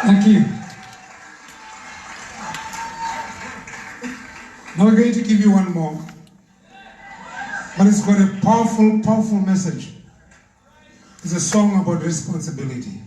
Thank you. Now we're going to give you one more. But it's got a powerful, powerful message. It's a song about responsibility.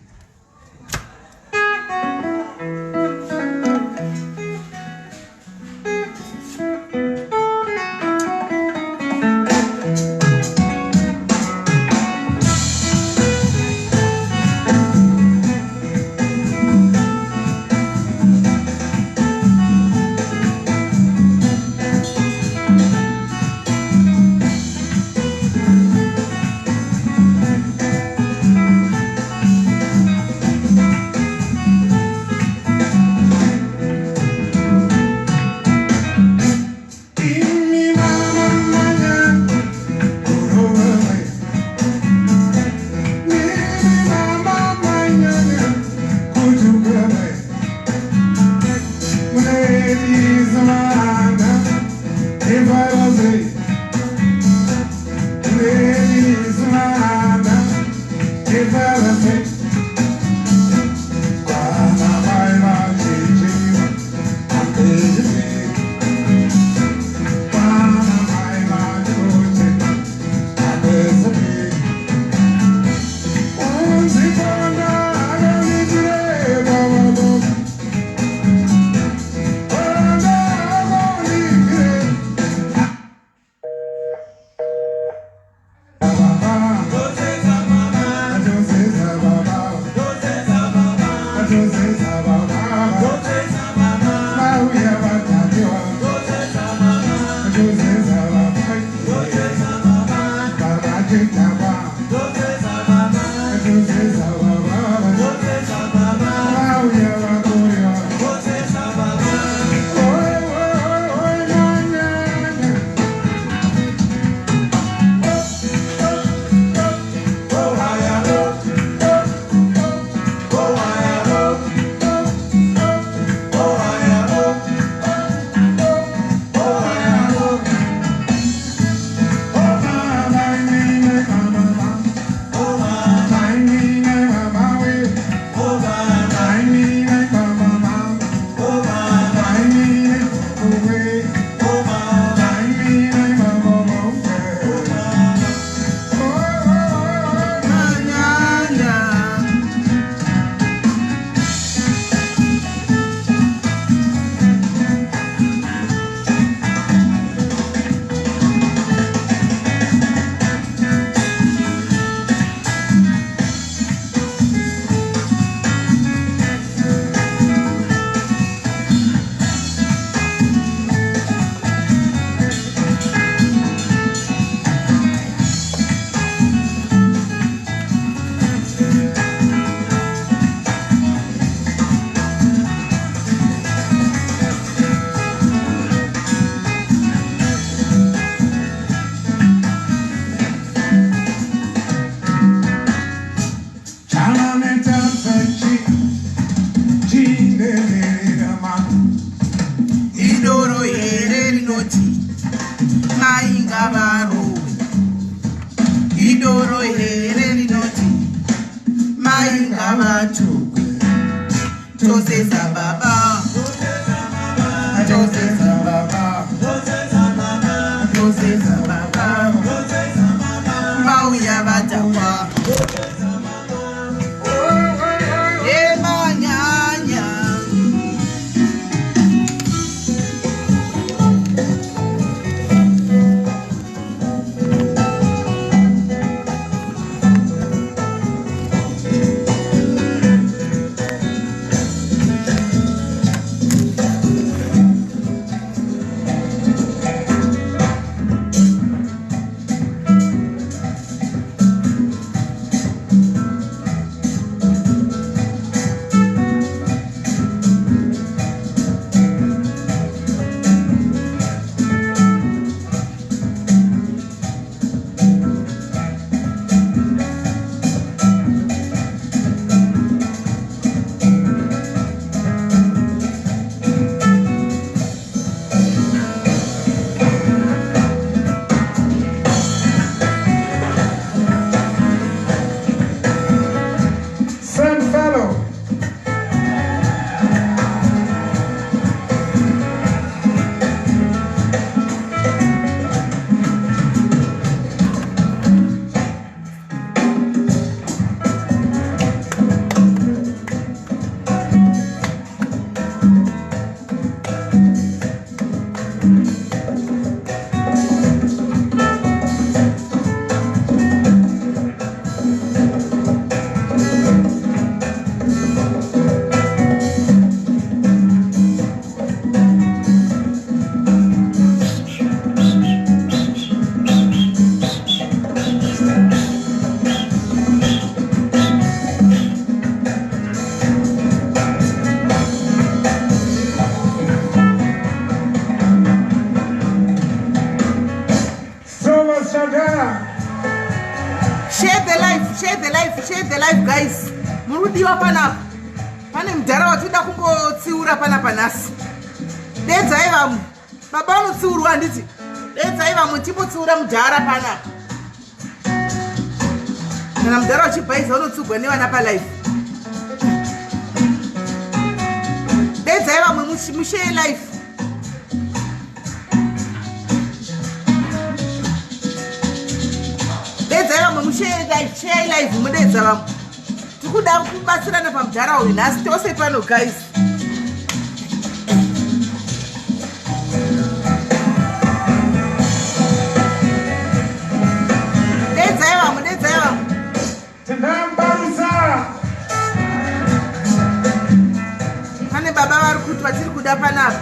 Share the life, share the life, share the life, guys. Murudiwa panapa. Pane mudhara watoda kungotsiura panapa nhasi. Dedzai vamwe. Baba unotsiurwa handiti. Dedzai vamwe timbotsiura mudhara panapa. Kana mudhara wachibhaiza unotsugwa nevana palife. Dedzai vamwe mushare life. Dedzai vamwe mushare life mudedza vamwe. Tikuda kubatsirana pamudhara uyu nhasi tose pano guys. Dedzai vamwe, dedzai vamwe. Pane baba vari kuti vatiri kuda panapa.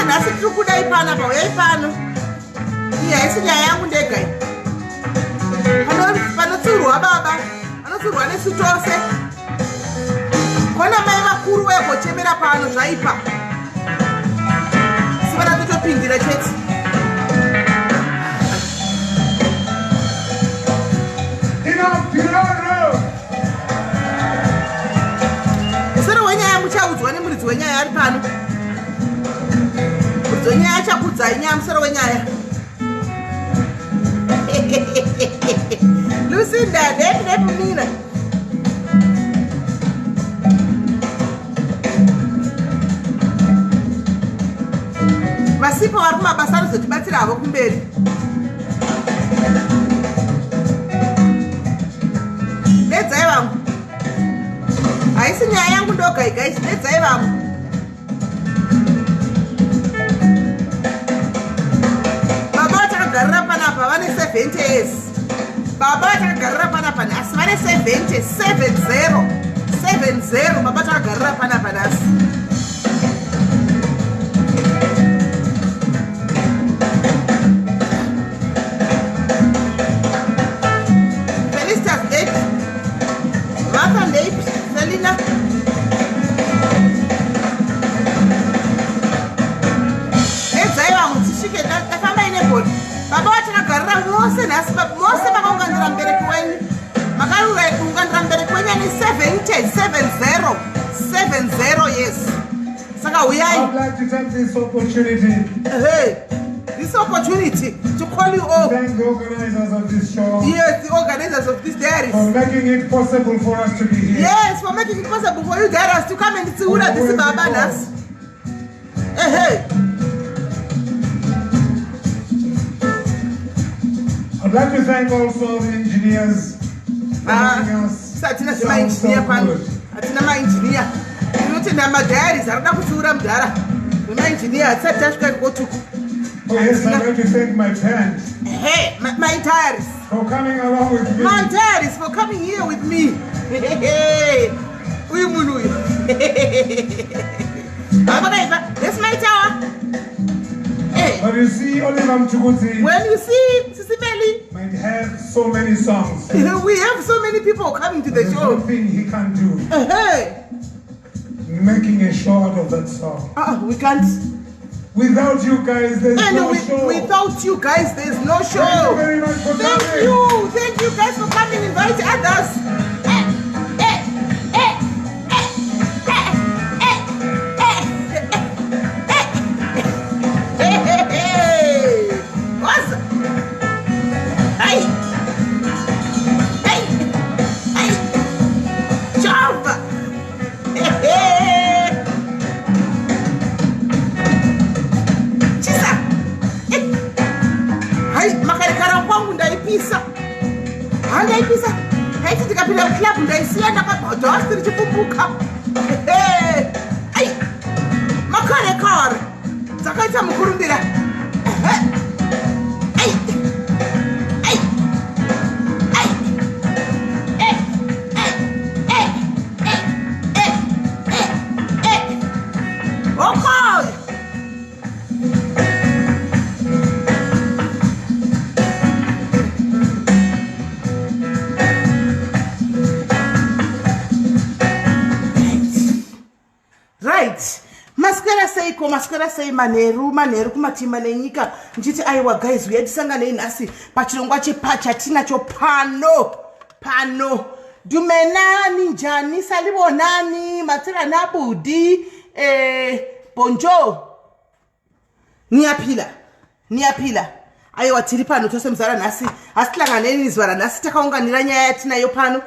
Nasi tiri kudai panapa, uyai pano. Iyi haisi nyaya yangu ndega iyi. Panotsiurwa baba, panotsiurwa nesu tose. Kona mai vakuru vegochemera pano zvaipa. Sivana totopindira chete. Musoro wenyaya muchaudzwa nemuridzi wenyaya ari pano. Nyaya chakudzai nyaya musoro wenyaya. Lucinda ndepumina. Vasipa vari kumabasa anozotibatsira havo kumberi. Dedzai vamwe. Haisi nyaya yangu ndoga guys, dedzai vamwe. Garra panapa vane 70 years. Baba tagarra panapa nasi vane 70 70 baba tagarra panapa nasi. Felicitas date. Martha date. Selina. Edzai vamwe tishike tafamba ine bodi. Baba watakagarira mose nhasi mose makaunganira mbereki wenyu. Makaunganira mbereki wenyu ane 70 yes. Saka uyai. I would like to take this opportunity. This opportunity to call you all. Thank the organizers of this show. Yes, the organizers of this diaries. For making it possible for us to be here. Yes, for making it possible for you diaries to come and see who this Baba nas. I'd like to thank also the engineers. Satina my engineer pan. Atina my engineer. Tinotenda madiaries arada kutsiura mudhara. My engineer atsati asvika kotuku. Oh yes, I'd like to thank my band. My diaries. For coming along with me. My diaries for coming here with me. Uyu munhu uyu. That's my tower. But you see, Oliver Mtukudzi. When you see Sis Melly, might have so many songs. We have so many people coming to the There's show. nothing he can't do. Making a show out of that song. We can't. Without you guys, there's no show. Without you guys, there's no show. Thank you very much for coming. Thank you guys for coming. Invite others. makarekara kwangu ndaipisa. Ndaipisa. Haiti tikapinda club ndaisiya ndakabhadha asiri chipumbuka. Ai. Makarekara. Dzakaita mukurumbira. Ai. Ai. Maskara sei manheru kumatima nenyika nchiti aiwa guys uyatisanganei nhasi pachirongwa chepacha tinacho pano dumenani njani salibonani matsirana budi bonjo niyapila aiwa tiri pano tose muzara nhasi asi tilanganeni zuva ranhasi takaunganira nyaya yatinayo pano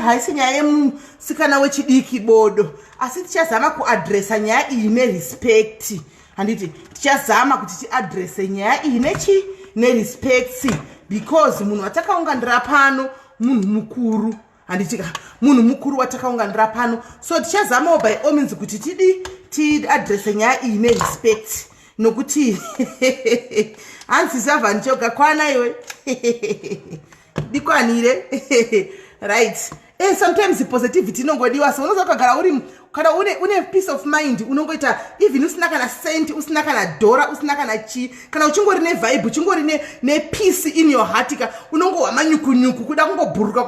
haisi nyaya yemusikana wechidiki bodo asi tichazama kuadresa nyaya iyi nerespect. Handiti tichazama kuti tiadrese nyaya iyi nerespect because munhu watakaunganira pano munhu mukuru. Handiti munhu mukuru watakaunganira pano, so tichazama by all means kuti tiadrese nyaya iyi nerespect nokuti hanzi savani choga kwana iwe dikwanire right. Sometimes positivity inongodiwa, so unoza kugara uri kana une peace of mind unongoita even usina kana cent, usina kana dora, usina kana chi, kana uchingori ne vibe, uchingori ne peace in your heart, ka unongowa manyukunyuku kuda kungobhuruka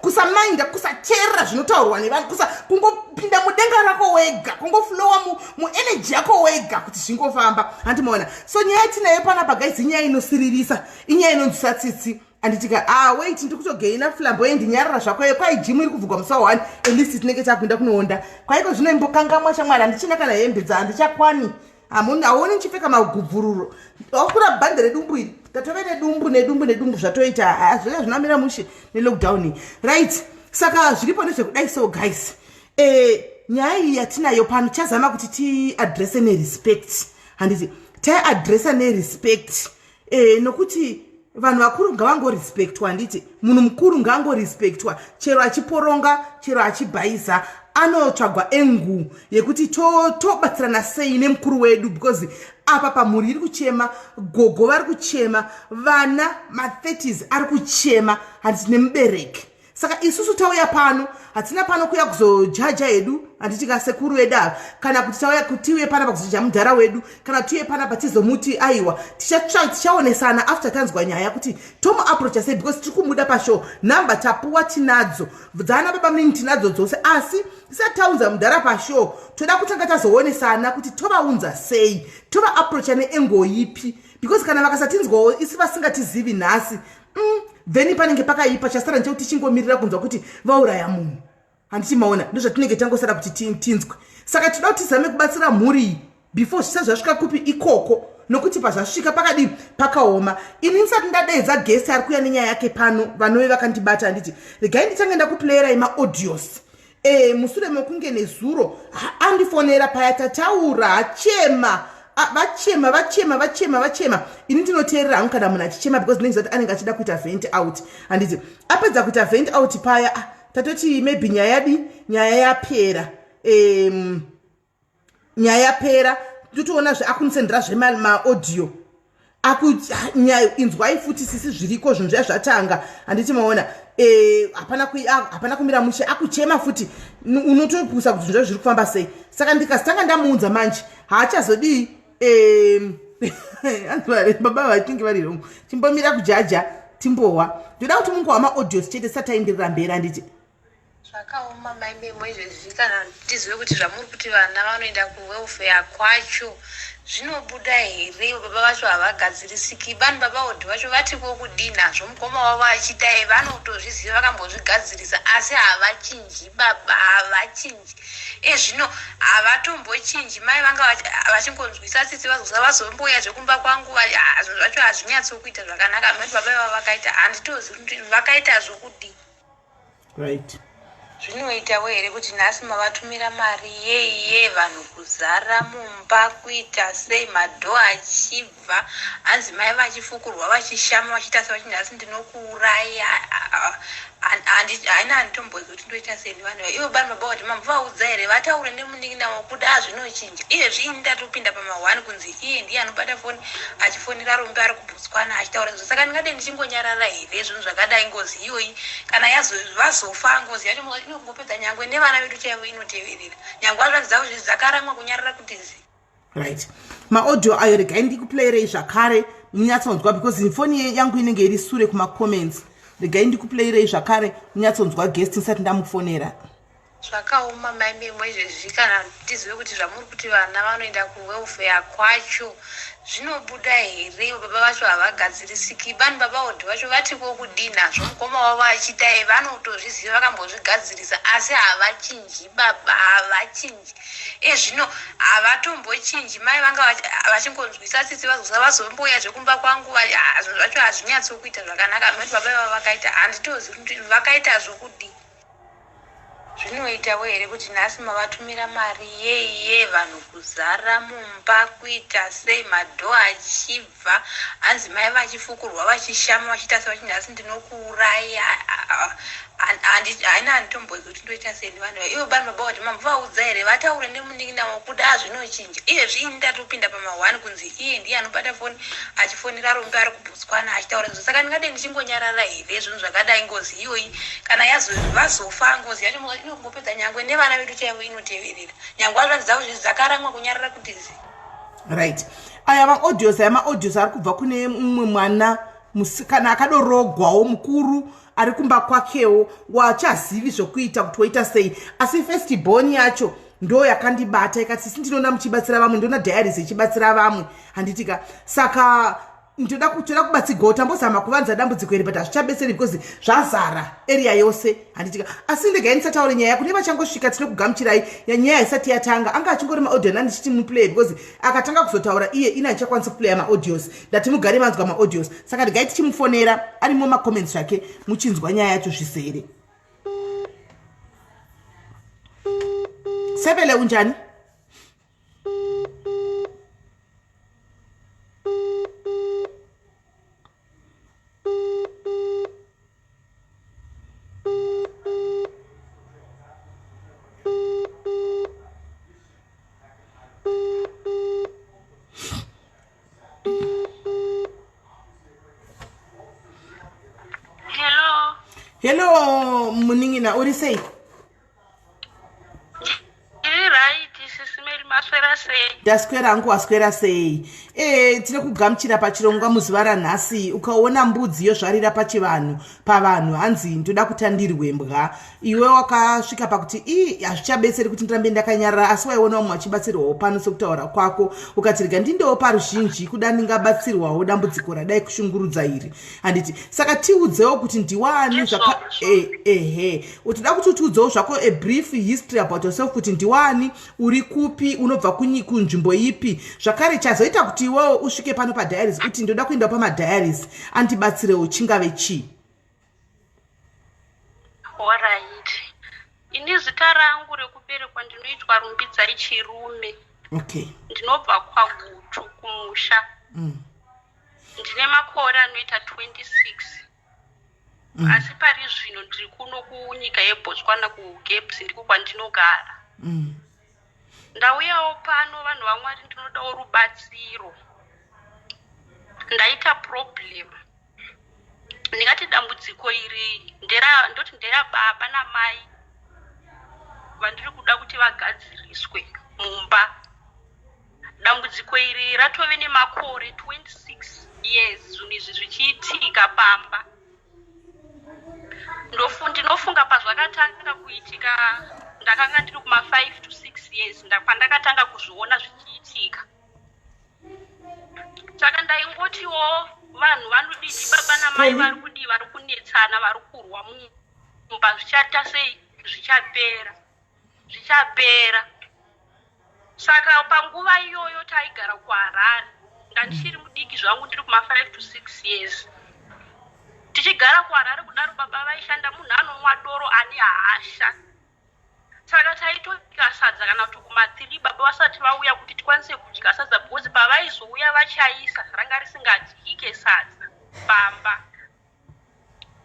kusaminda kusachera zvinotaurwa nevanhu, kungopinda mudenga rako wega, kungoflowa mu energy yako wega kuti zvingofamba. Handimaona, so nyaya tinayo panapa guys inyaya inosiririsa, inyaya inonzwisa tsitsi. Anditika wait ndikutogaina flamboyant ndinyarara zvako kwai gym iri kuvhugwa musi wa1 at least tinenge takuenda kunoonda kwaiko zvino imbokangamwa shamwari handichina kana hembe handichakwani haoni nichipfeka magubvururo wakura bhande redumbu iri tatove nedumbu zvatoita zvega zvinamira mushe nelockdown right. Saka zviripo nezvekudai so guys nyaya iyi yatinayo pano chazama kuti tiadrese nerespect. Handiti taiadresa nerespect nokuti vanhu vakuru ngavangorespectwa. Handiti munhu mukuru ngaangorespectwa, chero achiporonga, chero achibhaisa anotsvagwa engu yekuti tobatsirana sei nemukuru wedu, because apa pamhuri iri kuchema, gogo vari kuchema, vana ma30s ari kuchema, handiti nemubereki. Saka isusu tauya pano hatina pano kuya kuzojaja hedu, handiti kasekuru wedu ava, kana kuti tauya kutiuye panapa kuzojaja mudhara wedu, kana tiuye panapa tizomuti aiwa tichaonesana after tanzwa nyaya kuti tomuapproacha sei, because tiri kumuda pashow. Nhamba tapuwa tinadzo, dzana baba mini tinadzo dzose, asi tisati taunza mudhara pashow toda kutanga tazoonesana kuti tovaunza sei, tovaapproacha neengo ipi, because kana vakasatinzwawo isi vasingatizivi nhasi then panenge pakaipa chasara nchekuti chingomirira kunzwa kuti vauraya munhu. Handichimaona ndozvatinenge tangosara kuti tinzwe. Saka toda kuti tizame kubatsira mhuri before zvisati zvasvika kupi ikoko, nokuti pazvasvika pakadi pakaoma. Ini ndisati ndadeedza guest ari kuuya nenyaya yake pano, vanove vakandibata. Handiti regai nditange ndakuplayera maaudios mushure mekunge nezuro andifonera paya tataura achema vachema. Ini ndinoteerera hangu kana munhu achichema because ndinenge zati anenge achida kuita vent out. Handiti apedza kuita vent out paya tatoti maybe nyaya yapera totoona zveakunisendera zvemaaudio inzwai futi sisi zviriko zvinhu zviya zvatanga. Handiti maona hapana kumira mushe akuchema futi, unotopusa kuti zvinhu zviri kufamba sei. Saka ndikazitanga ndamuunza manje haachazodii baba vatinge vari rongo timbomira kujaja timbowa. Ndoda kuti mungowa maaudios chete sataenderera mberi. Handiti zvakaoma maimemo izvezvi kana tizive kuti zvamuri kuti vana vanoenda kuwelfare kwacho zvinobuda here, baba vacho havagadzirisiki, vanhu baba odhi vacho vatiko kudii nazvo, mukoma wavo achita vanotozviziva vakambozvigadzirisa asi havachinji, baba havachinji. Zvino havatombochinji, mai vanga vachingonzwisa tsitsi vazomboya zvekumba kwangu zvinhu zvacho hazvinyatsokuita zvakanaka. Mati baba ivavo vakaita handitozivi kuti vakaita zvokudii. right. zvinoitawo here kuti nhasi mavatumira mari yeye vanhu kuzara mumba kuita sei madho achibva hanzi mai vachifukurwa vachishama vachiita se vachiti nhasi ndinokuuraya haina handitombozi kuti ndoita sei nevanhu ivo bani baba kuti mamvaudza here vataure nemunin'ina kuda zvinochinja iye zvii ndatopinda pama1 kunzi iye ndiye anobata foni achifonera rumbe ari kubotswana achitaura izvo saka ndingade ndichingonyarara here zvinhu zvakadai ngozi iyoyi kana vazofa ngozi yacho inongopedza nyangwe nevana vedu chaivo inoteverera nyangwe azvanzidzavo zvizi dzakaramwa kunyarara kuti zi right maaudio ayo regai ndikuplayerei zvakare munyatsonzwa because foni yangu inenge iri sure kumacomments regai ndikuplayerei zvakare munyatsonzwa guest ndisati ndamufonera zvakaoma mai memo izvezvi kana tizive kuti zvamuri kuti vana vanoenda kuwelfare kwacho zvinobuda here baba vacho havagadzirisiki bani baba odhi vacho vatiko kudii nazvo mukoma wavo achiita vanotozviziva vakambozvigadzirisa asi havachinji baba havachinji zvino havatombochinji mai vanga vachingonzwisa tsitsi vazomboya zvekumba kwangu zvinhu zvacho hazvinyatsokuita zvakanaka noti baba ivavo vakaita handitozi kuti vakaita zvokudii zvinoitawo here kuti nhasi mavatumira mari yeye vanhu kuzara mumba kuita sei madho achibva hanzi mai vachifukurwa vachishama vachiita se vachiti nhasi ndinokuuraya haina handitombozi kuti ndoita sei nevanhu ivo bani baba kuti mamvaudza here vataure nemunin'ina kuda zvinochinja iye zvii ndatopinda pama1 kunzi iye ndiye anobata foni achifonera rumbe ari kubotswana achitaura izvo saka ndingade ndichingonyarara here zvinhu zvakadai ngozi iyoyi kana vazofa ngozi yacho inongopedza nyangwe nevana vedu chaivo inoteverera nyangwe azvanzidzavo zvizi dzakaramwa kunyarara kuti zi right aya maaudios ari kubva kune mumwe mwana musikana akadorogwawo mukuru ari kumba kwakewo wachazivi zvokuita kuti woita sei asi festibon yacho ndo yakandibata ikati sisi ndinoona muchibatsira vamwe ndona diaries ichibatsira vamwe handitika saka ndoda kubatsirwa tambozama kuvanza dambudziko iri but hazvichabetseri because zvazara area yose handitika asi ndegai ndisataure nyaya kune vachangosvika tinokugamuchirai nyaya isati yatanga anga achingori maaudio nandichiti muplay because akatanga kuzotaura iye ina ichakwanisa kuplaya maaudios ndati mugare manzwa maaudios saka ndegai tichimufonera arimo macomments zvake muchinzwa nyaya yacho zvisere Sebele unjani Hello, muningina uri sei? Ndaswera angu waswera sei? Tine kugamuchira pachirongwa muzuva ranhasi ukaona mbudzi yozvarira pavanhu hanzi ndoda kutandirwe mbwa. Iwe wakasvika pakuti hazvichabetseri kuti ndirambe ndakanyarara asi waiona umwe achibatsirwawo pano sokutaura kwako ukati rega ndindewo paruzhinji kuda ndingabatsirwawo dambudziko radai kushungurudza iri. Handiti saka tiudzewo kuti ndiwani utoda kuti utiudzewo zvako a brief history about yourself kuti ndiwani uri kupi unobva kunzvimbo ipi zvakare chazoita kuti iwewo usvike pano padiaries kuti ndoda kuenda pamadiaries andibatsirewo chingave chii. Alright. Ini zita rangu rekuberekwa ndinoitwa Rumbidzai Chirume. Okay. Ndinobva kwaGutu kumusha. Ndine makore anoita 26. Asi pari zvino ndiri kuno kunyika yeBotswana kuGaps ndiko kwandinogara. Ndauyawo pano vanhu vaMwari ndinodawo rubatsiro. Ndaita problem. Ndingati dambudziko iri ndoti ndera baba namai vandiri kuda kuti vagadziriswe mumba. Dambudziko iri ratove nemakore 26 years zvinhu izvi zvichiitika pamba. Ndinofunga pazvakatanga kuitika ndakanga ndiri kuma5 to 6 years pandakatanga kuzviona zvichiitika. Saka ndaingotiwo vanhu vanodii baba namai vari kudii vari kunetsana vari kurwa mumba zvichaita sei zvichapera. Saka panguva iyoyo taigara kuHarare ndandichiri mudiki zvangu ndiri kuma5 to 6 years. Tichigara kuHarare kudaro baba vaishanda munhu anomwa doro ane hasha saka taitodya sadza kana kuti kuma3 baba vasati vauya kuti tikwanise kudya sadza because pavaizouya vachaisa ranga risingadyike sadza pamba.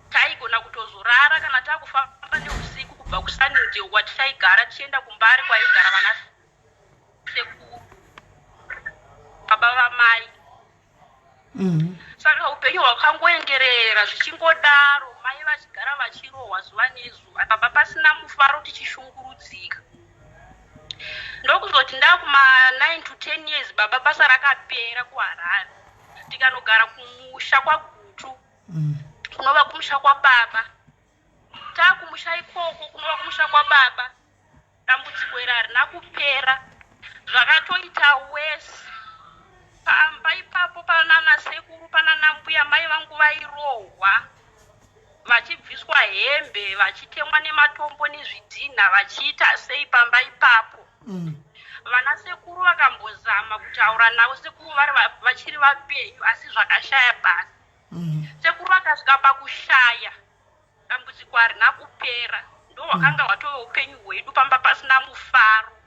Taigona kutozorara kana takufamba neusiku kubva kusaninde kwataigara tichienda kumbari kwaigara vana sekuru baba vamai. Saka upenyu hwakangoenderera zvichingodaro, mai vachigara vachirohwa zuva nezuva, baba pasina mufaro tichishungurudzika. Ndokuzoti ndakuma9 to 10 years baba basa rakapera kuHarare, tikanogara kumusha kwaGutu kunova kumusha kwababa. Takumusha ikoko kunova kumusha kwababa, dambudziko iri harina kupera, zvakatoita wese. Pamba ipapo panana sekuru panana mbuya mai vangu vairohwa, vachibviswa hembe, vachitemwa nematombo nezvidhina, vachiita sei pamba ipapo. Vana sekuru vakambozama kutaura navo sekuru vari vachiri vapenyu asi zvakashaya basa. Sekuru vakasvika pakushaya, dambudziko harina kupera, ndo hwakanga hwatova upenyu hwedu pamba pasina mufaro.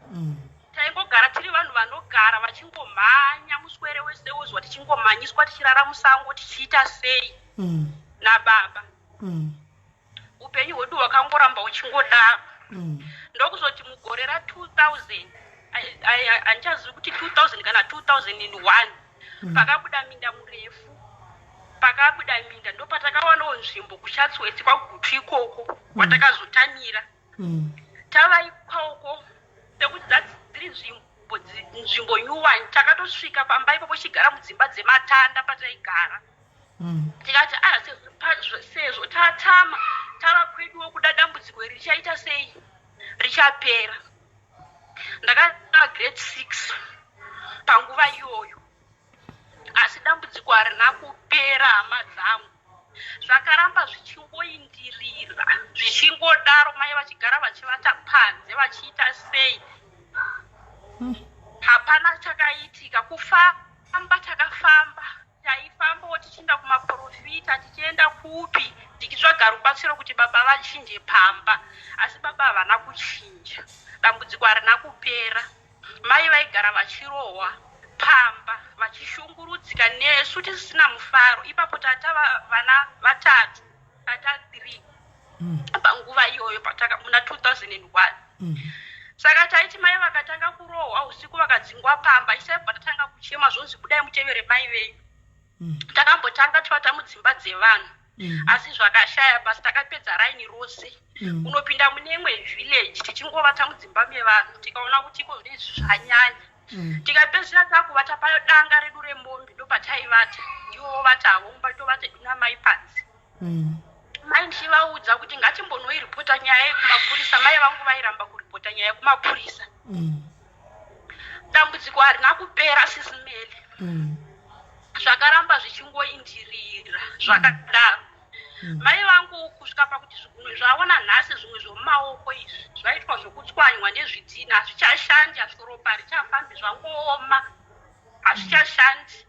Taingogara tiri vanhu vanogara vachingomhanya muswere wese wozwa tichingomhanyiswa tichirara musango tichiita sei nababa. Upenyu hwedu hwakangoramba huchingodaro. Ndokuzoti mugore ra2000, handichazivi kuti 2000 kana 2001, pakabuda minda murefu, pakabuda minda ndopatakaonawo nzvimbo kuChatsworth kwaGutu ikoko kwatakazotamira. Tava ikoko sekuti dziri nzvimbo nyuwani, takatosvika pamba ipapo chigara mudzimba dzematanda pataigara. Tikati sezvo tatama tava kweduwo kuda dambudziko iri richaita sei richapera. Ndakava grade 6 panguva iyoyo, asi dambudziko harina kupera hama dzangu. Zvakaramba zvichingoindirira, zvichingodaro, mai vachigara vachivata panze vachiita sei. Hapana chakaitika. Kufamba takafamba, taifambawo tichienda kumaprofita, tichienda kupi tichitsvaga rubatsiro kuti baba vachinje pamba, asi baba havana kuchinja. Dambudziko harina kupera, mai vaigara vachirohwa pamba vachishungurudzika nesu tisina mufaro. Ipapo tatava vana vatatu, tata 3 panguva iyoyo muna 2001. Saka taiti mai vakatanga kurohwa usiku vakadzingwa pamba, isaibva tatanga kuchema zvonzi budai mutevere mai venyu. Takambotanga tivata mudzimba dzevanhu, asi zvakashaya basi takapedza raini rose unopinda mune imwe village tichingovata mudzimba mevanhu, tikaona kuti iko zvine zvanyanya. Tikapedzisira takuvata padanga redu remombe, ndopataivata ivo vatavo mbatovata duna mai panzi. Mai ndichivaudza kuti ngatimbonoiripota nyaya yekumapurisa, mai vangu vairamba kuripota nyaya yekumapurisa. Dambudziko harina kupera Sis Melly, zvakaramba zvichingoindirira zvakadaro. Mai vangu kusvika pakuti zvimwe zvaona nhasi, zvimwe zvomumaoko izvi zvaitwa zvokutswanywa nezvidhina, hazvichashandi, hazviropa richafambi, zvangooma, hazvichashandi.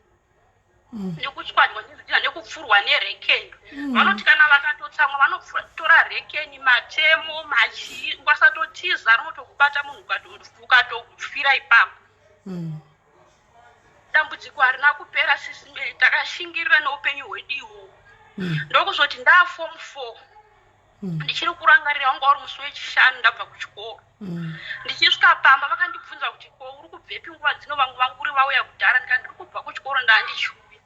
Nekutswanywa nezvidhina nekupfurwa nerekeni. Vanoti kana vakatotsamwa vanotora rekeni, matemo, machii, wasatotiza rinotokubata munhu ukatofira ipapo. Dambudziko harina kupera Sis Melly, takashingirira neupenyu hwedu ihwohwo. Ndokuzoti ndaform 4 ndichiri kurangarira wanga uri musi wechishanu ndabva kuchikoro. Ndichisvika pamba vakandibvunza kuti ko uri kubvepi nguva dzino, vangu vanguri vauya kudhara, ndikati ndiri kubva kuchikoro ndandichiuya.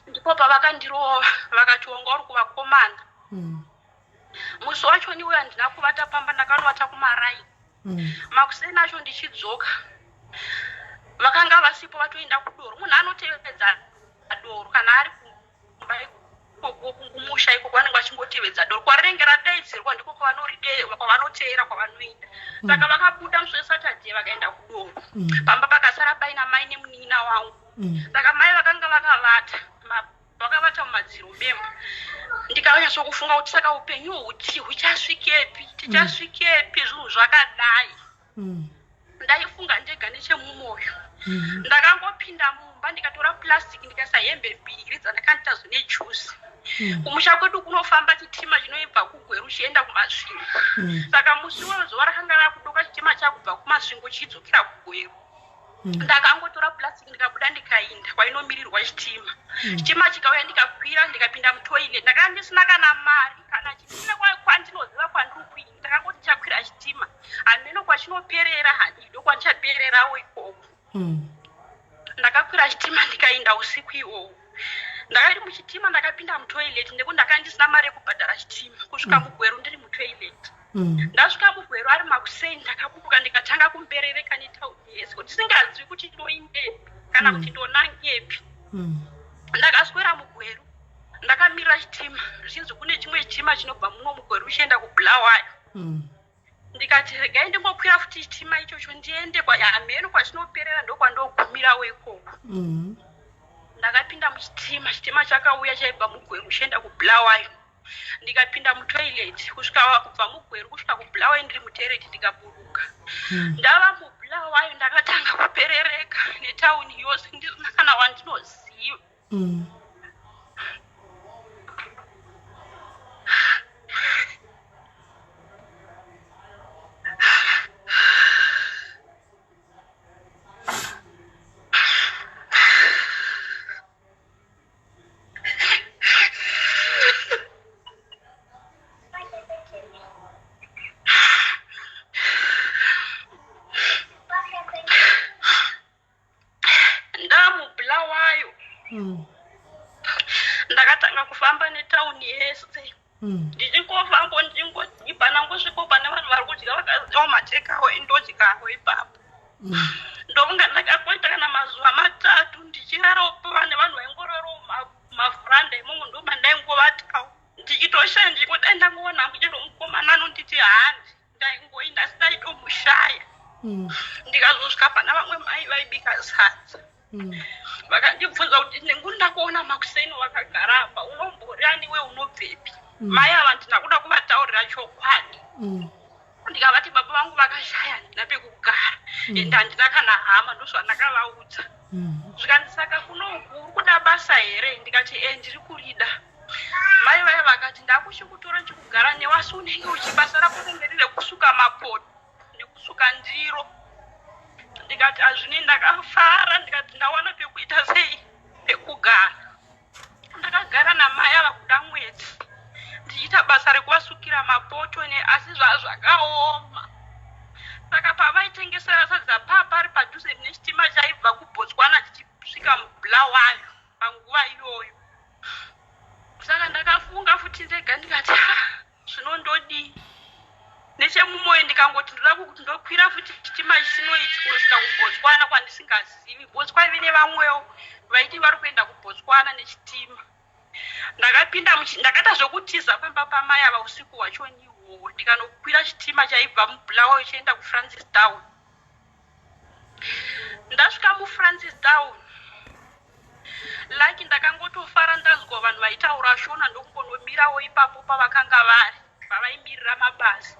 Ndipo pavakandirova vakati wanga uri kuvakomana. Musi wacho niuya ndina kuvata pamba, ndakanovata kumaraini. Makuseni acho ndichidzoka vakanga vasipo, vatoenda kudoro. Munhu anotevedza doro kana ari kumba kumusha iko kwanenge vachingotevedza doro, kwarinenge radaidzirwa ndiko kwavanoteera kwavanoenda. Saka vakabuda musi weSaturday vakaenda kudoro, pamba pakasara paina mai nemunina wangu. Saka mai vakanga vakavata, vakavata mumadziro bemba. Ndikanyatsokufunga kuti saka upenyu huti huchasvikepi, tichasvikepi zvinhu zvakadai. Ndaifunga ndega nechemumwoyo. Ndakangopinda mumba ndikatora plastic ndikaisa hembe 2 dzandakanditazo nejuice. kumusha kwedu kunofamba chitima chinoibva kuGweru chienda kuMasvingo. Saka musi wezuva rakanga rakudoka chitima chakubva kuMasvingo chidzokera kuGweru. Ndakangotora plastic ndikabuda ndikaenda kwainomirirwa chitima. Chitima chikauya ndikakwira ndikapinda mutoilet. Ndakanga ndisina kana mari kana chitima kwandinoziva kwandiri kuinda. Ndakangoti chakwira chitima. Hameno kwachinoperera handido kwandichapererawo ikoko. Ndakakwira chitima ndikaenda usiku iwowo. Ndakari muchitima ndakapinda mutoilet ndekuti ndakanga ndisina mari yekubhadhara chitima. Kusvika muGweru ndiri mutoilet. Ndasvika muGweru ari makuseni ndakaburuka ndikatanga kumberereka netauni yese kuti singazivi kuti ndoindepi kana kuti ndonangepi. Ndakaswera muGweru ndakamirira chitima zvichinzi kune chimwe chitima chinobva muno muGweru chienda kuBulawayo. Ndikati regai ndingokwira futi chitima ichocho ndiende kwahameno kwachinoperera ndokwandogumirawo ikoko. Ndakapinda muchitima, chitima chakauya chaibva muGweru chienda kuBulawayo. Ndikapinda mutoilet kusvika kubva muGweru kusvika kuBulawayo ndiri mutoilet ndikaburuka. Ndava muBulawayo ndakatanga kuperereka netauni yose ndisina kana wandinoziva. Ndakatanga kufamba netauni yese. Ndichingofamba ndingodhibha nangosvika pane vanhu vari kudya vakaziva matekawo endodyawo ipapo. Ndovonga ndakakoita kana mazuva 3 ndichirarawo pane vanhu vaingorarawo mavhuranda imomo ndomandaingovatawo. Ndichitoshayi ndikudai ndangoona hangu chero mukomana anonditi handi ndaingoinda sidaitomushaya. Ndikazosvika pana vamwe mai vaibika sadza. Vakandibvunza kuti ndengunda kuona makuseni wakagara apa unombori aniwe unobvepi. Mai ava ndinakuda kuvataurira chokwadi. Ndikavati baba vangu vakashaya handina pekugara ende handina kana hama ndozvandakavaudza. Zvikandisaka kunoku uri kuda basa here? Ndikati ndiri kurida. Mai vaya vakati ndakuchikutora chikugara newasi unenge uchibasa rako ringe riri kusuka mapoto nekusuka ndiro. Ndikati azvine ndakafara ndikati ndawana pekuita sei pekugara. Ndakagara namai ava kuda mwedzi ndichiita basa rekuvasukira mapoto asi zvakaoma. Saka pavaitengesera sadza pari padhuze nechitima chaibva kuBotswana chichisvika muBulawayo panguva iyoyo. Saka ndakafunga futi ndega ndikati zvinondodii. Nechemumwoyo ndikangoti ndoda kuti ndokwira futi chitima chinoichi kunosvika kuBotswana kwandisingazivi. Botswana vine vamwewo vaiti vari kuenda kuBotswana nechitima. Ndakaita zvokutiza pamba pamai ava usiku hwachoniwo ndikanokwira chitima chaibva muBulawayo chienda kuFrancistown. Ndasvika muFrancistown laki ndakangotofara ndanzwa vanhu vaitaura shona ndokungonomirawo ipapo pavakanga vari pavaimirira mabasa.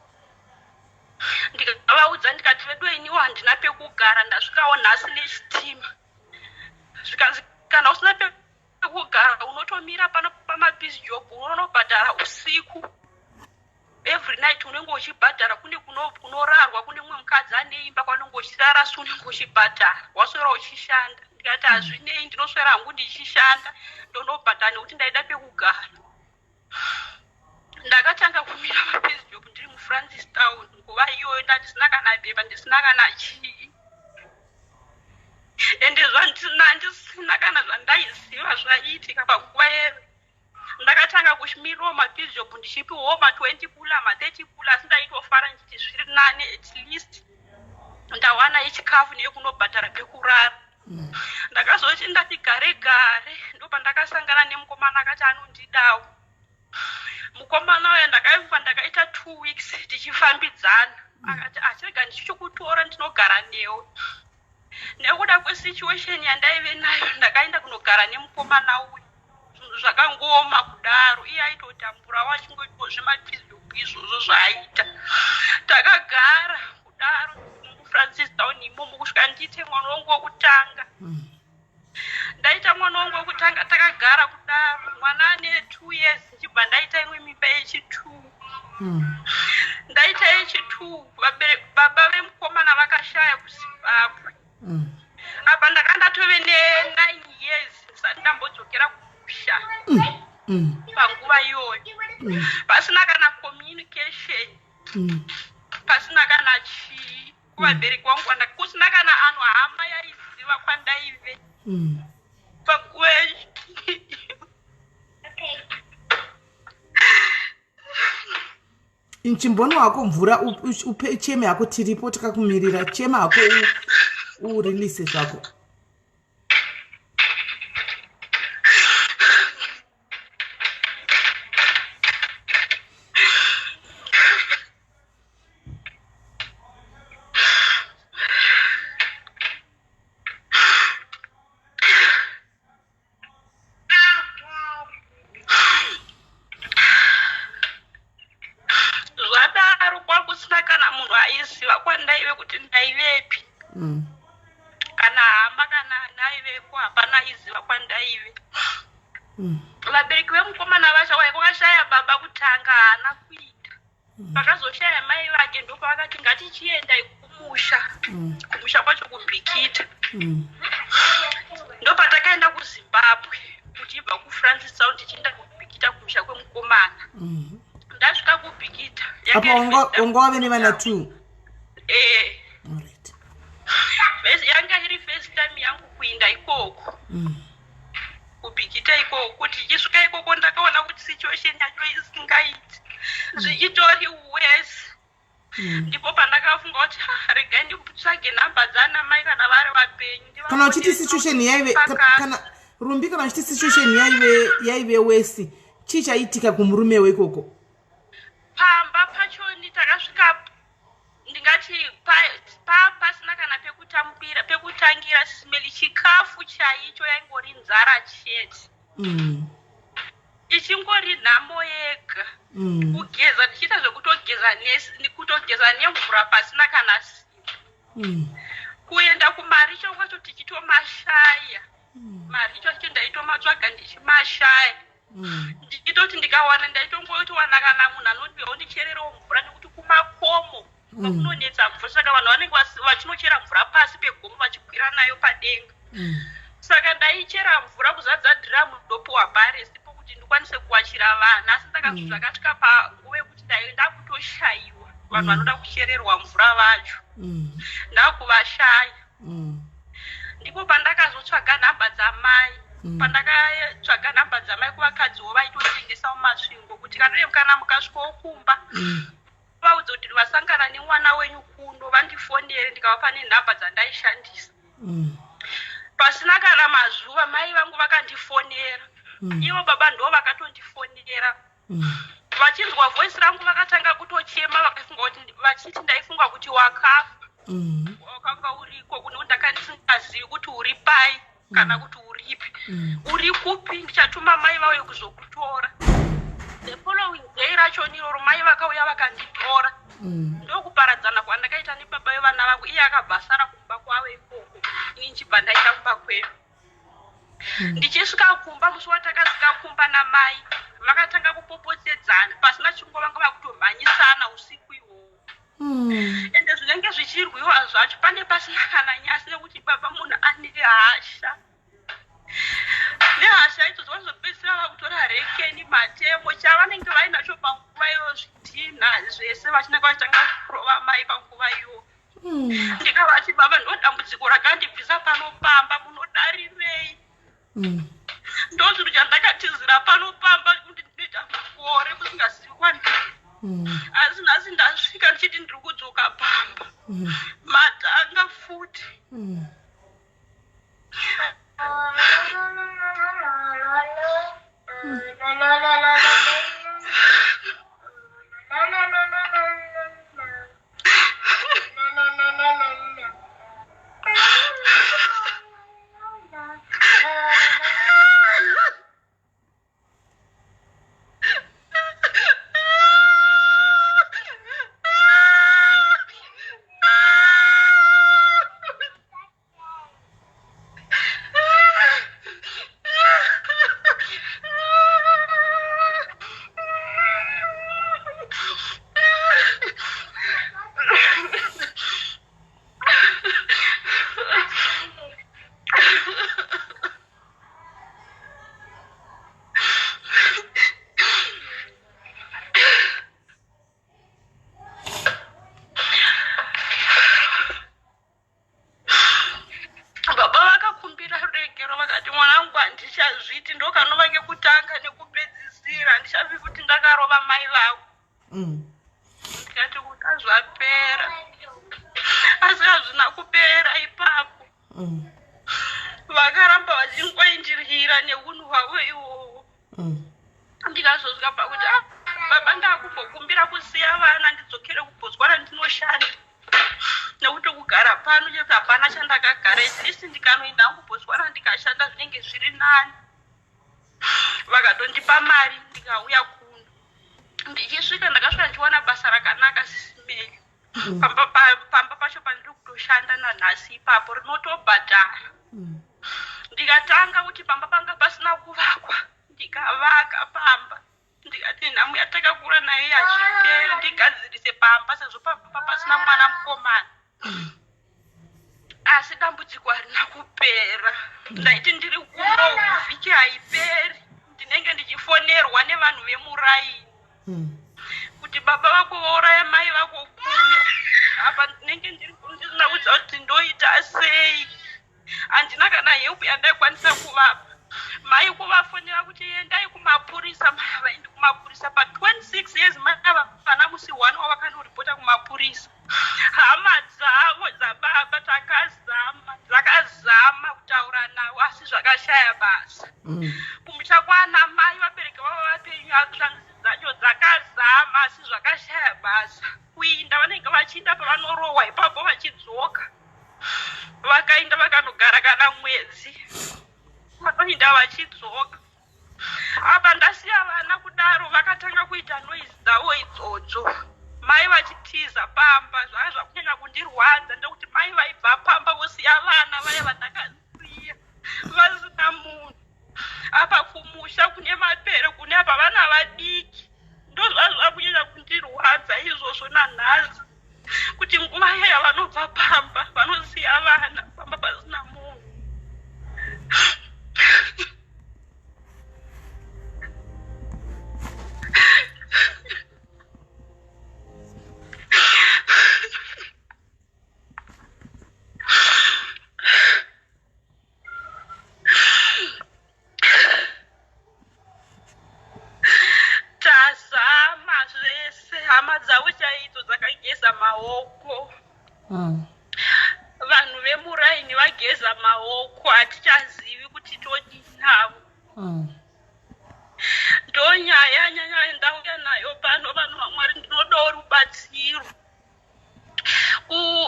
Ndikavaudza ndikati vedu iniwo handina pekugara ndasvikawo nhasi nechitima. Zvikanzi kana usina pekugara unotomira pano pamabhizi job unonobhadhara usiku. Every night unenge uchibhadhara kune kunorarwa kune mumwe mukadzi ane imba kwanenge uchirara si unenge uchibhadhara waswera uchishanda. Ndikati hazvinei ndinoswera hangu ndichishanda ndonobhadhara nekuti ndaida pekugara. Ndakatanga kumira mabhizi job ndiri muFrancistown nguva iyoyo ndandisina kana bhebha ndisina kana chii. Ende zvandisina kana zvandaiziva zvaiitika panguva yero. Ndakatanga kushimirawo mabhizi job ndichipiwawo ma20 pula ma30 pula asi ndaitofara ndichiti zviri nane at least ndawana yechikafu neyekunobhadhara pekurara. Ndakazoti ndati gare gare ndopandakasangana nemukomana akati anondidawo. Mukomana uya ndakaita 2 weeks tichifambidzana. Akati achirega ndichichikutora ndinogara newe. Nekuda kwesituation yandaive nayo ndakaenda kunogara nemukomana uyu. Zvakangoma kudaro iye aitotamburawo achingoitawo zvemabhizi izvozvo zvaaita. Takagara kudaro muFrancistown imomo kusvika ndiite mwana wangu wokutanga. ndaita mwana wangu wekutanga takagara kudaro mwana ane 2 years chibva ndaita imwe mimba yechi2 ndaita yechi2 baba vemukomana vakashaya kuZimbabwe apa ndakandotove ne9 years ndisati ndambodzokera kumusha panguva iyoyo pasina kana communication pasina kana chii kuvabereki vangu kusina kana anhu hama yaiziva kwandaive panguva chimboni wako mvura upe cheme yako tiripo takakumirira cheme yako urelease zvako kwandaive kuti ndaivepi kana hama kana naivepo hapana iziva kwandaive vabereki vemukomana vacho kwakashaya baba kutanga haana kuita pakazoshaya mai vake ndo pavakati ngatichiendai kumusha kwacho kubhikita ndo patakaenda kuZimbabwe kuchibva kuFrancis Sound tichienda kubhikita kumusha kwemukomana ndasvika kubhikita apa wanga wave nevana 2 alright. Yanga iri first time yangu kuinda ikoko kubhikita ikoko kuti tichisvika ikoko ndakaona kuti situation yacho isingaiti zvichitori worse ndipo pandakafunga kuti regai nditsvage nhamba dzana mai kana vari vapenyu kana uchiti situation yaive kana rumbi kana uchiti situation yaive worse chii chaitika kumurume weikoko pamba pachoni takasvika ndingati pasina kana pekutangira Sis Melly chikafu chaicho yaingori nzara chete ichingori nhamo yega kugeza tichiita zvekutogeza nemvura pasina kana simba kuenda kumaricho kwacho tichitomashaya maricho acho ndaitomatsvaga ndichimashaya ndichitoti ndikawana ndaitongoitowana kana munhu anodiwa ndichererewo mvura nekuti kumakomo kunonetsa mvura saka vanhu vanenge vachinochera mvura pasi pegomo vachikwira nayo padenga saka ndaichera mvura kuzadza dhiramu ndopiwa bharesi pokuti ndikwanise kuwachira vanhu asi ndakazvakasvika panguva yekuti ndakutoshayiwa vanhu vanoda kuchererwa mvura vacho ndakuvashaya ndipo pandakazotsvaga nhamba dzamai pandakatsvaga nhamba dzamai kuvakadziwo vaitotengesawo masvingo kuti kana mukasvikawo kumba vaudza kuti vasangana nemwana wenyu kuno vandifonere ndikavapa nenhamba dzandaishandisa pasina kana mazuva mai vangu vakandifonera ivo baba ndo vakatondifonera vachinzwa voisi rangu vakatanga kutochema vachiti ndaifunga kuti wakafa wakanga uriko kuno ndakandisingazivi kuti uri pai kana kuti uripi uri kupi ndichatuma mai vauye kuzokutora the following day racho niroro mai vakauya vakanditora ndokuparadzana kwandakaita nebaba vevana vangu iye akabvasara kumba kwavo ikoko ini nchibva ndaita kumba kwedu ndichisvika kumba musi watakasvika kumba namai vakatanga kupopotsedzana pasina chinguva vanga vakutomhanyisana usiku ihwohwo ende zvinenge zvichirwiwa zvacho pane pasina kana nyasi nekuti baba munhu ane hasha nehasha idzo dzavazopedzisira vakutora rekeni matemo chavanenge vainacho panguva iyo zvidhinha zvese vachinenge vachitanga kurova mai panguva iyo ndikavati baba ndodambudziko rakandibvisa panopamba munodarirei ndozvinhu chandakatizira panopamba kuti ndinoita makore musingazivi kwandiri asi nhasi ndasvika ndichiti ndiri kudzoka pamba matanga futi ndikati kuda zvapera asi hazvina kupera ipapo vakaramba vachingoindirira neunhu hwavo iwowo ndikazosvika pakuti baba ndakumbokumbira kusiya vana ndidzokere kubotswana ndinoshanda nekuti kugara pano chete hapana chandakagara isi ndikanoenda kubotswana ndikashanda zvinenge zviri nani vakatondipa mari ndikauya kuno ndichisvika ndakasvika ndichiwana basa rakanaka Sis Melly pamba pacho pandiri kutoshanda nanhasi ipapo rinotobhadhara ndikatanga kuti pamba panga pasina kuvakwa ndikavaka pamba ndikati nhamu yatakakura nayo yachipera ndigadzirise pamba sezvo pamba pasina mwana mukomana asi dambudziko harina kupera ndaiti ndiri kuno vhiki haiperi ndinenge ndichifonerwa nevanhu vemuraini kuti baba vako vauraya mai vako kuno apa ndinenge ndisina kudza kuti ndoita sei handina kana help yandaikwanisa kuvapa mai kuvafonera kuti endai kumapurisa mai vaendi kumapurisa pa26 years mai vana musi 1 wavakandiripota kumapurisa hama dzavo dzababa dzakazama kutaura navo asi zvakashaya basa kumusha kwana mai vabereki vavo vapenyu akushandisi dzacho dzakazama asi zvakashaya basa kuinda vanenge vachiinda pavanorohwa ipapo vachidzoka vakainda vakanogara kana mwedzi vanoinda vachidzoka apa ndasiya vana kudaro vakatanga kuita noizi dzavo idzodzo mai vachitiza pamba zvava zvakunyanya kundirwadza ndekuti mai vaibva pamba vosiya vana vaya vandakasiya vasina munhu apa kumusha kune mapere kune apa vana vadiki ndozvava zvakunyanya kundirwadza izvozvo nanhasi kuti nguva yaya vanobva pamba vanosiya vana pamba pasina munhu tazama zvese hama dzavo chaidzo dzakageza maoko vanhu vemuraini vageza maoko hatichazivi kuti todii navo ndonyaya nyanya ndauya nayo pano vanhu vamwari ndinodawo rubatsiro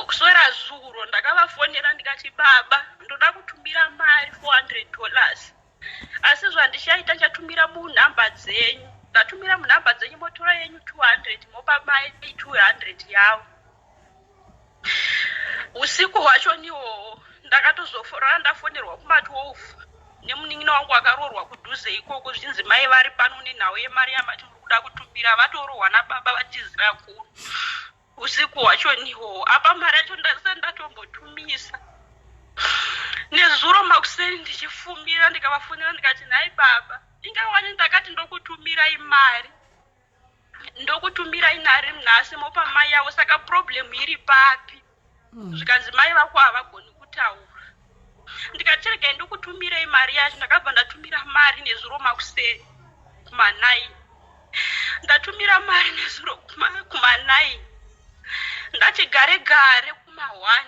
kuswera zuro ndakavafonera ndikati baba ndoda kutumira mari $400 asi zvandichaita chatumira munhamba dzenyu ndatumira munhamba dzenyu motora yenyu 200 mopa mai 200 yavo usiku hwacho nihoho ndakatozofora ndafonerwa kuma12 nemunin'ina wangu akaroorwa kudhuze ikoko zvinzi mai vari pano nenhau yemari yamati muri kuda kutumira vatorohwa nababa vachizira kuno usiku hwacho nihoho apa mari yacho ndasisa ndatombotumisa nezuro makuseri ndichifumbira ndikavafonera ndikati nhai baba ingawani ndakati ndokutumirai mari ndokutumirai nhari nhasi mopa mai yavo saka problemu iri papi zvikanzi mai vako havagoni kutaura ndikachereka ndokutumirei mari yacho ndakabva ndatumira mari nezuro makuseri kuma9 ndatumira mari nezuro kuma9 ndati gare gare kuma1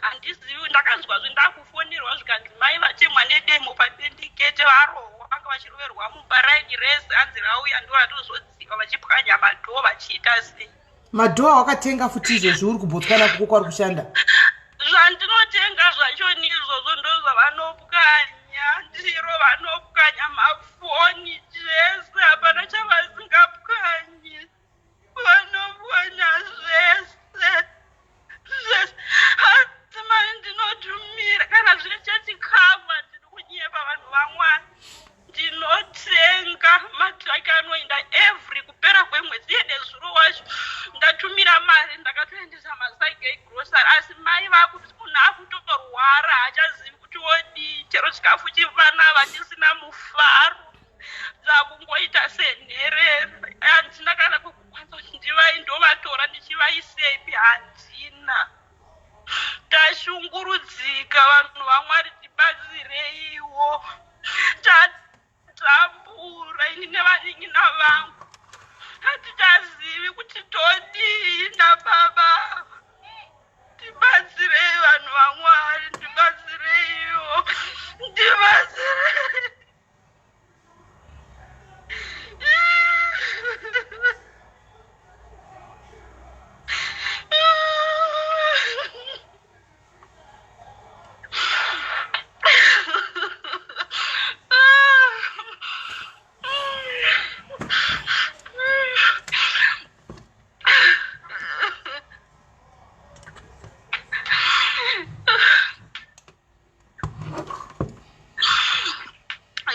handizivi ndakanzwazve ndakufonerwa zvikanzi mai vatemwa nedemo papendikete varohwa vanga vachiroverwa mubaraini rese hanzi rauya ndo vatozodziva vachipwanya madhoo vachiita sei madhoo wakatenga futi izvozvo uri kubotswana kuko kwari kushanda zvandinotenga zvacho nizvozvo ndozvavanopwanya ndiro vanopwanya mafoni zvese hapana chavasingapwanyi vanopwanya zvese asi mari ndinotumira kana zviri chetikava ndiri kunyepa vanhu vamwari ndinotenga matraki anoenda every kupera kwemwedzi yenezuro wacho ndatumira mari ndakatoendesa masaigi egrosari asi mai vakuti munhu akutorwara hachazivi kuti wodii chero chikafu chivana vachisina mufaro dzakungoita senherere handina kana kukwanisa kuti ndivai ndovatora ndichivaisepi handina tashungurudzika vanhu vamwari tibatsireiwo tatambura ini nevanin'ina vangu hatichazivi handizivi kuti todii nababa. Ndibatsirei vanhu vaMwari, ndibatsireiwo. Ndibatsirei.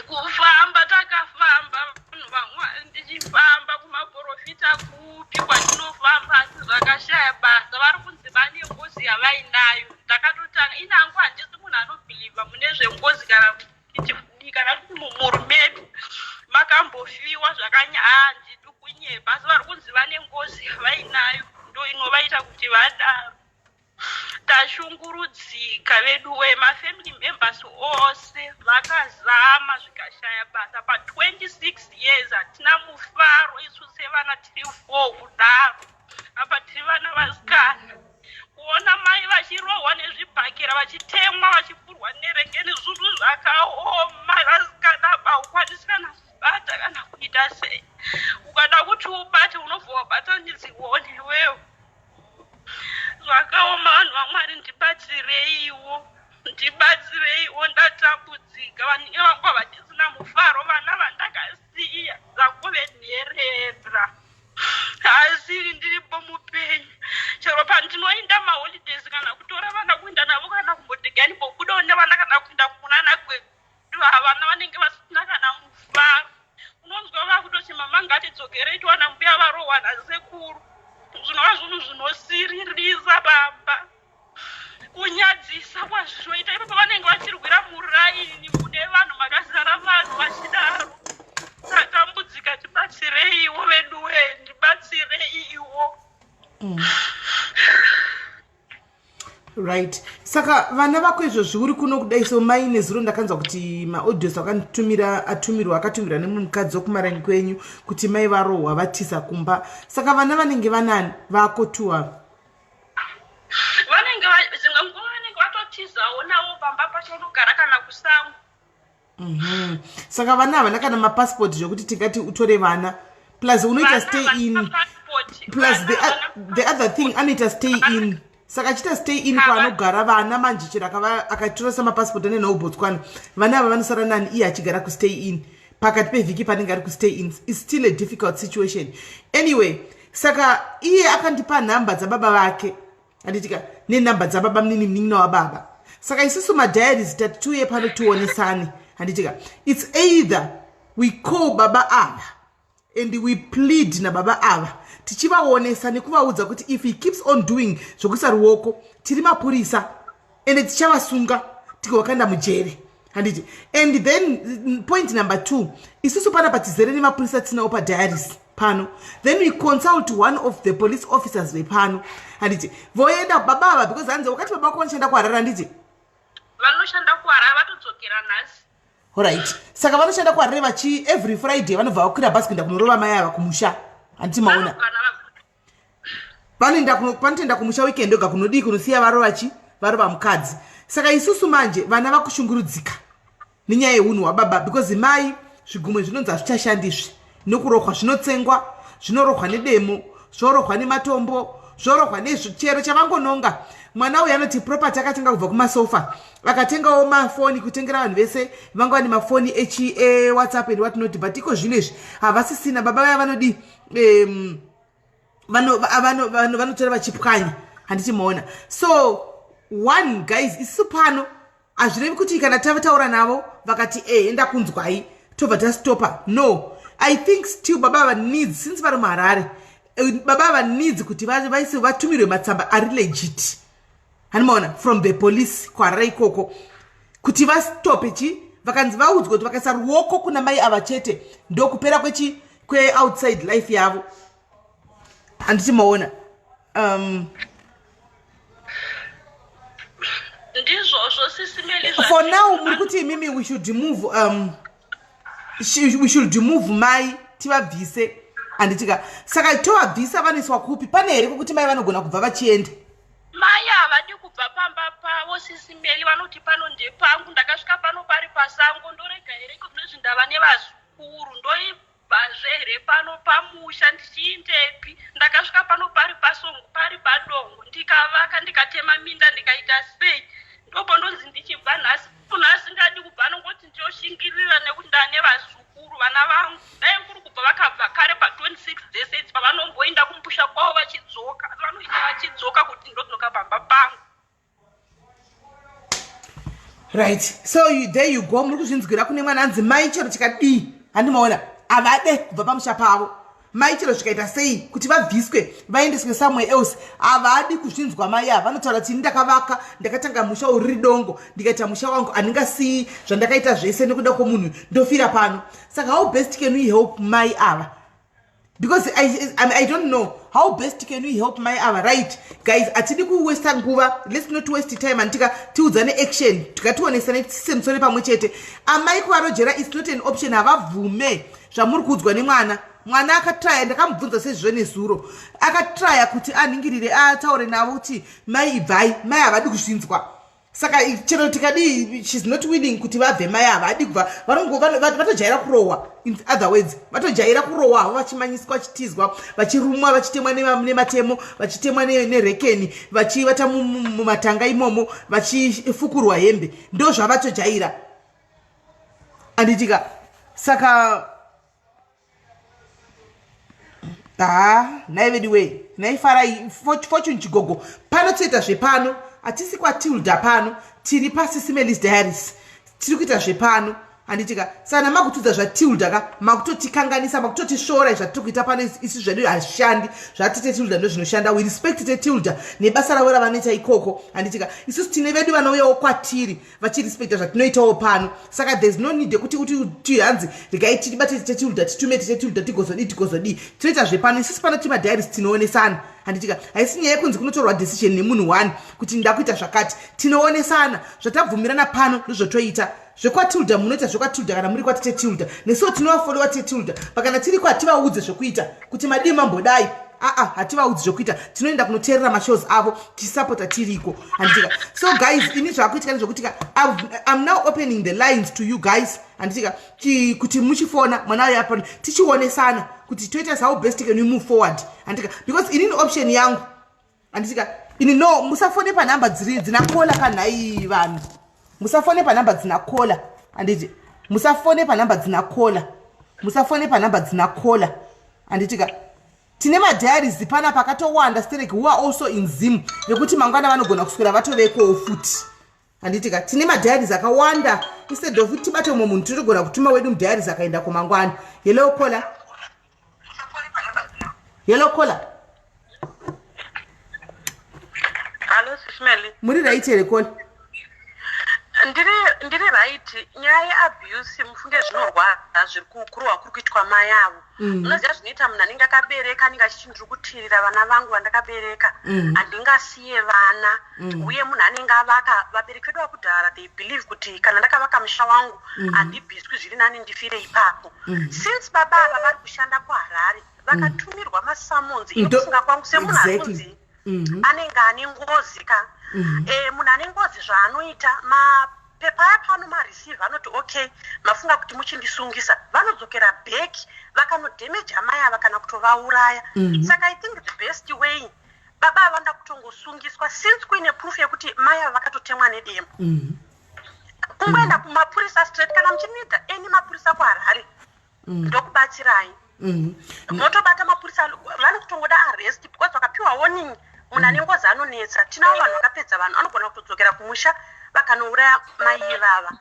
Kufamba takafamba vanhu vaMwari, ndichifamba kumaprofita kupi kwatinofamba asi zvakashaya basa. Vari kunzi vane ngozi yavainayo. Ndakatotanga inangu handisi munhu anobhilivha mune zvengozi kana kuti mumhuri medu makambofiwa handidi kunyeba, asi vari kunzi vane ngozi yavainayo ndo inovaita kuti vadaro. Tashungurudzika vedu mafamily members ose vakazama zvikashaya basa. Pa26 years hatina mufaro isu sevana tiri 4 kudaro. Apa tiri vana vasikana. Kuona mai vachirohwa nezvibhakera vachitemwa vachipurwa nerengeni zvinhu zvakaoma. Vasikana haukwanisi kana kubata kana kuita sei. Ukada kuti ubate unobva wabata nidzione wewe. Zvakaoma vanhu vaMwari, ndibatsireiwo. Ndatambudzika. Vanenge vangu havachisina mufaro, vana vandakasiya zakuvenherera. Asi ndiripo mupenyu. Chero pandinoenda maholidays kana kutora vana kuenda navo kana kumbodhegani pokudawo nevana kana kuenda kunana kwedu, havana vanenge vasina kana mufaro. Unonzwa vakutoti mama ngatidzokerei tiwana mbuya varohwa nasekuru. Zvinova zvinhu zvinosiririsa baba. Kunyadzisa kwazvinoita ipapo vanenge vachirwira muraini mune vanhu makazara vanhu vachidaro. Tatambudzika, tibatsireiwo vedu ndibatsireiwo. Right. Saka vana vako izvozvi uri kuno kudai so mai nezuro ndakanzwa kuti maaudios akatumirwa nemukadzi wokumarangi kwenyu kuti mai varohwa vatiza kumba. Saka vana vanenge vanani vako tuwa? Zimwe nguva vanenge vatotizawo navo pamba pachanogara kana kusango. Saka vana havana kana mapassport zvokuti tikati utore vana. Plus unoita stay in. Plus the other thing anoita stay in. Saka achita stay in kwanogara vana manje chero akatora samapassport ane no Botswana. Vana ava vanosara nani iye achigara ku stay in. Pakati pevhiki panenge ari ku stay in. It's still a difficult situation. Anyway, saka iye akandipa nhamba dzababa vake. Anditika nenhamba dzababa mninimnin'ina wababa. Saka isusu madiaries tatuye pano tionesane. Anditika it's either we call baba ava and we plead na baba ava. Tichivaonesa nekuvaudza kuti if he keeps on doing zvokuisa ruoko tiri mapurisa ende tichavasunga tikavakaenda mujere. Handiti. And then point number 2, isusu pana patizere nemapurisa tinawo padiaries pano. Then we consult one of the police officers vepano. Handiti. Voenda babava because hanze wakati baba wako vanoshanda kuharara. Handiti. Vanoshanda kuharara vatodzokera nhasi. Alright. Saka vanoshanda kuharara vachi every Friday vanobva vakwira bhazi kuenda kunorova mai ava kumusha. Handiti maona. Panoenda kumusha weekend oga kunodii kunosiya varova mukadzi. Saka isusu manje vana vakushungurudzika nenyaya yeunhu hwababa because mai zvigumwe zvinonzi hazvichashandizve. Nokurohwa zvinotsengwa, zvinorohwa nedemo, zvorohwa nematombo, zvorohwa nezvichero chavangononga. Mwana uyu anoti property akatenga kubva kumasofa. Akatengawo mafoni kutengera vanhu vese vanga vane mafoni WhatsApp and what not, but iko zvinezvi havasisina. Baba vaya vanodi vanotora vachipwanya. Handiti maona. So one guys isusu pano hazvirevi kuti kana tavataura navo vakati enda kunzwai tobva tastopa. No, I think still baba needs, since vari muHarare, baba needs kuti vaise vatumirwe matsamba ari legit. Hanimaona from the police kuHarare ikoko kuti vastope vakanzi vaudzwa kuti vakaisa ruoko kuna mai ava chete ndokupera outside life yavo. Handiti maona. For now muri kuti mimi we should remove mai tivabvise handitika saka tovabvisa vaniswa kupi pane here kwekuti mai vanogona kubva vachienda mai havadi kubva pamba pavo Sis Melly vanoti pano ndepangu ndakasvika pano pari pasango ndorega here kunozvi ndava nevazukuru ndoibvazve here pano pamusha ndichiindepi ndakasvika pano pari pasongo pari padongo ndikavaka ndikatema minda ndikaita sei ndopo ndonzi ndichibva nhasi munhu asingadi kubva anongoti ndioshingirira nekuti ndava nevazukuru vana vangu dai kuri kubva vakabva kare pa26 December pavanomboenda kumusha kwavo vachidzoka vanoita vachidzoka kuti ndodzoka pamba pangu. Right, so there you go. Muri kuzvinzwira kune mwana anzi mai chero chikadii handimaona avade kubva pamusha pavo mai chero zvikaita sei kuti vabviswe vaendeswe somewhere else avadi kuzvinzwa mai ava vanotaura kuti ndakavaka ndakatanga musha uriri dongo ndikaita musha wangu handingasii zvandakaita zvese nekuda kwomunhu ndofira pano saka how best can we help mai ava because I don't know how best can we help my ava right guys atidi kuwesta nguva let's not waste time antika tiudzane action tikatiwonesane tisemusore pamwe chete amai kuvarojera is not an option havabvume zvamuri kuudzwa nemwana mwana akatraya ndakamubvunza sezvo nezuro akatraya kuti anhingirire ataure navo kuti mai ibvai mai havadi kuzvinzwa saka chero tikadi she's not willing kuti vabve mai havadi kubva vatojaira kurohwa in other words vatojaira kurohwa havo vachimanyiswa vachitizwa vachirumwa vachitemwa nematemo vachitemwa nerekeni vachivata mumatanga imomo vachifukurwa hembe ndo zvavatojaira anditika saka naivediwei naifarai fortune chigogo pano toita zvepano hatisi kwatilda pano tiri paSis Melly's Diaries tiri kuita zvepano handitika sana makutudza zvatilda ka makutotikanganisa makutotishora zvatiri kuita pano isi zvedu hazvishandi zvatite tilda ndo zvinoshanda we respect tilda nebasa ravo ravanoita ikoko handitika isusu tine vedu vanouyawo kwatiri vachirespecta zvatinoitawo pano saka there's no need yekuti hanzi regai tibate tilda titume tilda tigozodii tinoita zvepano isusu pano tima diaries tinoonesana handitika haisi nyaya yekunzi kunotorwa decision nemunhu one kuti ndakuita zvakati tinoonesana zvatabvumirana pano ndozvotoita zvekwatilda munoita zvekwatilda kana muri kwatite tilda nesuwo tinovafolowa tetilda pakana tiri kwativaudze zvokuita kuti madii mambodai hativaudzi zvokuita tinoenda kunoteerera mashows avo tisapota tiriko handitika so guys ini zvaakuitika nezvokutika I'm now opening the lines to you guys handitika kuti muchifona mwana wayo apano tichionesana kuti toita how best can we move forward handitika because inini option yangu handitika ini no musafone panhamba dzinakola kanhai vanhu musafone panhamba dzinakola handiti musafone panhamba dzinakola handitika tine madiaries pana pakatowanda stereki who are also in zim yekuti mangwana vanogona kuswera vatovekowo futi handitika tine madiaries akawanda instead of tibate umwe munhu totogona kutuma wedu mudiaries akaenda kumangwana hello kola Hello Sis Melly muri right here kola ndiri right nyaya yeabuse mufunge zvinorwadza zviri kukurwa kuri kuitwa mai avo unoziva zvinoita munhu anenge akabereka anenge achiti ndiri kutirira vana vangu vandakabereka handingasiye vana uye munhu anenge avaka vabereki vedu vakudhara they believe kuti kana ndakavaka musha wangu handibviswi zviri nani ndifire ipapo since baba ava vari kushanda kuharare vakatumirwa masamonzi ekufunga kwangu semunhu anonzi anenge ane ngozi ka munhu ane ngozi zvaanoita mapepa apano mareceive anoti okay mafunga kuti muchindisungisa vanodzokera back vakanodhemeja mai ava kana kutovauraya saka I think the best way baba avanda kutongosungiswa since kuine proof yekuti mai ava vakatotemwa nedemo kungoenda kumapurisa straight kana muchinida eni mapurisa kuharare ndokubatsirai motobata mapurisa vanokutongoda arrest because vakapiwa warning munhu ane ngozi anonetsa tinavo vanhu vakapedza vanhu anogona kutodzokera kumusha vakanouraya mai ivava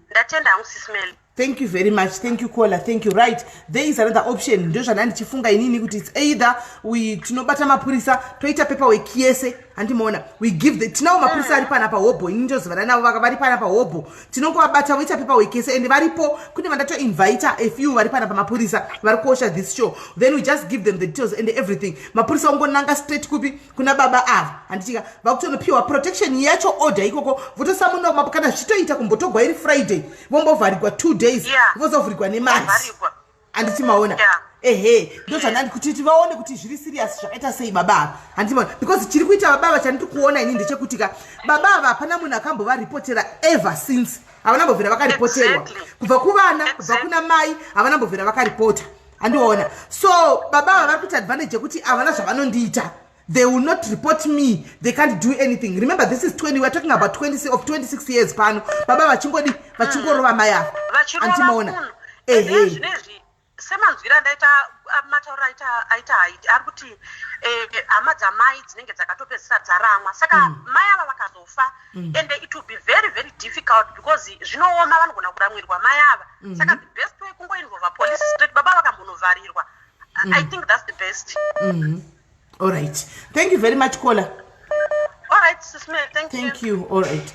ndatenda hangu Sis Melly. Thank you very much. Thank you caller. Thank you. Right. There is another option. Ndio zvana ndichifunga inini kuti it's either we tinobata mapurisa toita paperwork yese andimaona we give the tinawo mapurisa ari pana pa hobo inini ndio zvana navo vari pana pa hobo tinongobata voita paperwork yese and varipo kune vandato invite a few vari pana pa mapurisa vari kuosha this show then we just give them the details and everything mapurisa ongonanga straight kupi kuna baba ava anditika vakutonopiwa protection yacho order ikoko votosamuno mapakana zvitoita kumbotogwa iri Friday vombovharigwa 2 days vozovhurigwa nemari anditi maona ndozvanandi kuti tivaone kuti zviri serious zvakaita sei baba handimona because chiri kuita baba chanditu kuona ini ndechekutika baba ava hapana munhu akambovaripotera ever since havanambobvira vakaripoterwa kubva kuvana kubva kuna mai havanambobvira vakaripota handiona so baba ava vari kuita advantage yekuti havana zvavanondiita. They will not report me. They can't do anything. Remember, this is 20. We're talking about 26 years. Pano. Baba vachingodi vachingorova maya. Antimona. Semanzwira ndaita mataura aita arikuti hama dzamai dzinenge dzakatopedzisa dzaramwa saka mai ava vakazofa and it will be very very difficult because zvinooma vanogona kuramwirwa mai ava saka the best way kungoinvolva police straight baba vakambonovharirwa. I think that's the best. All right. Thank you very much, caller. All right, Sis Melly. Thank you. All right.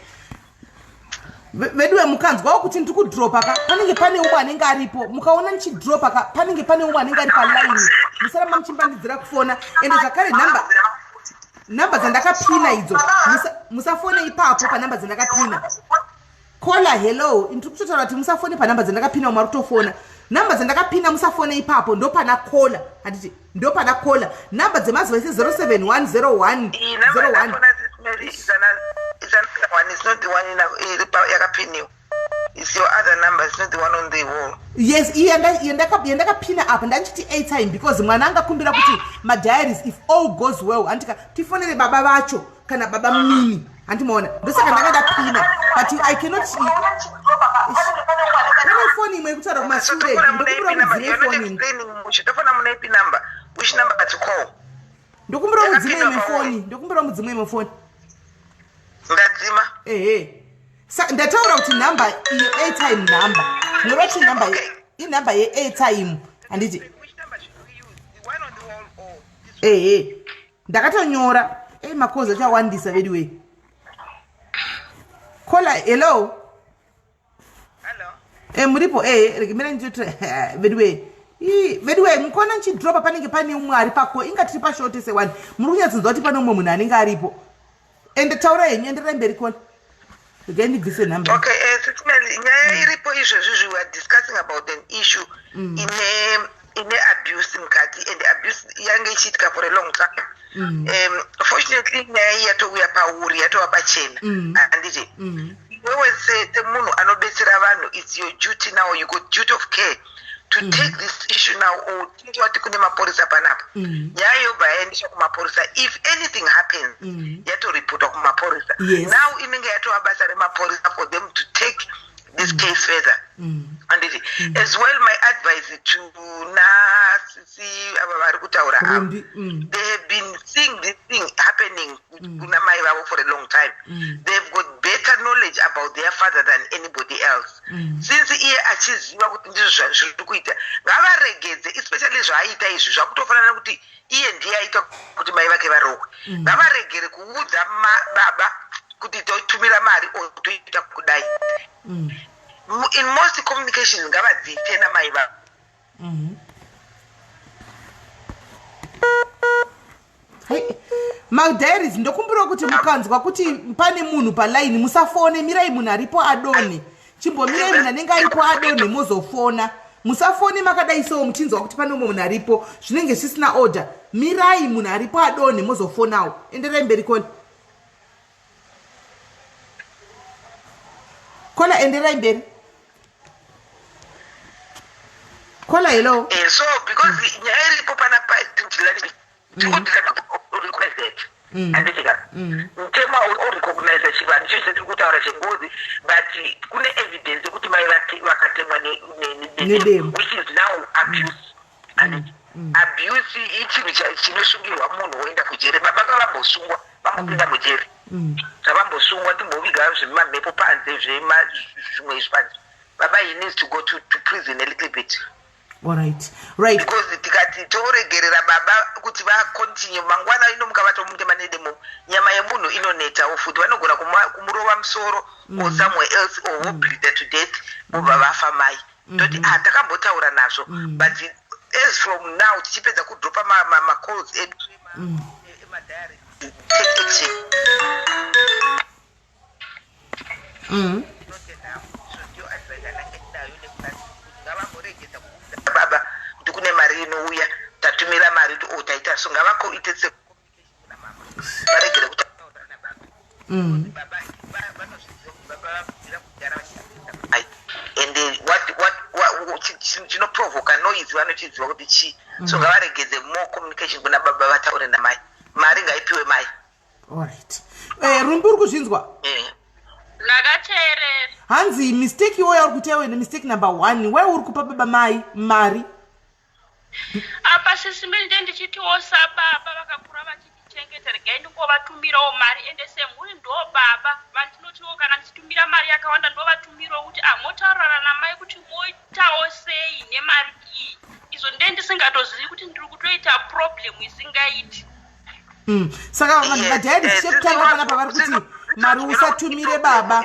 Vedwe mukanzwa kuti ndiri kudropa ka panenge pane umwe anenge aripo mukaona ndichidropa ka panenge pane umwe anenge ari paline musaramba muchimbandidzira kufona ende zvakare namba dzandakapina idzo musafone ipapo panamba dzandakapina. Caller, hello. Ndiri kutotaura kuti musafone panamba dzandakapina umwe ari kutofona. Namba dzandakapina musafone ipapo ndo pana caller. Handiti ndo pana caller. Namba dzemazuva ese 0710101. It's not the one in yakapiniwa. It's your other number. It's not the one on the wall. Yes, yendakapina up ndanchiti airtime because mwana angakumbira kuti my diaries if all goes well andika tifonere baba vacho kana baba mimi andimona ndosaka ndakadapina but I cannot kana phone imwe kutaura kumashure ndokumbira mudzime phone ndofona mune ipi number which number to call ndokumbira mudzime phone ndadzima ndataura kuti number iyo airtime number noroti number inumber ye airtime handiti ndakatonyora makozi achawandisa vediwe. Caller, hello. Muripo rekimera njotre vediwe mukona nchidropa panenge pane umwe ari pako ingati pashotese one muri kunyatsinzwa kuti pane umwe munhu anenge aripo ende taura yenyu enderera mberi kona ndigise number. Okay, Sis Melly, nyaya iripo izvezvi we are discussing about an issue in abuse mukati and abuse yange ichiitika for a long time. Fortunately nyaya yatouya pauri yatova pachena handiti wewe sete munhu anobetsera vanhu it's your duty now, you got duty of care to take this issue now or tinge wati kune mapurisa panapa nyaya yobva yaendeswa kumapurisa if anything happens yatoripotwa kumapurisa now inenge yatova basa remapurisa for them to take this case further. And as well, my advice to Sisi vari kutaura they have been seeing this thing happening kuna mai vavo for a long time. They've got better knowledge about their father than anybody else. Since iye achiziva kuti ndizvo zviri kuita ngavaregedze especially zvaaita izvi zvakutofanana kuti iye ndiye aita kuti mai vake varogwe ngavaregere kuudza baba kuti totumira mari or toita kudai. In most communications ngavadzite namai vavo. Diaries ndokumbira kuti mukanzwa kuti pane munhu paline musafone mirai munhu aripo adone chimbomirai munhu anenge aripo adone mozofona musafone makadai so muchinzwa kuti pane munhu aripo zvinenge zvisina order mirai munhu aripo adone mozofonawo enderai mberi kona. Kola enderai mberi. Kola hello. So because nyaya iripo panapa mutema urecognize chivanhu icho chetiri kutaura chengozi but kune evidence yekuti mai vakatemwa nedemo which is now abuse. Abuse ichinhu chinosungirwa munhu woenda kujere. Baba vambosungwa vambopinda mujere zvavambosungwa timboviga zvemamhepo panze zvimwe izvi panze. Baba he needs to go to prison a little bit. All right. Because tikati toregerera baba kuti vacontinue mangwana inomuka vatomutema nedemo nyama yemunhu inoneta futi vanogona kumurova musoro or somewhere else or wobleed to death obva vafa mai toti takambotaura nazvo but as from now tichipedza kudropa macalls edu emadiary take action. Baba kuti kune mari so ngavakoite secommunication namama varegere kutaura nababa baba vanozviziva kuti baba vabvira kugara vachitaura and what chinoprovoka noise vanochiziva kuti chii so ngavaregedze more communication kuna baba vataure namai mari ngaipiwe mai. Alright. Rumbi uri kuzvinzwa? Ndakateerera. Hanzi mistake iyoyo uri kuita iwe mistake number 1. Wewe uri kupa baba mai mari? Apa Sis Melly ndichitiwo sababa vakakura vachichengeta regai ndingovatumirawo mari ende semhuri ndo baba vandinotiwo kana ndichitumira mari yakawanda ndovatumirawo kuti motaurana namai kuti moitawo sei nemari iyi. Izvo ndisingatozivi kuti ndiri kutoita problem isingaiti. Saka madhaya ndichitanga panapa vari kuti mari usatumire baba.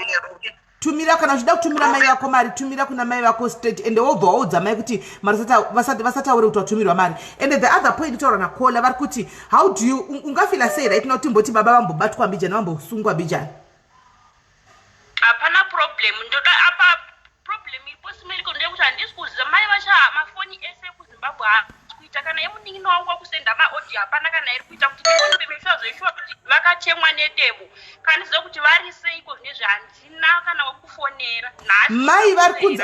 Tumira kana uchida kutumira mai vako mari, tumira kuna mai vako straight and wobva waudza mai kuti mari vasataure kuti watumirwa mari. And the other point taura nakola vari kuti how do you ungafila sei right now timboti baba vambobatwa mbijana vambosungwa mbijana? Hapana problem. Ndoda apa problem iripo Simeli ndeyekuti handisi kuziva mai vacha mafoni ese kuZimbabwe kuita kana yemunin'ino wangu wakusenda maaudio hapana kana iri kuita kuti ndione meshazoishuwa kuti vakachemwa nedemo kana ziva kuti vari seiko zvine zvahandina kana wakufonera mai vari kunzi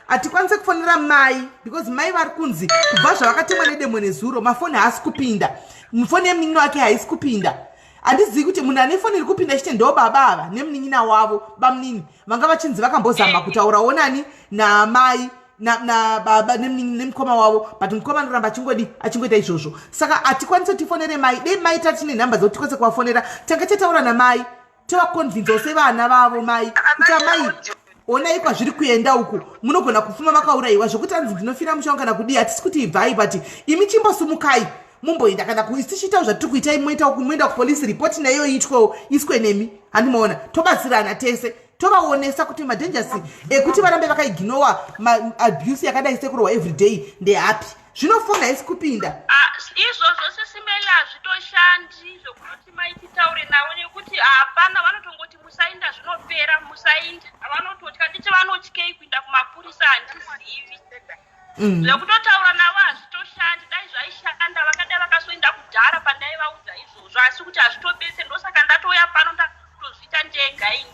hatikwanise kufonera mai because mai vari kunzi kubva zvavakatemwa nedemo nezuro mafoni haasi kupinda, mufoni yemunin'ino wake haisi kupinda. Handizivi kuti munhu ane foni iri kupinda chete ndo baba ava nemunin'ina wavo bamunini vanga vachinzi vakambozama kutaurawo nani namai na baba nemukoma wavo but mukoma anoramba achingoita izvozvo. Saka hatikwanise tifonere mai dei mai tatine nhamba dzokuti tikwanise kuvafonera tanga tataura namai tovakonvinzawo sevana vavo mai kuti amai onai kwazviri kuenda uku munogona kufuma makaurayiwa zvokuti hanzi ndinofira mushonga kana kudii hatisi kuti ibvai but imi chimbosumukai mumboenda kana tichitawo zvatiri kuitai moenda kupolice report nayo iswe nemi handimaona tobatsirana tese tovaonesa kuti madangers ekuti varambe vakaignora abuse yakadai sekurwa everyday ndehapi zvinofonga haisi kupinda. Izvozvo Sis Melly hazvitoshandi zvokuti maititaure navo nekuti hapana vanotongoti musainda zvinopera musainda vanototya ndichi vanotyei kuinda kumapurisa handizivi zvekutotaura navo hazvitoshandi dai zvaishanda vakadai vakazoenda kudhara pandai vaudza izvozvo asi kuti hazvitobetse ndosaka ndatouya pano ndatozviita ndega ini.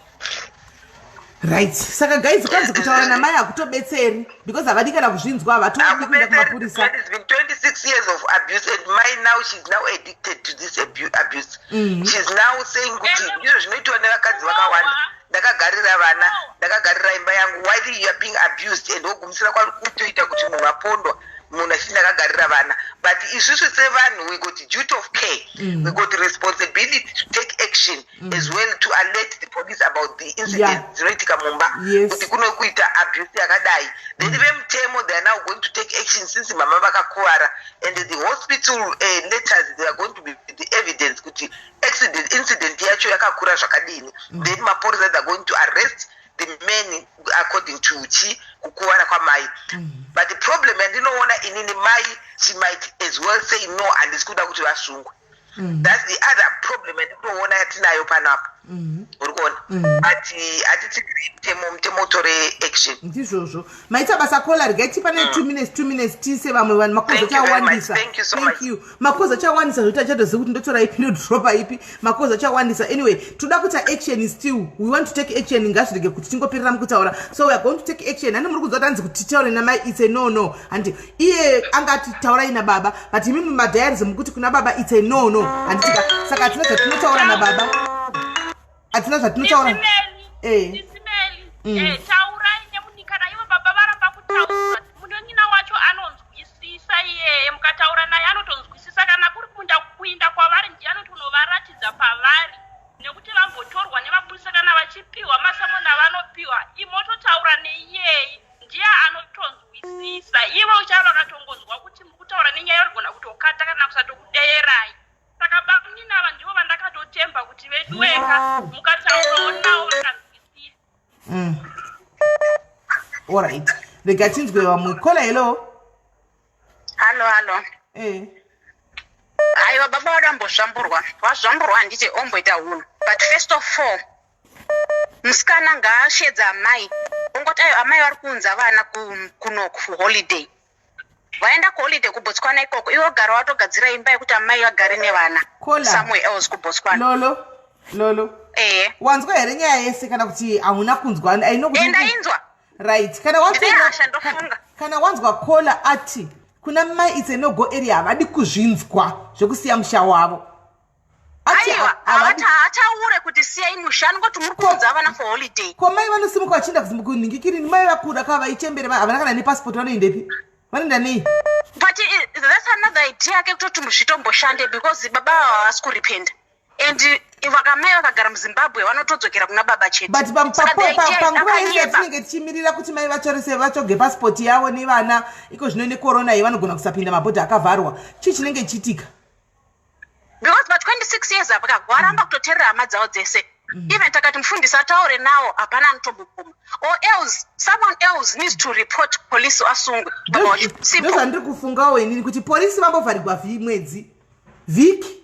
Right. Saka guys kwanzi kutaura namai hakutobetseri because havadi kana kuzvinzwa havatodi kuenda kumapurisa. It has been 26 years of abuse and my now she's now addicted to this abuse. She's now saying kuti izvo zvinoitwa nevakadzi vakawanda ndakagarira vana ndakagarira imba yangu why you are being abused and wogumisira kutoita kuti munhu apondwa munhu achiti ndakagarira vana but isusu sevanhu we got duty of care we got responsibility to take action as well to alert the police about the incident dzinoitika mumba kuti kunokuita abuse yakadai then vemutemo they are now going to take action since mama vakakuwara and the hospital letters they are going to be the evidence kuti incident yacho yakakura zvakadini then mapolisa they are going to arrest the men according to kukuwara kwamai but the problem andinoona inini mai she might as well say no handisi kuda kuti vasungwe. That's the other problem andinoona yatinayo panapa uri kuona but hatiti mutemo utore action ndizvozvo maita basa kola regai pane 2 minutes tise vamwe vanhu makoza chawandisa. Thank you makoza chawandisa zvoti achatoziva kuti ndotora ipi ndodropa ipi makoza chawandisa. Anyway toda kuita action still we want to take action ngazvirege kuti tingoperera mukutaura so we are going to take action handi muri kunzwa kuti hanzi kuti titaure namai it's a no handi iye angati taurai nababa but imimi madhayaris mukuti kuna baba it's a no handitika saka hatina zvatinotaura nababa hatina zvatinotaura taurai nemunikana ivo baba varamba kutaura munon'ina wacho anonzwisisa iyeye mukataura naye anotonzwisisa kana kuri kuinda kwavari ndiye anotonovaratidza pavari nekuti vambotorwa nemapurisa kana vachipiwa masamona vanopiwa imototaura neiyeye ndiye anotonzwisisa ivo uchava vakatongonzwa kuti mukutaura nenyaya yorigona kutokata kana kusatokudeerai saka bakuninava ndivo vandakatotemba kuti vedu weka mukataurawo navo vakanzwisisa. Alright. Rega tinzwe vamwe kola hello. Halo. Aiwa baba wadambozvamburwa. Wazvamburwa handiti omboita hunhu. But first of all, musikana ngaashedza amai. Ongoti ayo amai vari kuunza vana kuno kuholiday. vaenda kuholiday kuBotswana ikoko iwo gara watogadzira imba yekuti amai vagare nevana somewhere else kuBotswana. Lolo wanzwa here nyaya yese kana kuti hauna kunzwa? Ndainzwa. Right. Kana wanzwa kola ati kuna mai it's a no-go area havadi kuzvinzwa zvokusiya musha wavo. Aiwa, hataure kuti siyai musha ngoti muri kuudza vana for holiday. Ko mai vanosimuka vachienda kuziningikiri mai vakura kava vaichembere havana kana nepassport vanoendepi? Vanoenda nei? But that's another idea yake kutoti muzvitomboshande because baba havasi kurependa. And vakamai vakagara muZimbabwe vanotodzokera kuna baba chete. But panguva yese yatinenge tichimirira kuti mai vatorese vatsvoge passport yavo nevana iko zvino necorona iyi vanogona kusapinda mabhodha akavharwa. Chii chinenge chichitika? Because but 26 years apaka waramba kutoterera hama dzavo dzese. Even takati mufundisi ataure nawo hapana anotombokuma. Or else someone else needs to report police asungwe. Ndozvandiri kufungawo inini kuti polisi vambovharirwa mwedzi vhiki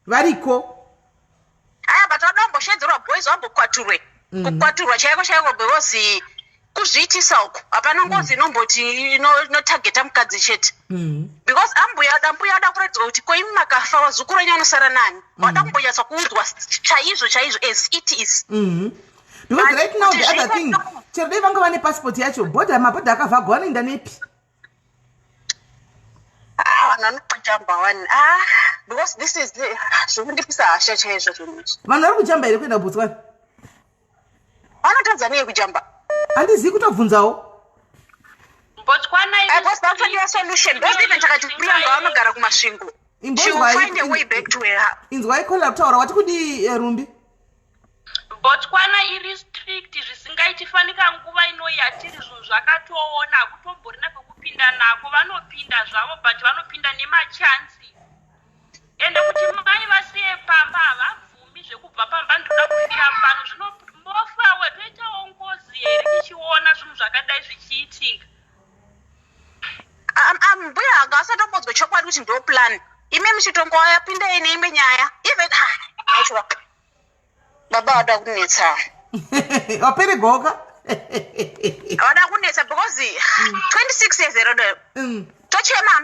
variko. Aya but vadomboshedzerwa boys vambokwaturwe. Kukwaturwa chaiko because kuzviitisa uko hapana ngozi inomboti inotageta mukadzi chete. Because ambuya ada kuredzwa kuti koimi makafa wazukuru wenyu anosara nani. Wada kumbonyatsa kuudzwa chaizvo as it is. Because right now the other thing chero dai vanga vane passport yacho mabhodha akavhagwa vanoenda nepi? Vanokujamba wani. Because this is zvokundipisa hasha chaizvo zvomuchi. Vanhu vari kujamba here kuenda kuBotswana? Vanotanzania kujamba. Handizivi kutobvunzawo. Botswana is a solution. Because even takati kuyanga vanogara kumasvingo. She will find a way back to her. Inzwai kola kutaura wati kudi Rumbi? Botswana iri strict zvisingaitifanika nguva inoyi yatiri zvinhu zvakatoona hakutomborina kwekupinda nako vanopinda zvavo but vanopinda nemachansi. Ende kuti mai vasiye pamba havabvumi zvekubva pamba ndoda kufira pano zvinomofawe toitawo ngozi here tichiona zvinhu zvakadai zvichiitika. Mbuya hanga asatombodzwa chokwadi kuti ndo plan. Ime michitongo yapinda neimwe nyaya. Even aichwa. Baba wada kunetsa. Wapere goka? Wada kunetsa because 26 years old. Tochema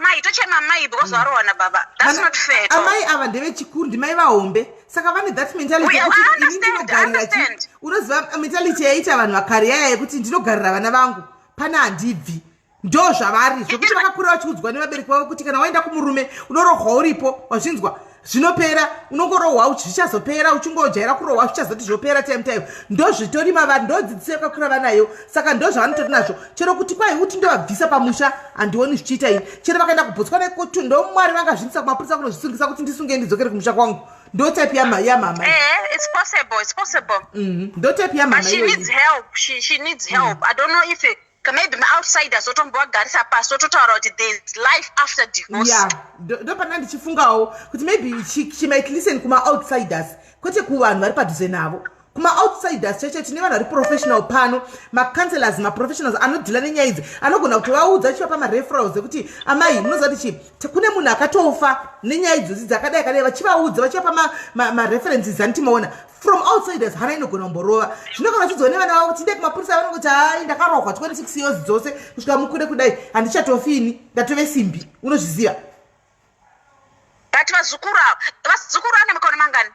mai because warowana baba. That's not fair. Amai ava ndeve chikuru ndimai vahombe. Saka vane that mentality yekuti ndinogarira unoziva mentality yaita vanhu vakariyaya yekuti ndinogarira vana vangu pana handibvi. Ndo zvavari zvokuti vakakura vachiudzwa nevabereki vavo kuti kana waenda kumurume unorohwa uripo wazvinzwa zvinopera unongorohwa zvichazopera uchingojaira kurohwa zvichazoti zvopera time ndo zvitori mavari ndo dzidziso yakakura vanayo. Saka ndo zvavanototi nazvo chero kuti kwai uti ndovabvisa pamusha handioni zvichiita ini chero vakaenda kuBotswana ikotu ndo mwari vangazvinisa kumapurisa kunozvisungisa kuti ndisunge ndidzokere kumusha kwangu. Ndo type yamama. It's possible. Ndo type yamama. But she needs help. She needs help. I don't know if maybe my outsiders otombogarisa pasi ototaura kuti there's life after divorce. Yeah, ndo pana ndichifungawo kuti maybe she might listen kuma outsiders kwete kuvanhu vari padhuze navo. Kuma outsiders cheche tine vanhu vari professional pano, ma-counselors, ma-professionals anodhila nenyaya idzi anogona kuti vaudza chipa ma-referrals ekuti amai munoziva kuti kune munhu akatofa nenyaya idzodzi dzakadai kadai vachivaudza vachipa ma-references anitimaona from outsiders hana inogona kumborova. Zvinogona chidzwa nevana vavo kuti ndee kumapurisa vanongoti hai ndakarohwa 26 years dzose kusvika mukude kudai handichatofini ndatove simbi unozviziva. But vazukuru ane makore mangani?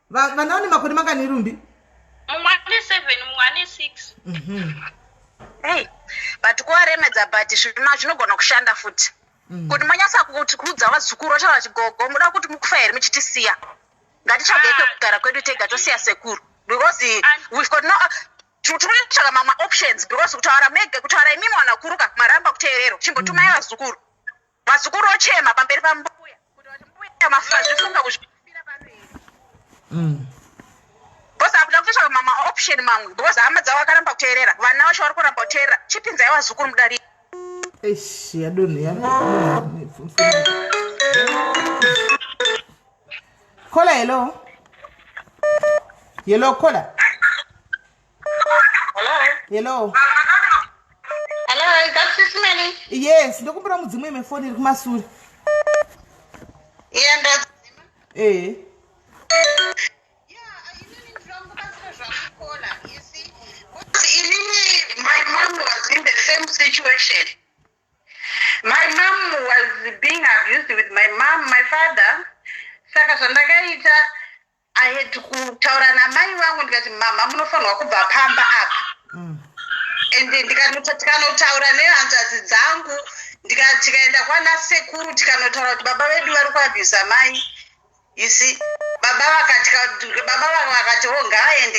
Vana vane makore mangani Rumbi? Mumwe ane 7 mumwe ane 6. Hey, but kuvaremedza but zvinogona kushanda futi. Kuti manyasa kuti kuudza vazukuru vachava vachigogo muda kuti mukufa here muchitisiya. Ngatichageke kugara kwedu tega tosiya sekuru. Because we've got no tinotsvaga mamwe options because kutaura mega kutaura imimi wana kuruka maramba kuteerero chimbotumai vazukuru ochema pamberi pambuya kuti vati mbuya mafa zvifunga kuzvifira pano here. Because akuda kutotsvaga mamwe option mamwe because hama dzavo vakaramba kuteerera vana vacho vari kuramba kuteerera chipinzai vazukuru mudari. Kola hello kola. Hello, is that Sis Melly? Yes, ndokumbura mudzimu yemefoni iri kumasure. Yeah, that's Eh. You see, my mom was in the same situation. My mom was being abused with my mom, my father. Saka zvandakaita I had kutaura namai vangu ndikati mama munofanirwa kubva pamba apa. Ende tikanotaura nehanzvadzi dzangu tikaenda kwana sekuru tikanotaura kuti baba vedu vari kuabhisa mai. You see, baba vakati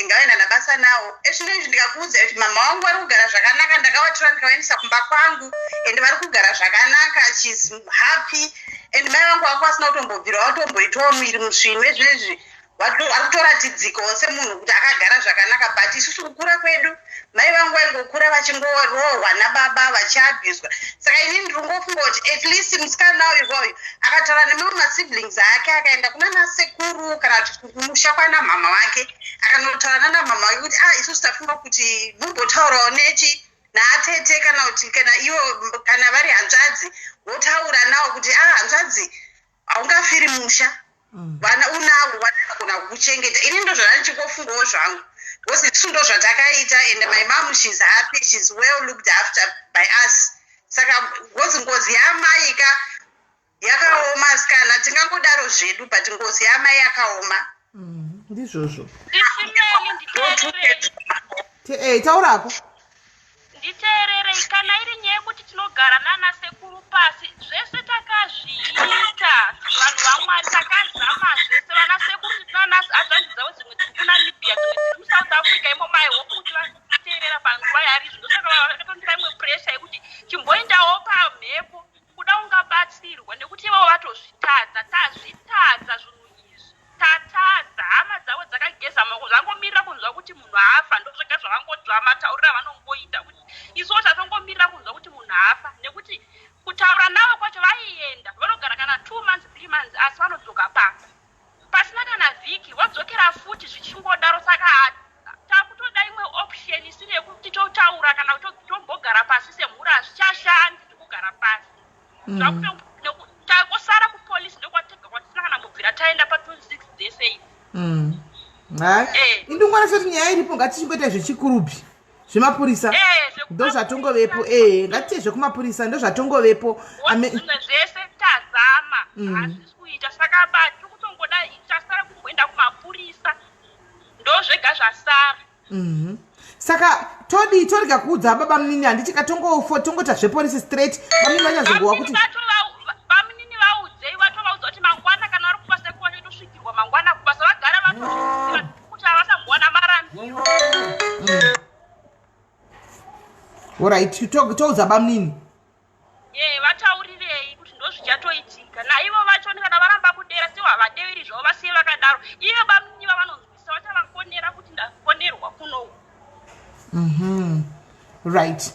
ngavaenda nabasa nawo. Ezvinezvi ndikakuudza kuti mama wangu vari kugara zvakanaka, ndakavatora ndikavaendesa kumba kwangu ende vari kugara zvakanaka, she's happy. And mai vangu vako vasina kutombobvira watomboitawo muviri musvino ezvinezvi vari kutoratidzikawo semunhu kuti akagara zvakanaka, but isusu kukura kwedu mai vangu vaingokura vachingorohwa nababa vachiabhuswa. Saka inini ndiri kungofunga kuti at least musikana uyu akataura nemamwe masiblings ake akaenda kuna nasekuru kana kuti kumusha kwana mama wake akanotaura nana mama wake kuti isusu tafunga kuti mumbotaurawo nechi naatete kana kuti kana ivo kana vari hanzvadzi votaura nawo kuti hanzvadzi haungafiri musha vana unavo vanogona kukuchengeta. Ini ndo zvandachikofungawo zvangu because isusu ndo zvatakaita and my mom she's happy, she's well looked after by us. Saka ngozi yamai yakaoma sikana tingangodaro zvedu but ngozi yamai yakaoma. Ndizvozvo. Taurako. Nditeerere kana iri nyaya yekuti tinogara nana sekuru pasi zvese takazviita vanhu vamwari takazama zvese vana sekuru nana hadzanzi dzavo dzimwe dziri kuNamibia dzimwe dziri muSouth Africa imo maihope kuti vateerera panguva yari zvino saka vakatondira imwe puresha yekuti chimboendawo pamhepo kuda ungabatsirwa nekuti ivo vatozvitadza tazvitadza zvinhu izvi tatadza hama dzavo dzakageza maoko zvangomirira kunzwa kuti munhu afa ndozvega zvavangodzva mataurira vanongoita kuti isuwo tatongomirira kunzwa kuti munhu afa nekuti kutaura navo kwacho vaienda vanogara kana 2 months 3 months asi vanodzoka pamba pasina kana vhiki wadzokera futi zvichingodaro. Saka takutoda imwe option isiri yekuti totaura kana tombogara pasi semhuri hazvichashandi tikugara pasi takosara kupolisi ndokwatega kwatisina kana mubvira taenda pa26 days sei. Indongwana soti nyaya iripo ngatichimboita zvechikurubi zvemapurisa ndo zvatongovepo. Ngatiite zvekumapurisa ndo zvatongovepo. Zvimwe zvese tazama hazvisi kuita saka bati kutongoda tasara kumboenda kumapurisa ndo zvega zvasara. Saka torega kuudza baba munini handiti tongota zvepolisi straight bamunini vanyazongowa kuti bamunini vaudzei vatovaudza kuti mangwana kana vari kubasa kuva tosvikirwa mangwana kubasa vagara vatozviziva kuti havasambowana marambiro. Alright, toudza bamunini vataurirei kuti ndo zvichatoitika naivo vacho kana varamba kudera sivo havadeviri zvavo vasiye vakadaro ivo bamunini vavanonzwisa vachavakonera kuti ndakonerwa kunoku. Right.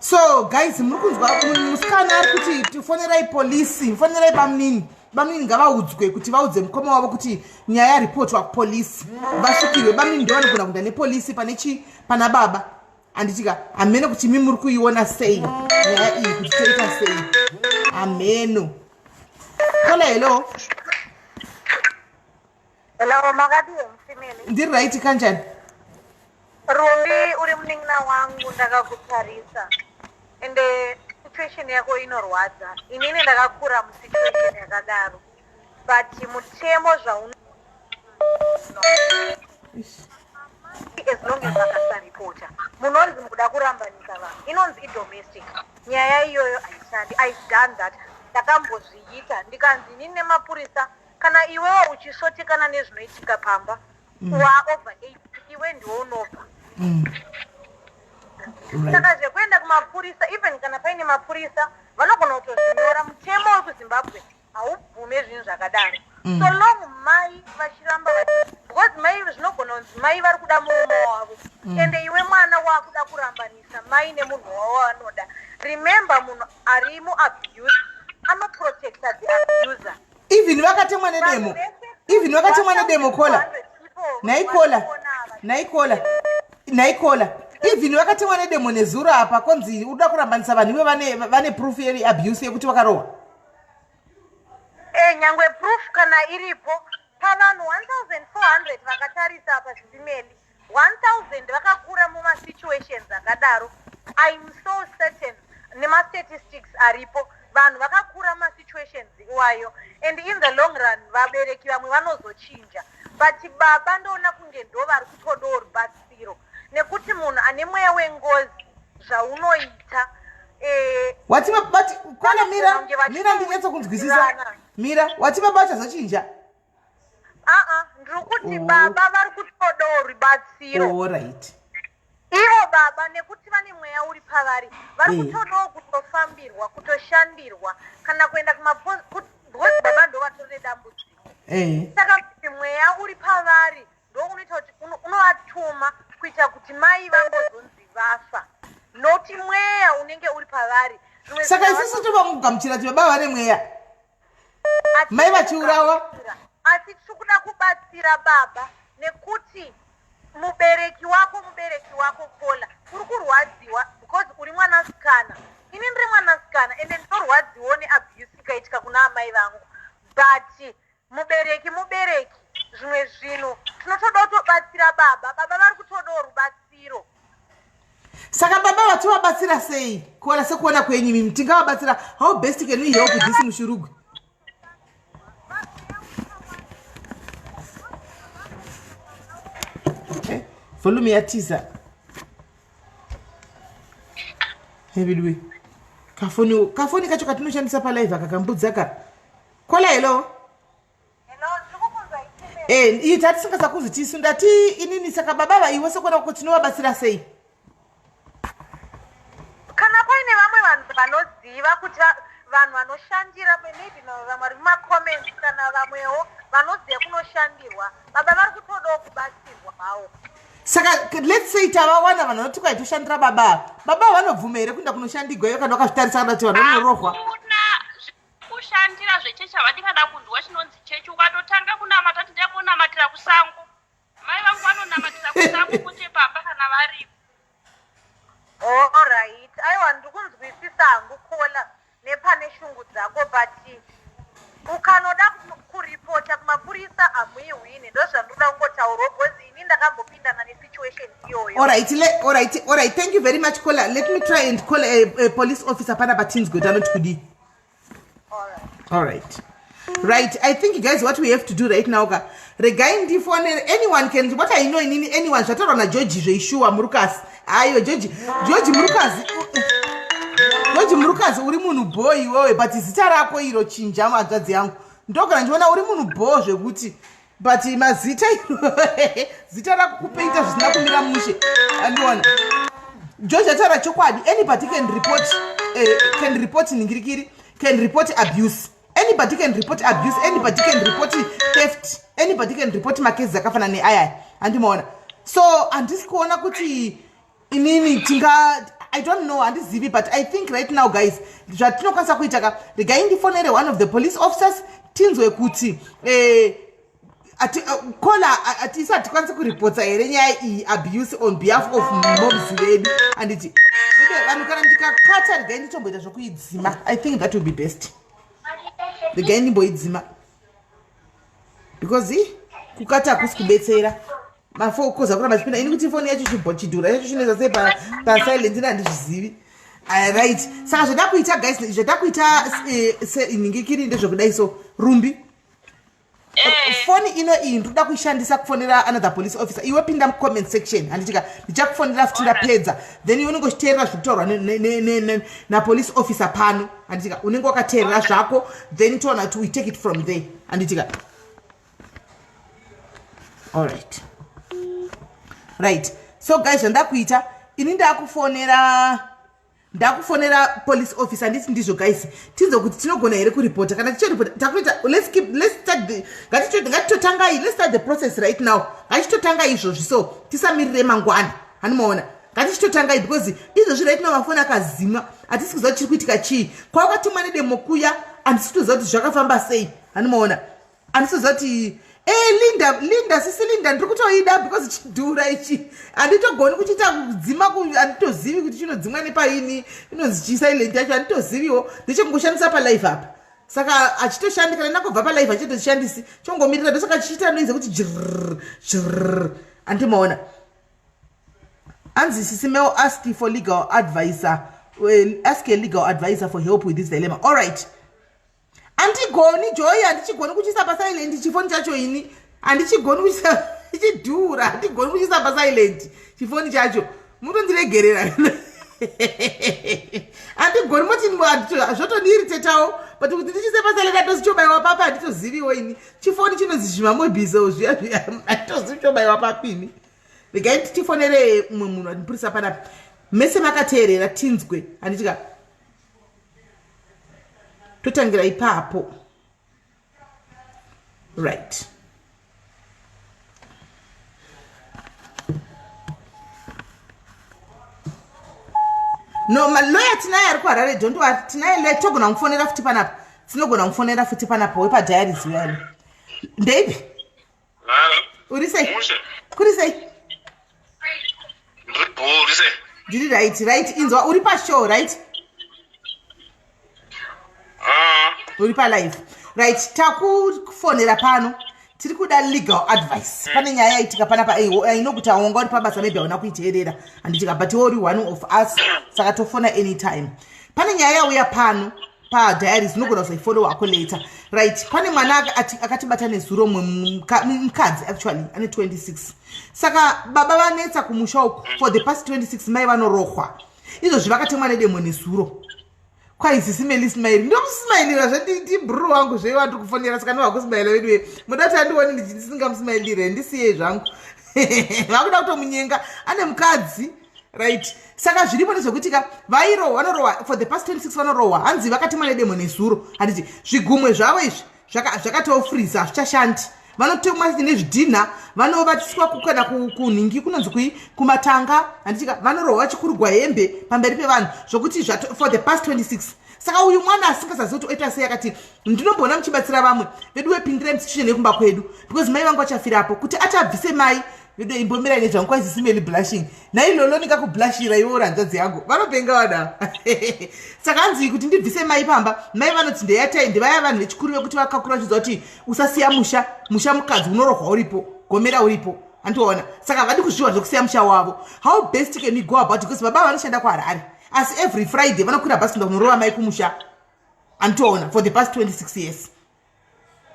So guys, muri kunzwa musikana ari kuti tifonerai polisi, fonerai bamunini ngavaudzwe kuti vaudze mukoma wavo kuti nyaya yaripotwa kupolisi vasvikirwe. Bamunini ndo vanogona kuenda nepolisi pana baba. Anditika ameno kuti mimi muri kuiona sei nyaya iyi kuti toita sei. Ameno. Hello. Hello, makadii msimeni. Ndiri right kanjani? Rumbi uri munin'ina wangu ndakakutarisa ende situation yako inorwadza. Inini ndakakura musituation yakadaro but mutemo zvauno as long as vakasaripota munonzi mukuda kurambanisa vanhu inonzi idomestic. Nyaya iyoyo haishandi. I've done that. Ndakambozviita ndikanzi nini nemapurisa kana iwewo uchisotekana nezvinoitika pamba over 8 iwe ndiwo unobva. Saka zvekuenda kumapurisa even kana paine mapurisa vanogona kutozvinyora mutemo wekuZimbabwe haubvume zvinhu zvakadaro. So long mai vachiramba because mai zvinogona kunzi mai vari kuda murume wavo ende iwe mwana wakuda kurambanisa mai nemunhu wavo vanoda. Remember munhu ari muabuse anoprotecta the abuser. Even vakatemwa nedemo kola naikola even vakatemwa nedemo nezuro apa konzi uda kurambanisa vanhu ive vane proof yeri abuse yekuti vakarohwa. Nyangwe proof kana iripo pavanhu 1400 vakatarisa apa Sis Melly 1000 vakakura mumasituations akadaro. I'm so certain nemastatistics aripo vanhu vakakura masituations iwayo and in the long run vabereki vamwe vanozochinja but baba ndoona kunge ndo vari kutodawo rubatsiro nekuti munhu ane mweya wengozi zvaunoita kwana mira ndinetso kunzwisisa mira wati baba vachazochinja ndiri kuti baba vari kutodawo rubatsiro right ivo baba nekuti vane mweya uri pavari vari kutodawo kutofambirwa kutoshandirwa kana kuenda because baba ndo vatori nedambudziko saka kuti mweya uri pavari ndo unoita kuti unovatuma kuita kuti mai vangozonzi vafa noti mweya unenge uri pavari saka isusu tovamugamuchira kuti baba vane mweya mai vachiurawa asi tiri kuda kubatsira baba nekuti mubereki wako Paula uri kurwadziwa because uri mwanasikana ini ndiri mwanasikana ende ndinorwadziwa neabuse ikaitika kuna amai vangu but mubereki zvimwe zvinhu tinotoda kutobatsira baba vari kutodawo rubatsiro saka baba vativabatsira sei kuona sekuona kwenyu mimi tingavabatsira how best can we help this mushurugu volume yatiza hevidwe kafoni kacho katinoshandisa palive akakambudzaka kola hello iyi tatisingaza kuzi tisu ndati inini saka baba vaiwe sekuona kuti tinovabatsira sei kana paine vamwe vanhu vanoziva kuti vanhu vanoshandira maybe vamwe vari mumacomments kana vamwewo vanoziva kunoshandirwa baba vari kutodawo kubatsirwa havo saka let's say tavawana vanhu vanoti kwaitoshandira baba vanobvuma here kuenda kunoshandigwa iyo kana vakazvitarisa kana kuti vanhu vanorohwa kushandira zvechechi havadingada kunzwa chinonzi chechi ukatotanga kunamata tindakunamatira kusango mai vangu vanonamatira kusango kuti baba kana varipo alright aiwa ndikunzwisisa hangu kola nepane shungu dzako but ukanoda kuripota kumapurisa hamuihwini ndo zvandoda kungotaurwa because ini ndakambopindana nesituation iyoyo alright thank you very much kola let me try and call a police officer pana patinzgo tanoti kudi alright I think guys what we have to do right now regai ndifonere anyone can what I know inini anyone zvataurwa nageorgi zveishuwa murukasi ayo georgi murukazi uri munhu bho iwewe but zita rako iro chinja madzadzi yangu ndogara ndiona uri munhu bho zvekuti but mazita zita rako kupeita zvisina kumira mushe andiona georgi ataura chokwadi anybody can report ningirikiri can report abuse anybody can report abuse anybody can report theft anybody can report makezi akafanana neaya andimaona so handisi kuona kuti inini I don't know handizivi but I think right now guys zvatinokwanisa kuita regai ndifonere one of the police officers tinzwe kuti kola atisi hatikwanisi kuripota here nyaya iyi abuse on behalf of mobs vedu anditi vanhu kana ndikakata regai nditomboita zvokuidzima I think that will be best regai ndimboidzima because kukata hakusi kubetsera mafokoza kuna machipinda ini kuti foni yacho chibhochidhura yacho chinoita sei pasilent handizvizivi right saka zvada kuita guys zvada kuita ningikiri ndezvekudai so rumbi foni ino iyi ndoda kuishandisa kufonera another police officer iwe pinda mucomment section handitika ndichakufonera futi ndapedza then iwe unenge uchiteerera zvekutaurwa napolice officer pano handitika unenge wakateerera zvako then toona kuti we take it from there handitika right so guys zvandakuita ini ndakufonera police officer handiti ndizvo guys tinzwa kuti tinogona here kuripota kana tichiripota takuita let's start the process right now ngatichitotanga izvozvi so tisamirire mangwana hanimaona ngatichitotanga because izvozvi right now mafoni akazimwa hatisi kuziva chiri kuitika chii kwakatumwa nedemo kuya handisi kutoziva kuti zvakafamba sei hanimaona handisi kuziva kuti Linda sisi Linda ndiri kutoida because chidhura ichi handitogoni kuchiita kudzima handitozivi kuti chinodzimwa nepaini inonzi chisilent yacho handitoziviwo ndechingoshandisa palive apa saka achitoshandika nakubva palive achitoshandisi chongomirira ndosaka chichiita noize kuti jrrr handimaona hanzi Sis Melly ask for legal advisor ask a legal advisor for help with this dilemma. All right. Antigoni joy andichigoni kuchisa pa silent chifoni chacho ini andichigoni kuchisa ichidhura andigoni kuchisa pa silent chifoni chacho mutondiregerera andigoni moti zvotondiiritetawo but kuti ndichise pa silent atosichobayiwa papa handitoziviwo ini chifoni chinonzi zvimamobhizo zviya handitozivi chobayiwa papini regai tifonere umwe munhu andipurisa panapa mese makateerera tinzwe handitika totangira ipapo right no maloya tinaye ari kuharare don't worry tinaye loya togona kumufonera futi panapa tinogona kumufonera futi panapa wepadiaries uyani ndeipi uri sei kuri sei ndiri right inzwa uri pashow right uri palive right takufonera pano tiri kuda legal advice pane nyaya yaitika panapa inokuti awonga uri pabasa maybe hauna kuiteerera handitika but uri one of us saka tofona anytime pane nyaya yauya pano padiaries unogona kuzoifollow wako later right pane mwana akatibata nezuro mukadzi actually ane 26 saka baba vanetsa kumusha uku for the past 26 mai vanorohwa izvozvi vakatemwa nedemo nezuro kwai Sis Melly ndokusimailira zvanditi bro wangu zveiwati kufonera saka ndovakusimaila wedu mudati andioni ndisingamusimailire ndisiye zvangu vakuda kutomunyenga ane mukadzi right saka zviripo nezvekutika vairohwa vanorohwa for the past 26 vanorohwa hanzi vakatemwa nedemo nezuro handiti zvigumwe zvavo izvi zvakatofriza hazvichashandi vanotemwa nezvidhina vanovatiswa kukana kunhingi kunonzi kui kumatanga handitika vanorohwa vachikurugwa hembe pamberi pevanhu zvokuti for the past 26 saka uyu mwana asingasazivi kuti oita sei akati ndinombona muchibatsira vamwe vedu wepindira institution yekumba kwedu because mai vangu vachafirapo kuti achabvise mai vedu imbomirai nezvangu kwai Sis Melly blushing nailolo ndikakublushira ivo ranzadzi yangu vanopenga vada saka hanzi kuti ndibvise mai pamba mai vanoti ndeyatai ndevaya vanhu vechikuru vekuti vakakura vachiziva kuti usasiya musha mukadzi unorohwa uripo gomera uripo andiona saka vadi kuzviwa zvokusiya musha wavo how best can we go about because baba vanoshanda kuharare asi every Friday vanokwira basi kuenda kunorova mai kumusha andiona for the past 26 years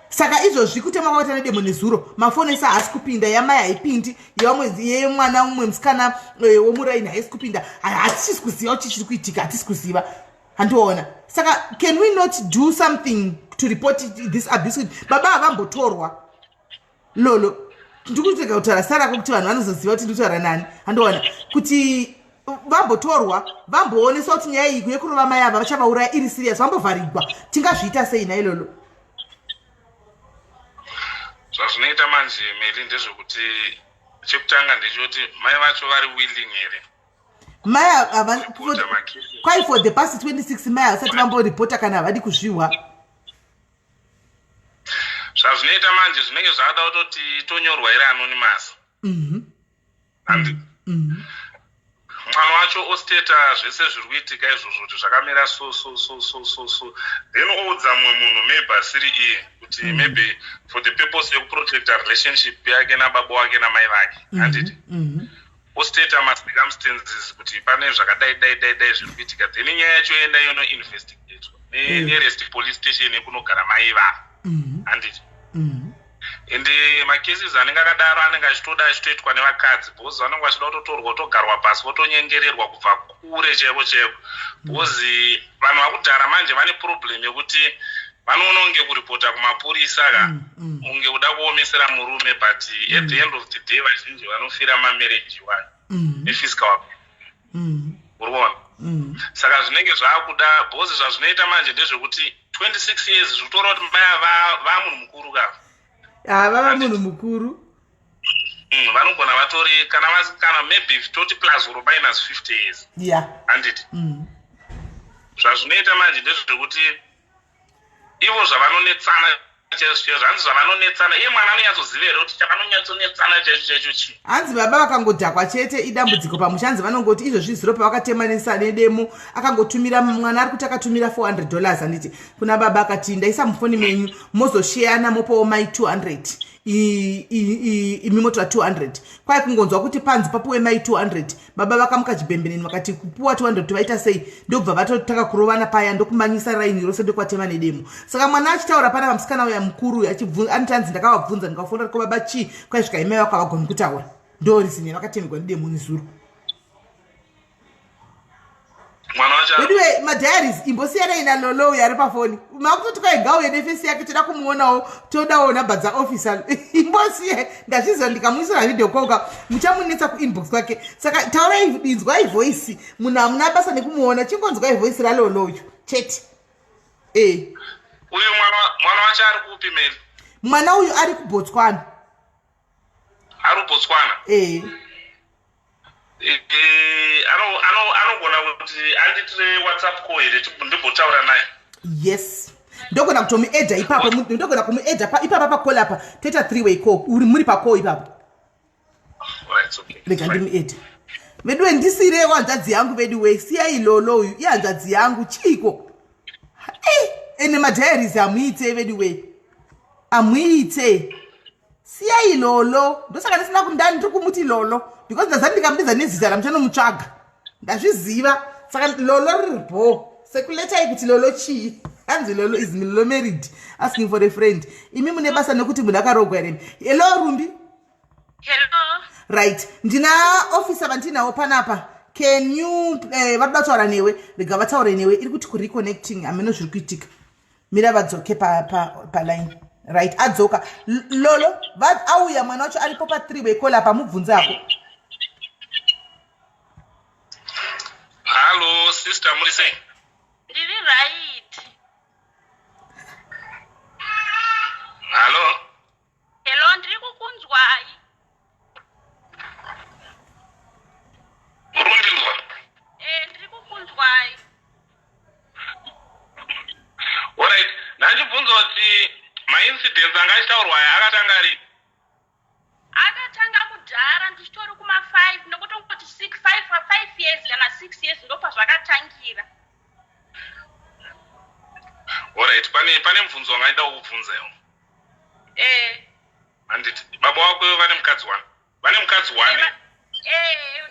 saka izvozvi kutema kwakaita nedemo nezuro mafonesa haasi kupinda yamai haipindi yemwana mumwe musikana womuraini haisi kupinda hatisi kuziva kuti chiri kuitika hatisi kuziva handiona saka can we not do something to report this abuse baba havambotorwa lolo ndikutega kutaura sarako kuti vanhu vanozoziva kuti ndikutaura nani handiona kuti vambotorwa vambooneswa kuti nyaya iyi yekurova mai ava vachavauraya iri serious vambovharirwa tingazviita sei nailolo zvazvinoita manje Melly ndezvekuti chekutanga ndechoti mai vacho vari willing here kwai for the past 26 mai havasati vamboripota kana havadi kuzvihwa zvazvinoita manje zvinenge zvakada kutoti tonyorwa iri anonymous mwana wacho osteta zvese zviri kuitika izvozvo kuti zvakamira so then oudza mumwe munhu maybe asiri iye kuti maybe for the purpose yekuprotect a relationship yake nababa wake namai vake handiti osteta macircumstances kuti pane zvakadai dai zviri kuitika then nyaya yacho enda yonoinvestigatwa nearest police station yekunogara mai vavo handiti ende macases anenge akadaro anenge achitoda achitoitwa nevakadzi bhozi vanenge vachida kutotorwa kutogarwa pasi votonyengererwa kubva kure chaivo bhozi vanhu vakudhara manje vane problem yekuti vanoona unge kuripota kumapurisa ka unge kuda kuomesera murume but at the end of the day vazhinji vanofira mamarriage iwayo nephysical urikuona saka zvinenge zvaakuda bhozi zvazvinoita manje ndezvekuti 26 years zvikutora kuti mai vamunhu mukuru kava vava munhu mukuru vanogona vatori kana maybe toti plus or minus 50 years handiti zvazvinoita manje ndezvekuti ivo zvavanonetsana zvanzi zvavanonetsana iye mwana anonyatsozivera kuti chavanonyatsonetsana chaicho chii hanzi baba vakangodhakwa chete idambudziko pamusha hanzi vanongoti izvozvi ziro pavakatemanisa nedemo akangotumira mwana ari kuti akatumira $400 handiti kuna baba akati ndaisa mufoni menyu mozosheyana mopawo mai 200 imimotora 200 kwai kungonzwa kuti panzi papuwe mai 200 baba vakamuka chibhembeneni vakati kupuwa 200 vaita sei ndobva vatotaka kurovana paya ndokumanyisa raini rose ndokwatema nedemo saka mwana achitaura pana pamusikana uya mukuru anotanzi ndakavabvunza ndikafonera ko baba chii kwaisvika imai vako havagoni kutaura ndorizine vakatemerwa nedemo nezuro anyway madiaries imbosiyanai nalolo uyo ari pafoni makutoti kwaigauye nefesi yake toda kumuonawo todawo namba dzaofisa imbosiye ndazviziva ndikamuisira video koga muchamunetsa kuinbox kwake saka taurai inzwai voisi munhu hamuna basa nekumuona chingonzwai voisi ralolo uyu chete uyu mwana wacho ari kupi Mary? Mwana uyu ari kuBotswana. Ari kuBotswana? Anogona kuti anditire WhatsApp call here ndimbotaura naye. Yes. Ndogona kutomuedha ipapo, ndogona kumuedha ipapo pa call apa. Toita 3-way call. Uri muri pa call ipapo. Alright, okay. Rega ndimuedha. Vedwe ndisire wanzadzi yangu vedwe siya ilolo uyu yanzadzi yangu chiko. Ene madiaries amuite vedwe. Amuite. Siya ilolo. Ndosaka ndisina kundani tiri kumuti lolo. Because ndazani ndikambiza nezita ramchanomutsvaga. Ndazviziva. Saka lolo riripo. Sekuletai kuti lolo chii. Hanzi lolo is lolo married. Asking for a friend. Imi mune basa nekuti munhu akarogwa here. Hello Rumbi. Hello. Right. Ndina officer vandinawo panapa. Can you varuda kutaura newe? Rega vataure newe. Iri kuti kureconnecting ameno zviri kuitika. Mira vadzoke pa line. Right. Adzoka. Lolo, auya mwana wacho aripo pa 3-way call apa mubvunze ako. Hello sister, muri sei? Ndiri right. Hello. Hello, ndiri kukunzwai. Urundinzwa? Ndiri kukunzwai. Alright, ndachibvunza kuti ma-incidents anga achitaurwa akatanga rini? Akatanga kudhara ndichitori kuma-5 nokuti ngoti 5 years kana 6 years ndopa zvakatangira. Alright, pane mubvunzo wangaida kukubvunza iwo. Handiti baba wako vane mukadzi wani? Vane mukadzi wani?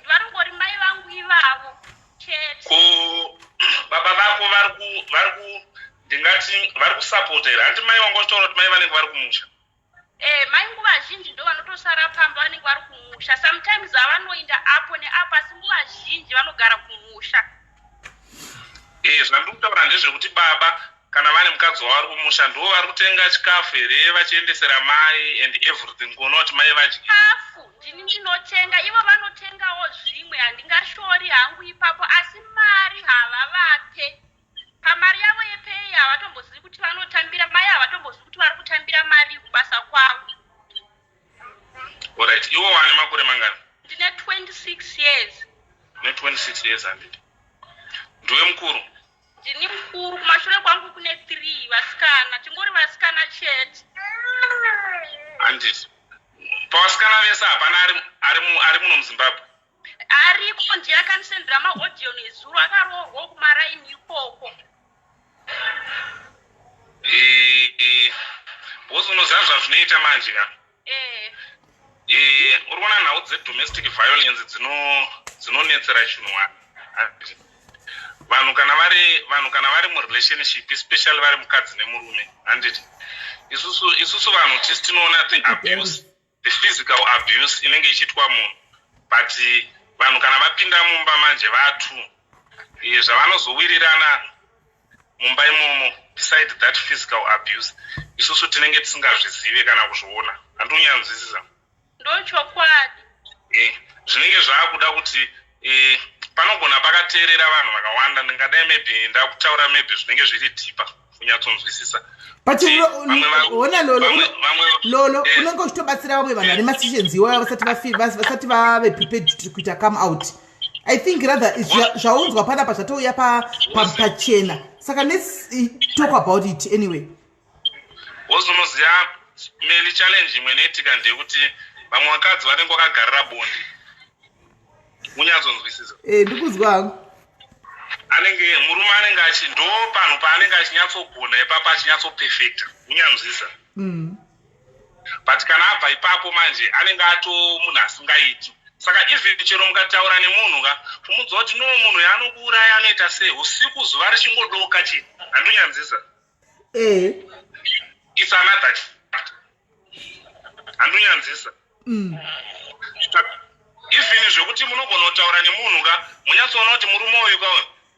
Varongori mai vangu ivavo. Chete. Ko baba vako ndingati vari kusapota here. Handiti mai vangu vachitaura kuti mai vanenge vari kumusha? Mai nguva zhinji ndo vanotosara pamba vanenge vari kumusha. Sometimes havanoinda apo neapo asi nguva zhinji vanogara kumusha. Zvandiri kutaura ndezvekuti baba kana vane mukadzi wavari kumusha ndo vari kutenga chikafu here vachiendesera mai and everything kuona kuti mai vadye. Chikafu ndini ndinotenga, ivo vanotengawo zvimwe. Handingashori hangu ipapo asi mari havavape. Pamari yavo yepei havatombozivi kuti vanotambira, mai havatombozivi kuti vari kutambira mari kubasa kwavo. Alright, iwo wane makore mangani? Ndine 26 years. Ne 26 years handiti. Ndiwe mukuru? Ndini mukuru, kumashure kwangu kune 3 vasikana, chingori vasikana chete. Handiti. Pavasikana vese hapana ari muno muZimbabwe? Ariko ndiye akanisendera maaudio nezuro akarohwa kumaraini ikoko. Bosi unoziva zvazvinoita manje ka? Uri kuona nhau dzedomestic violence dzinonetsera chinhu handiti. Vanhu kana vari murelationship especially vari mukadzi nemurume handiti. Isusu vanhu tisi tinoona the abuse, the physical abuse inenge ichiitwa munhu. But vanhu kana vapinda mumba manje vatu zvavanozowirirana mumba imomo beside that physical abuse isusu tinenge tisingazvizive kana kuzviona. Handinyanzwisisa. Ndochokwadi. Zvinenge zvaakuda kuti panogona pakateerera vanhu vakawanda. Ndingadai maybe ndakutaura maybe zvinenge zviri dhipa kunyatsonzwisisa. But ona lolo unenge uchitobatsira vamwe vanhu vari masessions iwaya vasati vave prepared kuita come out. I think rather zvaunzwa panapa zvatouya pachena. Saka let's talk about it anyway. Wozonoziva Melly challenge imwe inoitika ndeyekuti vamwe vakadzi vanenge vakagarira bondi. Munyatsonzwisisa? Ndikuzwa hangu. Murume anenge ndo panhu paanenge achinyatsogona ipapo achinyatsopefecta. Munyanzwisisa? but kana abva ipapo manje anenge ato munhu asingaiti. Saka even chero mukataura nemunhu ka kumudza kuti no munhu yaanokuuraya anoita sei usiku zuva richingodoka chete. Handonyanzisa. It's another chapter. Handonyanzisa. Even zvekuti munogona kutaura nemunhu ka munyatsoona kuti murume uyu ka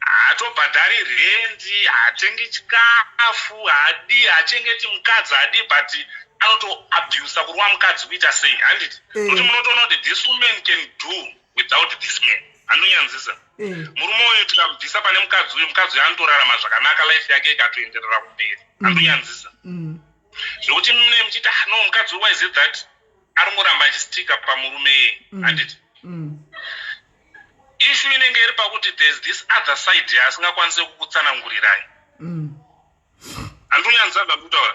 haatobhadhari rendi, haatengi chikafu, haachengeti mukadzi hadi, but anotoabhusa kurwa mukadzi kuita sei. Handiti kuti munotoona kuti this woman can do without this man. Handonyanzisa. Murume uyu tikabvisa pane mukadzi uyu anotorarama zvakanaka, life yake ikatoenderera kumberi. Handonyanzisa. Zvekuti mune muchiti no mukadzi uyu why is it that arongoramba achistika pamurume. Handiti issue inenge iri pakuti there's this other side yaasingakwanisi kukutsanangurirai. Handonyanzisa ndakutaura.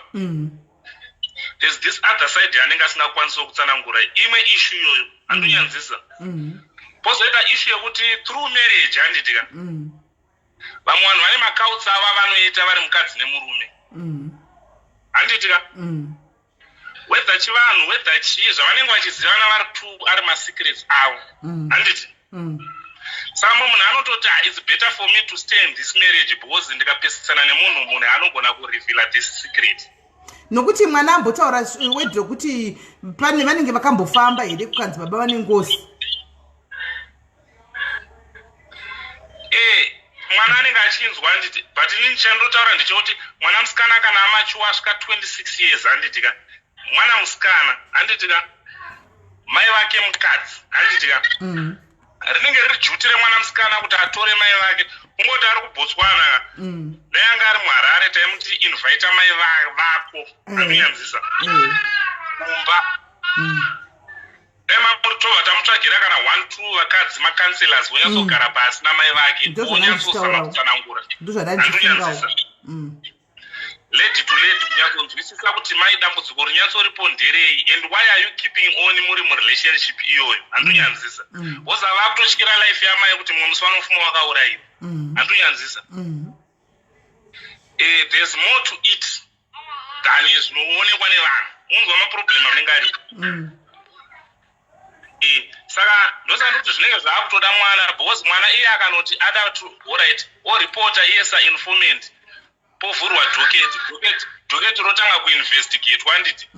There's this other side yanenge asingakwanisi kukutsanangura imwe issue iyoyo. Handonyanzisa. Pozoita issue yekuti through marriage handitika vamwe vanhu vane makauts ava vanoita vari mukadzi nemurume. Handitika whether chivanhu whether chii zvavanenge vachizivana vari two ari masecrets avo. Handiti saka munhu anototi it's better for me to stay in this marriage because ndikapesana nemunhu anogona kureveala this secret. Nokuti mwana ambotaura wedro kuti pane vanenge vakambofamba here kukanzi baba vane ngozi. Mwana anenge achinzwa handiti but inini chandinotaura ndechekuti mwana musikana kana amachuwa asvika 26 years handitika mwana musikana handitika mai vake mukadzi handitika rinenge riri juti remwana musikana kuti atore mai vake. Ungoti ari kuBotswana dai anga ari muHarare taimuti invite mai vako. Handonyanzisa kumba emamurutova tamutsvagira kana 1-2 vakadzi makanselas vonyatsogara pasi namai vake vonyatsozama kutsanangura. Handonyanzisa lady to lady kunyatsonzwisisa kuti mai dambudziko rinyatsoripo nderei and why are you keeping on muri murelationship iyoyo. Handonyanzisa boza vakutotyira life yamai kuti mumwe musi vanofuma wakaurayiwa. Handonyanzisa there's more to it than zvinoonekwa nevanhu. Unzwa maproblem anenge aripo. Saka ndosaka ndikuti zvinenge zvaakutoda mwana because mwana iye akanoti ada to alright oripota iyesa informant povhurwa dhoketi rotanga kuinvestigatwa handiti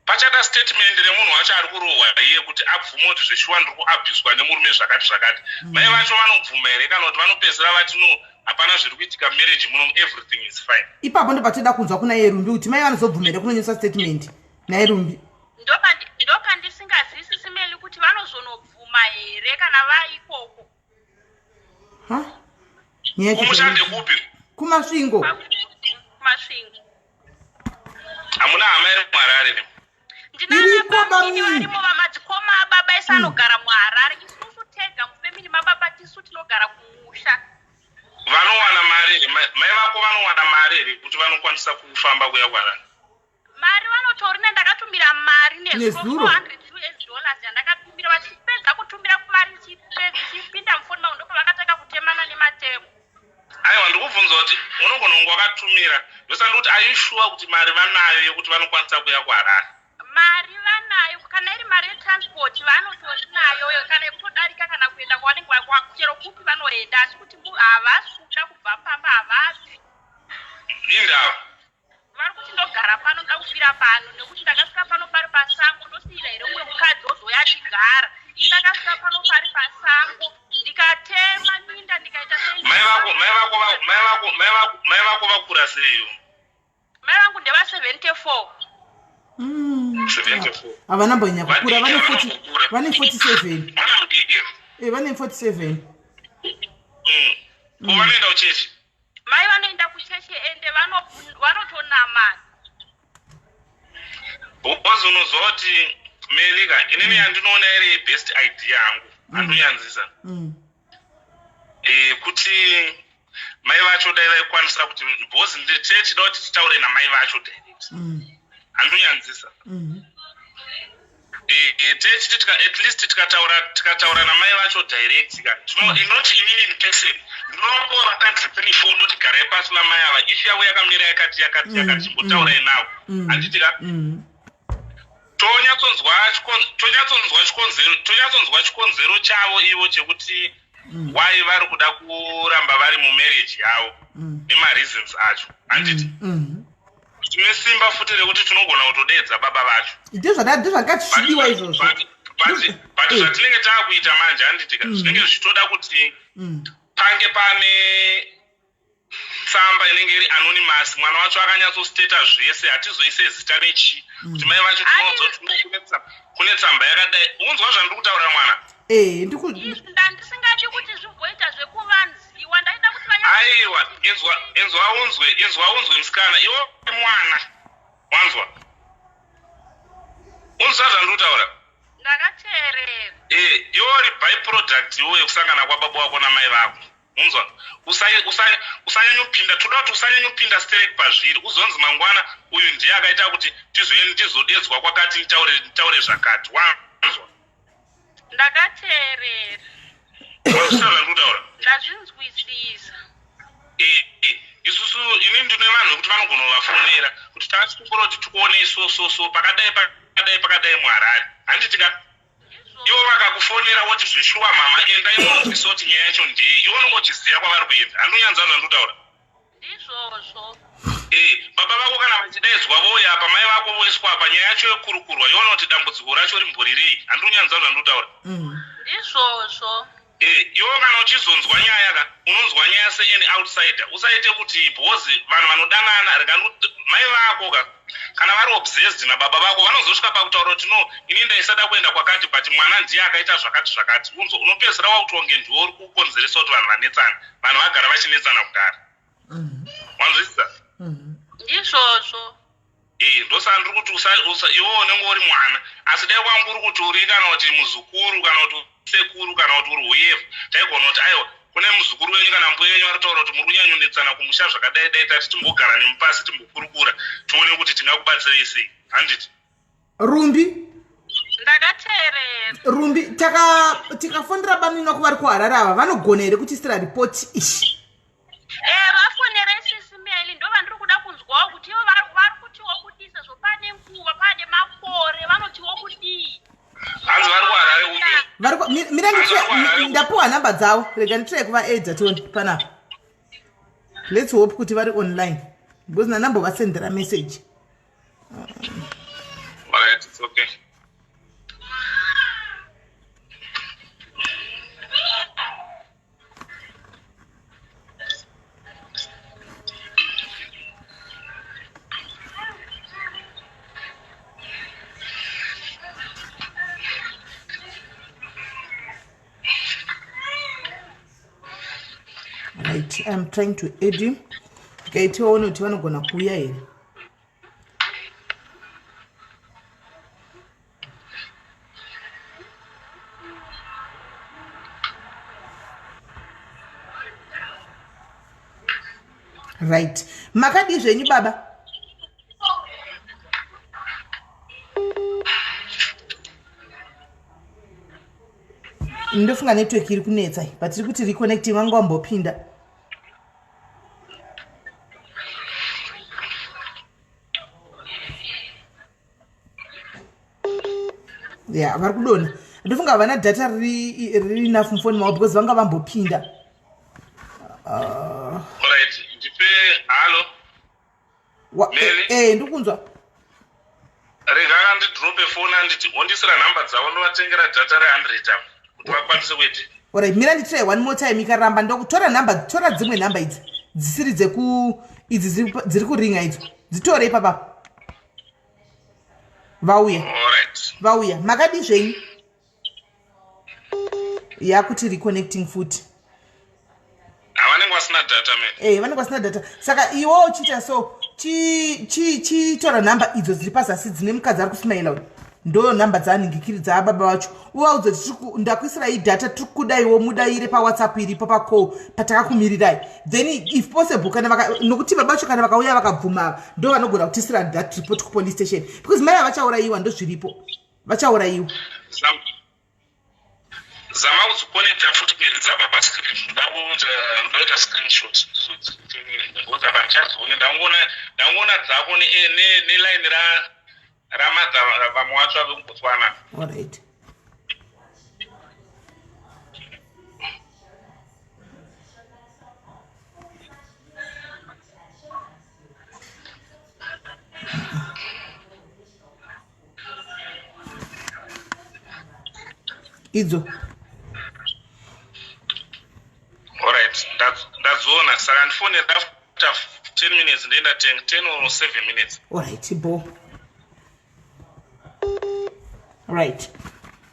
pachata statement remunhu wacho ari kurohwa iye kuti abvume kuti zveshuwa ndiri kuabhuswa nemurume zvakati zvakati. Mai vacho vanobvuma here kana kuti vanopedzisira vati no hapana zviri kuitika marriage muno everything is fine. Ipapo ndopatoda kunzwa kuna Yerumbi kuti mai vanozobvuma here kunonyesa statement naYerumbi. Ndopandisingazisi Simeli kuti vanozonobvuma here kana vaikoko. Kumushande kupi? Kumasvingo. Hamuna hama iri muHarare. Ndinana varimo vamadzikoma ababa ese anogara muHarare. Isusu tega mufemini mababa tisu tinogara kumusha. Vanowana mari here mai vako vanowana mari here kuti vanokwanisa kufamba kuya kwaRwanda. Mari vanotorina ndakatumira mari $400 yandakatumira vachipedza kutumira kumari chipinda mufoni mao ndoko vakataka kutemana nematemo. Aiwa ndikubvunza kuti unogona kunge wakatumira ndosandi kuti are you sure kuti mari vanayo yekuti vanokwanisa kuya kuHarare. Mari vanayo kana iri mari yetransport vanotorinayo kana yekutodarika kana kuenda kwavanenge chero kupi vanoenda asi kuti havasuda kubva pamba havapi. Indava vari kuti ndogara pano ndakufira pano nekuti ndakasvika pano pari pasango ndosiyira here umwe mukadzi ozoya achigara. Ndakasvika pano pari pasango ndikatema minda ndikaita mai vako vakura seiyo. Mai vangu ndeva 74. 74 havana mbonyanya kukura vane 47. Vane 47. Vanoenda kuchechi. Mai vanoenda kuchechi ende vanotonama. Bozi unozwa kuti Melika inini yandinoona iri best idea yangu. Handonyanzisa kuti mai vacho dai vaikwanisa kuti bozi tinoda kuti titaure namai vacho direct. Handonyanzisa techiti at least tikataura namai vacho direct not inini in person ndinombora kanzipinifo ndoti garai pasina mai ava ifi yavo yakamira yakati chimbotaurai navo handitika tonyatsonzwa chikonzero chavo ivo chekuti why vari kuda kuramba vari mumarriage yavo nemareasons acho handiti tine simba futi rekuti tinogona kutodedza baba vacho ndozvakatisidiwa izvozvo but zvatinenge taakuita manje handitika zvinenge zvichitoda kuti pange pane tsamba inenge iri anonymous mwana wacho akanyatsosteta zvese hatizoise zita nechi kuti mai vacho tinoudza kune tsamba yakadai unzwa zvandiri kutaura mwana ndandisingadi kuti zvimboita zvekuvanziwa ndaida kuti aiwa inzwa unzwe musikana iwo mwana wanzwa unzwa zvandiri kutaura ndakateerera iwo uri byproduct iwo yekusangana kwababa wako namai vako unzwa usanyanyopinda toda kuti usanyanyopinda stereki pazviri uzonzi mangwana uyu ndiye akaita kuti tizodedzwa kwakati nitaure zvakati wanzwa ndakateerera ndakutaura ndazvinzwisisa isusu ini ndine vanhu vekuti vanogona kuvafonera kuti taasi kumbora kuti tikuone isososo pakadai muharare handitika ivo vakakufonera woti zvishuwa mama enda imonzwisa kuti nyaya yacho ndei ivo unongochiziva kwavari kuenda handonyanza zvandikutaura ndizvozvo baba vako kana vachidaidzwa voya apa mai vako voiswa apa nyaya yacho yokurukurwa iona kuti dambudziko racho rimborirei handonyanza zvandikutaura ndizvozvo iwo kana uchizonzwa nyaya unonzwa nyaya seani outsider usaite kuti bhozi vanhu vanodanana mai vako kana vari obsessed nababa vako vanozosvika pakutaura kuti no ini ndaisada kuenda kwakati but mwana ndiye akaita zvakati unzo unopedzisira wakutonge ndiwo uri kukonzeresa kuti vanhu vanetsana vanhu vagara vachinetsana kudara wanzwisisa ndizvozvo ndosaka ndiri kuti iwo unenge uri mwana asi dai kwangu uri kuti uri kana kuti muzukuru kana kuti sekuru kana kuti uri huyevu taigona kuti aiwa kune muzukuru wenyu kana mbuya wenyu aritaura kuti muri kunyanyonetsana kumusha zvakadai dai tati timbogara nemupasi timbokurukura tione kuti tingakubatsirei sei handiti rumbi ndakateerera rumbi tikafonera banina kuvari kuharare ava vanogona here kutisira ripoti ishi vafonere Sis Melly ndo vandiri kuda kunzwawo kuti ivo vari kutiwo kudisa zvopane nguva pane makore vanotiwo kudii hanzi vari kuharare uke mira ndapiwa nhamba dzavo rega nditire kuvaedza tioni panapa let's hope kuti vari online because nanambovasendera message alright it's okay right I'm trying to add him kaitiwaone kuti vanogona kuuya here right makadi zvenyu baba ndofunga network iri kunetsa but iri kuti reconnecting wangu wambopinda vari kudona ndofunga havana data riri enough mufoni mavo because vanga vambopinda alright ndipe halo ndikunzwa rega akandidrope foni anditi ondisira nhamba dzavo ndovatengera data re100 apo kuti vakwanise kuiti alright mira nditire one more time ikaramba ndokutora nhamba tora dzimwe nhamba idzi dzisiri idzi dziri kuringa idzo dzitore ipapa vauya makadi zvenyu yakuti reconnecting futi vanenge vasina data vanenge vasina data saka iwo uchiita so chitora nhamba idzo dziri pazasi dzine mukadzi ari kusmaila uri ndo nhamba dzaaningikiri dzaababa vacho uvaudza kuti ndakuisirai data tiri kudaiwo mudaire pawhatsapp iripo pacall patakakumirirai then if possible kana nokuti baba vacho kana vakauya vakabvuma ndo vanogona kutisira that report kupolice station because mai avachaurayiwa ndo zviripo vachaurayiwa zama kuzikonekta futi mberi dzababa screen ndaita screenshot ndangona dzako neline ramadza vamwe vacho vave kubotswana. Alright. Idzo. Alright, that's all. Saka ndifonera after 10 minutes ndenda 10 or 7 minutes. Alright, bo. Right.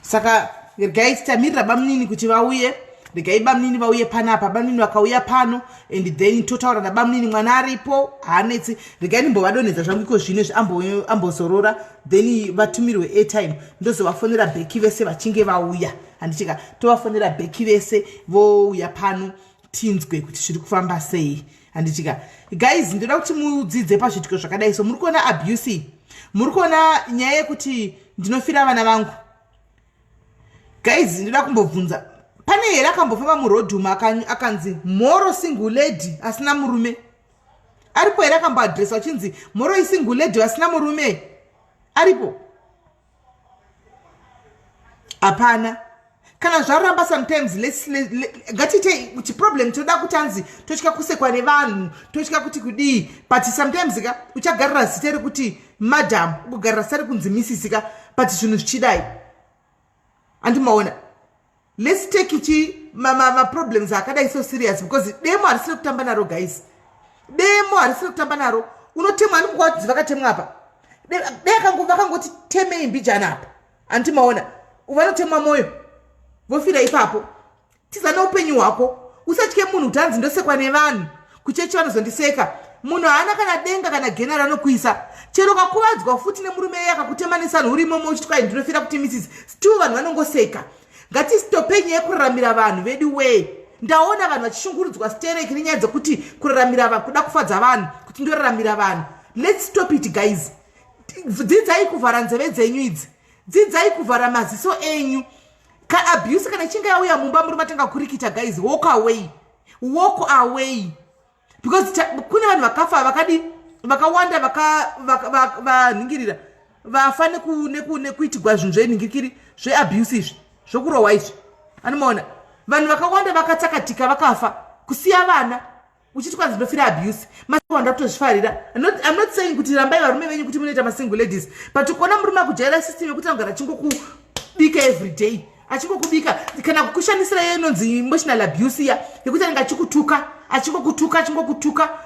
Saka guys tamirira bamnini kuti vauye. Regai bamnini vauye panapa, bamnini vakauya pano and then totaura na bamnini mwana aripo haanetsi. Regai nimbovadonedza zvangu iko zvino ambozorora then vatumirwe airtime ndozovafonera beki vese vachinge vauya. Handichika tovafonera beki vese vouya pano tinzwe kuti zviri kufamba sei. Handichika guys ndoda kuti mudzidze pazvitiko zvakadai so muri kuona abuse, muri kuona nyaya yekuti ndinofira vana vangu. Guys ndoda kumbobvunza pane here akambofamba murodhuma akanzi moro single lady asina murume? Aripo here akamboadresa achinzi moro isingle lady asina murume? Aripo? Hapana. Kana zvaramba sometimes ngatite kuti problem toda kuti anzi tochika kusekwa nevanhu tochika kuti kudii but sometimes uchagarira zita rekuti madam ugogarira zita rekunzi misisika but zvinhu zvichidai andimaona. Let's take it ma problems akadai so serious because demo harisiri kutamba naro guys. Demo harisiri kutamba naro. Unotemwa ndikuwa kuti vakatemwa apa. Vakangoti temei mbijana apa. Andimaona. Uvanotemwa moyo. Vofira ipapo. Tiza noupenyu hwako. Usatye munhu utanzi ndosekwa nevanhu. Kuchechi vanozondiseka. Munhu haana kana denga kana gena ranokuisa. Chero kakuvadzwa futi nemurume yakakutemanisa nurimo mochitwa ndinofira kuti Mrs. Still vanhu vanongoseka. Ngatistopeni yekuraramira vanhu vedu we. Ndaona vanhu vachishungurudzwa stereki nenyaya dzokuti kuraramira vanhu kuda kufadza vanhu kuti ndoraramira vanhu. Let's stop it guys. Dzidzai kuvhara nzeve dzenyu idzi. Dzidzai kuvhara maziso enyu. Ka abuse kana chinga yauya mumba muri matanga kurikita guys, walk away. Walk away. Because kune vanhu vakafa vakawanda vaningirira vafane kuitigwa zvinhu zveningirikiri zveabuse izvi zvokurohwa izvi. Anomaona vanhu vakawanda vakatsakatika vakafa kusiya vana uchiti kwanzi ndofira abuse. Masawanda kutozvifarira. I'm not saying kuti rambai varume venyu kuti munoita masingle ladies but kuona murume akujaira system yekuti angara chingokubika every day achingokubika kana kukushanisira yenonzi emotional abuse ya yekuti anga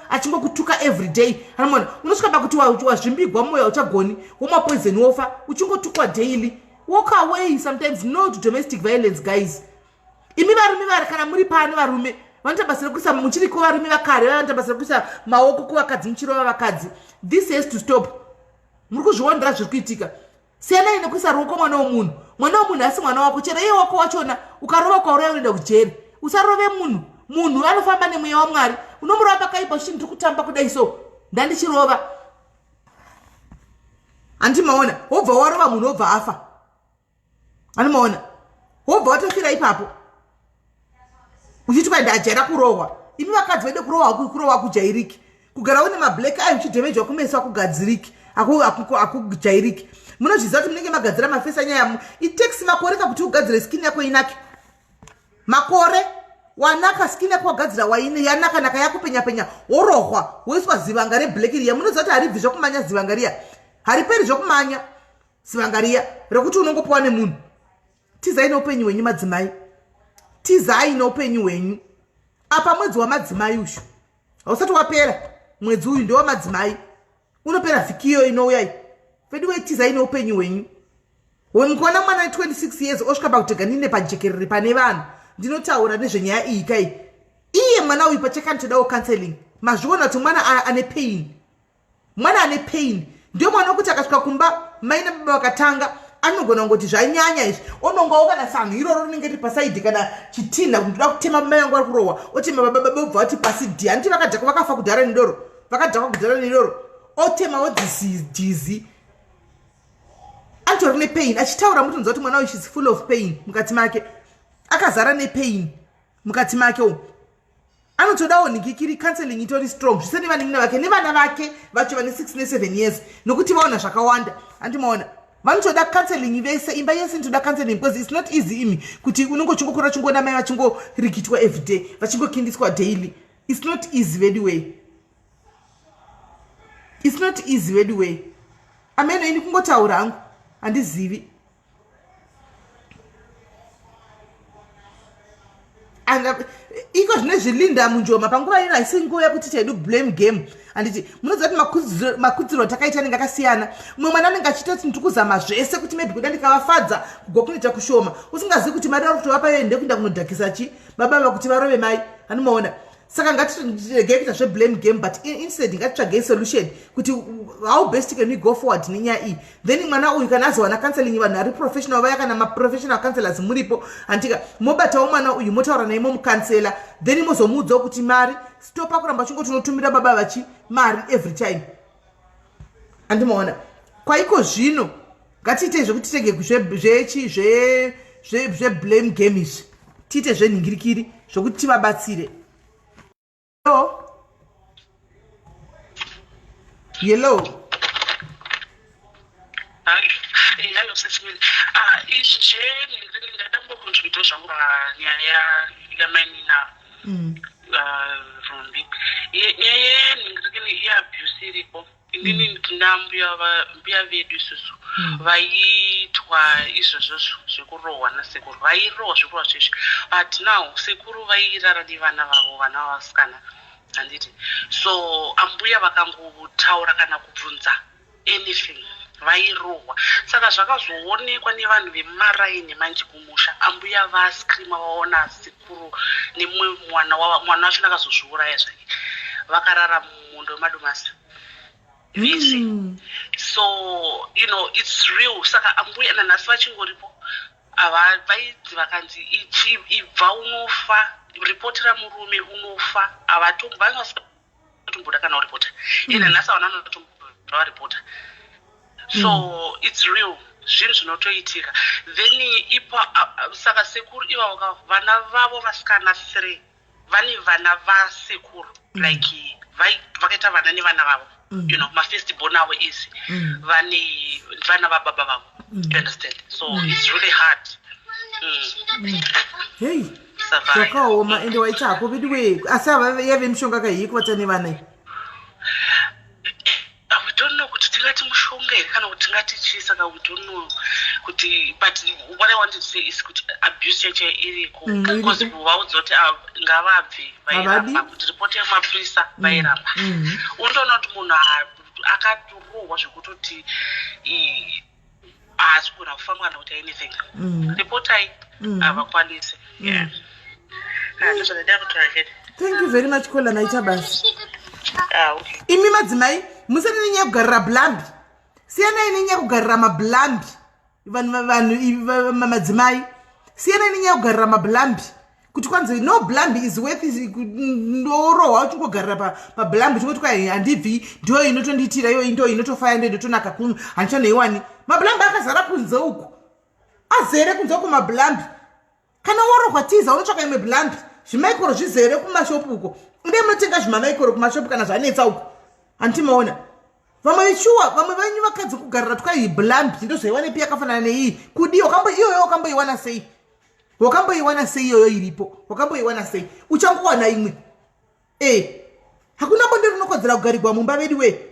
achingokuthuka every day. Anomaona unosvika pakuti wazvimbigwa moyo uchagoni woma poison wofa uchingotukwa daily. Walk away sometimes. No to domestic violence guys. Imi varume vari kana muri pano varume vanotabasira kuisa muchiri kuvarume vakare vanotabasira kuisa maoko kuvakadzi muchirova vakadzi. This has to stop. Muri kuzviondera zviri kuitika. Siyanai nekuisa ruoko mwana womunhu. Mwana womunhu asi mwana wako chero iye wako wachona ukarova kwauraya unoenda kujeri. Usarove munhu anofamba nemweya waMwari. Unomurova pakaipa uchiti ndiri kutamba kudai so ndandichirova. Andimaona wobva warova munhu wobva afa. Anomaona wobva watofira ipapo uchiti ndajaira kurohwa. Imi vakadzi vede kurohwa kujairiki. Kugara une mablack eye uchidhemejwa kumeso akugadziriki akujairiki. Munozviziva kuti munenge magadzira mafesa nyaya it takes makore kuti ugadzire skin yako inake. Makore wanaka skin yako wagadzira waine yanaka yakupenya worohwa woiswa zivanga reblack riya. Munoziva kuti haribvi zvokumanya zivanga riya. Hariperi zvokumanya zivanga riya rekuti unongopiwa nemunhu. Tizai noupenyu hwenyu madzimai. Tizai noupenyu hwenyu. Apa mwedzi wamadzimai ushu hausati wapera. Mwedzi uyu ndewa madzimai unopera vhiki iyo inouya. Vediwe tizai noupenyu hwenyu. Mukaona mwana 26 years osvika pakutega ndine pajekerere pane vanhu ndinotaura nezvenyaya iyi kai. Iye mwana uyu pachakanotodawo counseling. Mazviona kuti mwana ane pain. Mwana ane pain. Ndio mwana wekuti akasvika kumba mai nababa vakatanga anogona ngoti zvanyanya izvi onongawo kana sanhu iroro rinenge riri pasaidhi kana chitina ndoda kutema mai vangu vari kurohwa otema baba bobva vati pasi dhi handiti vakadhakwa vakafa kudhara nedoro vakadhakwa kudhara nedoro otemawo dhizi atori nepain achitaura mutonzwa kuti mwana uyu is full of pain mukati make akazara nepain mukati make anotodawo ningikiri counseling itori strong zviseni vanin'ina vake nevana vake vacho vane 6 ne7 years nokuti vaona zvakawanda andimaona vanotoda counseling vese imba yese inotoda counseling because it's not easy imi kuti unongochingokura chingona mai vachingorigitwa everyday vachingokindiswa daily. It's not easy very way. It's not easy very way. Ameno ini kungotaura hangu handizivi. And iko zvine zvilinda munjoma panguva ino haisi nguva yekuti taidu blame game handiti munoziva kuti makudziro takaita anenge akasiyana. Mumwe mwana anenge achitoti ndikuzama zvese kuti maybe kuda ndikavafadza kugokunoita kushoma usingazivi kuti mari vari kutovapa iyo ndekuenda kunodhakisa chi baba vakuti varove mai hanimaona. Saka ngatirege kuita zveblame game but instead ngatitsvagei solution kuti how best can we go forward nenyaya iyi. Then mwana uyu kana azowana counseling vanhu vari professional vaya kana maprofessional counselors muripo handika mobatawo mwana uyu motaura naye momukansela then mozomuudzawo kuti mari stopa kuramba chingoti unotumira baba vachi mari every time handimaona. Kwaiko zvino ngatiite zvekuti titege zveblame game izvi tiite zvenhingirikiri zvokuti tivabatsire. Hello. Hello, Sis Melly. Izvi ndingatambokontribute zvangu panyaya yamanina Rumbi. Nyaya ningirikini yeabuse iripo. Inini tina mbuya vedu isusu vaiitwa izvozvo zvekurohwa nasekuru. Vairohwa zvekurohwa zvizvi. But now sekuru vairara nevana vavo vana vavasikana. Handiti. So ambuya vakangotaura kana kubvunza anything vairohwa. Saka zvakazoonekwa nevanhu vemaraini manje kumusha ambuya vaskrima vaona sekuru nemumwe mwana wacho nakazozviuraya zvake vakarara mumundo wemadumasi. So it's real. Saka ambuya nanhasi vachingoripo vaidzi vakanzi ibva unofa ripotera murume unofa avatomboda kana uripota nanhasi avana anotomboda varipota. So it's real zvinhu zvinotoitika. Then saka sekuru ivavo vana vavo vasikana 3 vane vana vasekuru like vakaita vana nevana vavo mafirst born avo isi vane vana vababa vavo. You understand? So it's really hard. Hey, zvakaoma ende waita hako vidiwe asi yave mishonga kahiyi kuvata nevana iyi. We don't know kuti tingati mushonga here kana kuti tingati chii. Saka we don't know kuti but what I wanted to say is kuti abuse yacho iriko because vaudza kuti ngavabve vairamba kuti ripoti yamapurisa vairamba. Unotoona kuti munhu akatorohwa zvekutoti haasi kugona kufamba kana kuti anything ripotai havakwanisi. Thank you very much kola naita basi. Imi madzimai musane nenyaya kugarira blambi siyanai nenyaya kugarira mablambi vanhu madzimai siyanai nenyaya kugarira mablambi kuti kwanzi no blambi is worth ndorohwa uchingogarira pablambi chingoti kwai handibvi ndiyo inotondiitira iyo ndo inotofaya ndo inotonaka kunhu handichanoiwani. Mablambi akazara kunze uku azere kunze uku mablambi. Kana worohwa tiza unotsvaka imwe blambi zvimaikoro zvizere kumashopu uko inde munotenga zvimamaikoro kumashopu kana zvanetsa uko handimaona. Vamwe vishuwa vamwe vanyu vakadzi kugarira twai blambi ndozvaiwanepi yakafanana neiyi kudi iyoyo wakamboiwana sei? Wakamboiwana sei iyoyo iripo? Wakamboiwana sei? Uchangowana imwe hakuna bonde rinokodzera kugarirwa mumba vedu we.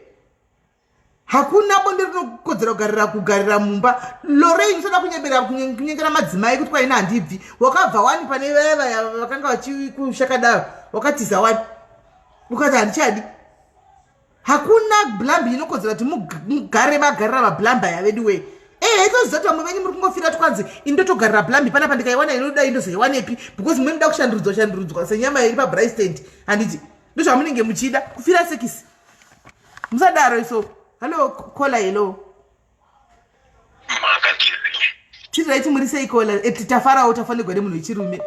Hakuna bonde rinokodzera kugarira mumba. Lorraine inotoda kunyengera madzimai kuti kwaina handibvi. Wakabva wani pane vaya vakanga vachikushaka dayo wakatiza wani ukati handichadi. Hakuna blambi inokodzera kuti mugare magarira mablamba yavedu we. Itoziva kuti vamwe venyu muri kungofira twanzi indotogarira blambi panapa ndikaiwana inoda indozoiwanepi because mwe muda kushandurudzwa senyama iri pabright stand handiti ndozvamunenge muchida kufira sekisi musadaro iso. Hello kola hello tirirai muri sei kola tafarawo tafanirwa nemunhu wechirume.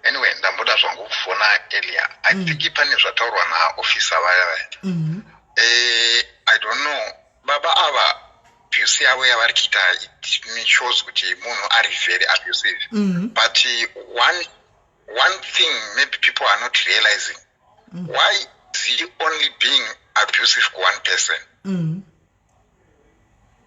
Anyway, ndamboda zvangu kufona earlier. I think pane zvataurwa naofisa vaya. I don't know. Baba ava abuse yavo yavari kuita it shows kuti munhu ari very abusive. But one thing maybe people are not realizing, why is he only being abusive to one person?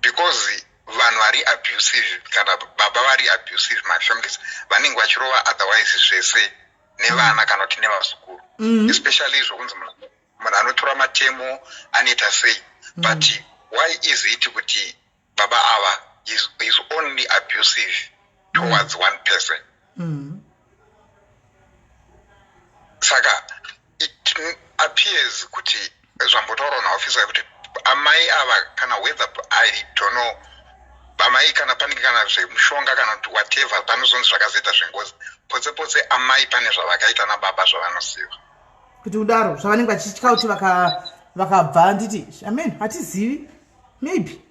Because vanhu vari abusive kana baba vari abusive mafamilies vanenge vachirova otherwise zvese nevana kana kuti nevazukuru, especially zvokunzi munhu anotora matemo anoita sei. But why is it kuti baba ava is only abusive towards one person? Saka it appears kuti zvambotaura naofisa kuti amai ava kana whether I don't know amai kana panenge kana zvemushonga kana kuti whatever panozonzi zvakazoita zvengozi potse amai pane zvavakaita nababa zvavanoziva kuti udaro zvavanenge vachitya kuti vakabva nditi amen hatizivi maybe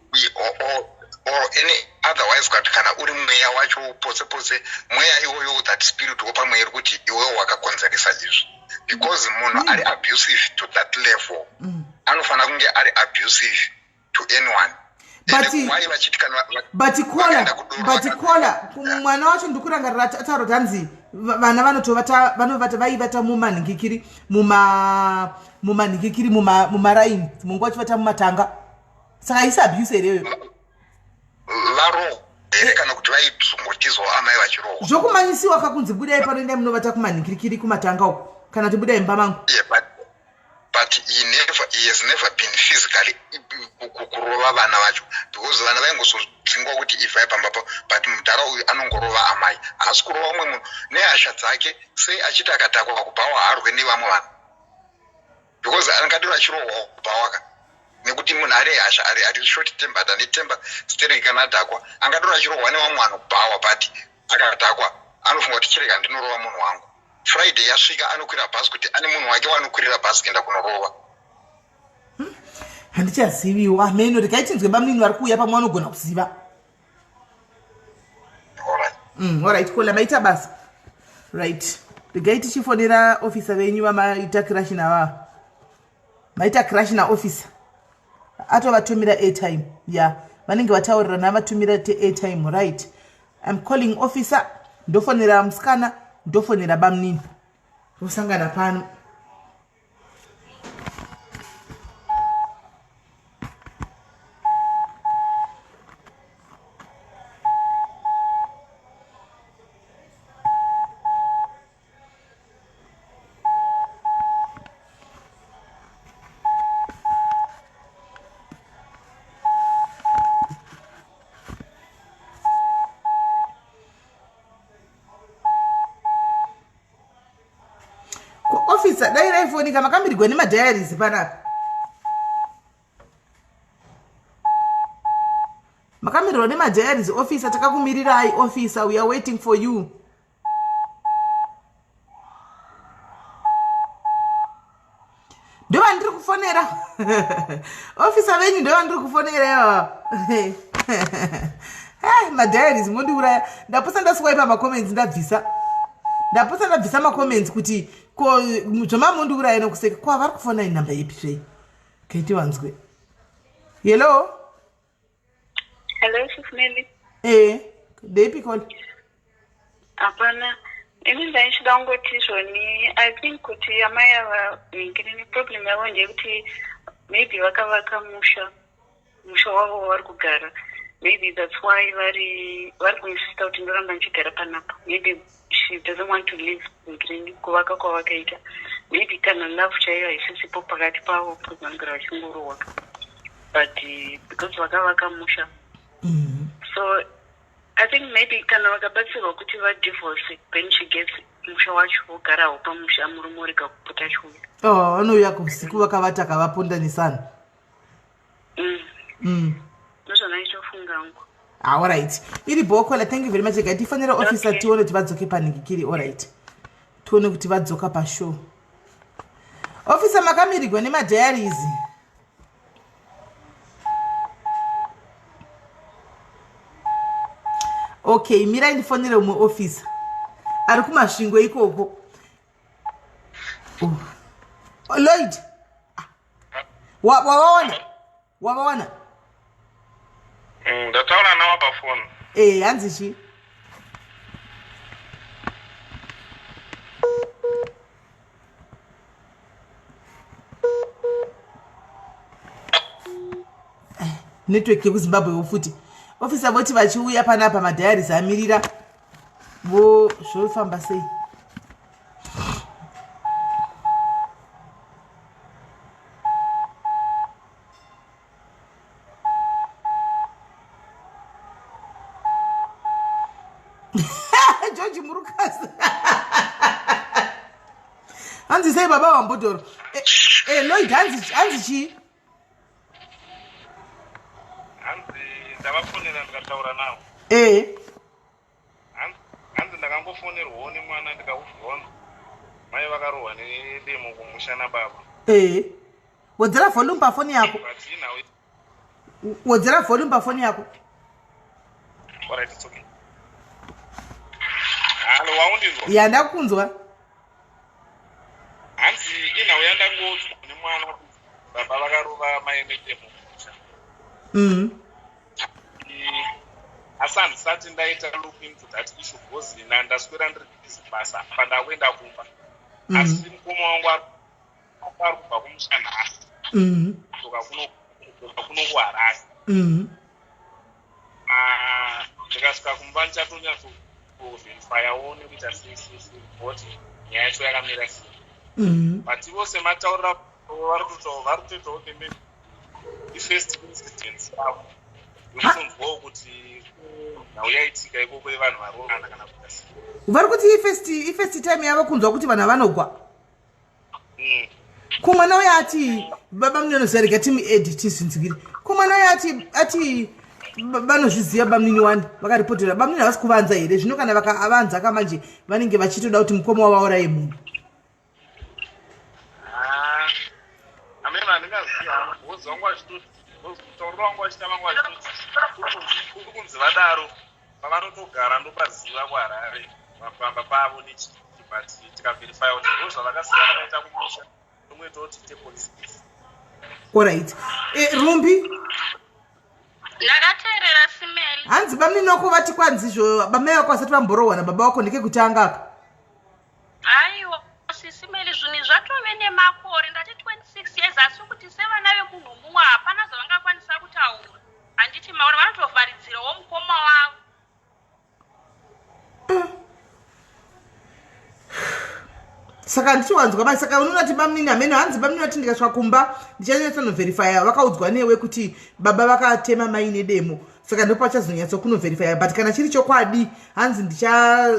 or any otherwise kuti kana uri mweya wacho potse mweya iwoyo that spirit wopamwe iri kuti iwewo wakakonzeresa izvi, because munhu ari abusive to that level anofanira kunge ari abusive to anyone. But kola mwana wacho ndikurangarira tauro tanzi vana vanovata vaivata mumanhingikiri mumanhingikiri mumaraini mungu vachivata mumatanga, saka haisi abuse ireyo varo here kana kuti vaizongotizwa amai vachirohwa zvokumanyisiwa kakunzi budai panoenda munovata kumanhingikiri kumatanga uko kana kuti budai mumba mangu. But he has never been physically kurova vana vacho, because vana vaingozodzingwa kuti ivhai pambapo, but mudhara uyu anongorova amai, asi kurova umwe munhu nehasha dzake sei achiti akatakwa kubhawa haarwe nevamwe vanhu, because angadiro achirohwawo kubhawaka nekuti munhu ari hasha ari short tempered ane temper stereki kana adhakwa angadiro achirohwa nevamwe vanhu kubhawa, but akatakwa anofunga kuti chireka ndinorova munhu wangu. Friday yasvika anokwira bhazi kuti ane munhu wake wanokwirira bhazi kuenda kunorova. Handichaziviwo ameno rikaitinzwe bamunini vari kuuya pamwe anogona kuziva. Alright kola maita basa. Right. Regai tichifonera officer venyu vamaita crash nava. Maita crash na officer. Atovatumira airtime. Yeah. Vanenge vataurira navatumira airtime, right. I'm calling officer. Ndofonera musikana. Ndofonera bamunini vosangana pano. Officer, dai raifonika makambirigwa nemadiaries panapa. Makamirwa nemadiaries officer, takakumirirai officer, we are waiting for you. Ndova ndiri kufonera. Officer venyu ndova ndiri kufonera. Madiaries mondiuraya. Ndaposa ndaswipe macomments ndabvisa. Ndaposa ndabvisa macomments kuti ko zvamamundiuraya nokuseka kwa vari kufona inamba ipi zvei kaiti wanzwe. Hello Sis Melly. Ndeipi call? Hapana, ini ndaichida kungoti zvoni I think kuti amai ava ngiri problem yavo ndeyekuti maybe vakavaka musha wavo vari kugara, maybe that's why vari kuinsista kuti ndoramba ndichigara panapa. Maybe she doesn't want to live ngiri kuvaka kwavakaita, maybe kana love chaiyo haisisipo pakati pavo pavangara vachingorohwa, but because vakavaka musha. So I think maybe kana vakabatsirwa kuti divorce, then she gets musha wacho wogarawo pamusha murume urega kupota chiuya. Vanouya kusiku vakavataka vapondanisana. Ndozvona ichofunga hangu. Alright. Iri bokola, thank you very much. Tifanira officer tione kuti vadzoke panhingikiri. Alright. Tione kuti vadzoka pashow. Officer makamirigwa nemadiaries. Okay, mira ndifonere umwe officer. Ari kumasvingo ikoko. Lloyd. Wawaona? ndataura nawo pafoni. Hanzi chi? Network yekuZimbabwe futi. Officer voti vachiuya panapa madhayaris amirira vo zvofamba sei? George Murukasa. Hanzi sei baba wa Mutoro. Lloyd hanzi chi? Ndavafonera ndikataura nawo. Hanzi ndakangofonerwawo nemwana ndikauona. Mai vakarohwa nedemo kumusha nababa. Wodzera volume pafoni yako. Wodzera volume pafoni yako. Alright, it's okay. Halo, waundizwa? Ya ndakunzwa. Hanzi inauya ndangodzwa nemwana baba vakarova mai nedemo kumusha. Asi handisati ndaita look into that issue because ndaswera ndiri busy basa pandakuenda kumba. Asi mukoma wangu ari kubva kumusha nhasi. Kutoka kuno kuHarare. Ndikasvika kumba ndichatonyatso kuvherifayawo nekuita kuti nyaya yacho yakamira sei. But vose mataurira vari kutoitawo pembe ifirst incident yavo. Yokutonzwawo kuti nhau yaitika ikoko yevanhu varohana kana kuita sei. Vari kuti ifirst time yavo kunzwa kuti vanhu vanogwa. Kumwana uya ati baba munonozarika timi tisinzikire. Kumwana uya ati vanozviziva bamnini wani vakaripotera bamnini havasi kuvanza here zvino kana vakavanza kamanje vanenge vachitoda kuti mukoma wavauraye munhu. Ameno handingaziva bhozi wangu achitoti mutauriro wangu achita vangu achitoti kuri kunzi vadaro pavanotogara ndopaziva kuHarare mapamba pavo nechiti but tikavherifya kuti ndo zvavakasiyana vaita kumusha tomwe toti tepolice case. Alright. Rumbi ndakateerera Simeli. Hanzi bamnini wako vati kwanzizvo bamai vako vasati vamborohwa nababa vako ndekekutanga aka. Aiwa Simeli zvinhu zvatove nemakore ndati 26 years asi kuti sevana vemunhu mumwe hapana zvavangakwanisa kutaura. Handiti maura vanotovharidzirawo mukoma wavo. Saka ndichiwanzwa bai saka unoti bamnini ameno hanzi bamnini vati ndikasvika kumba ndichanyatsonovherifya vakaudzwa newe kuti baba vakatema mai nedemo saka ndopachazonyatso kunovherifya but kana chiri chokwadi hanzi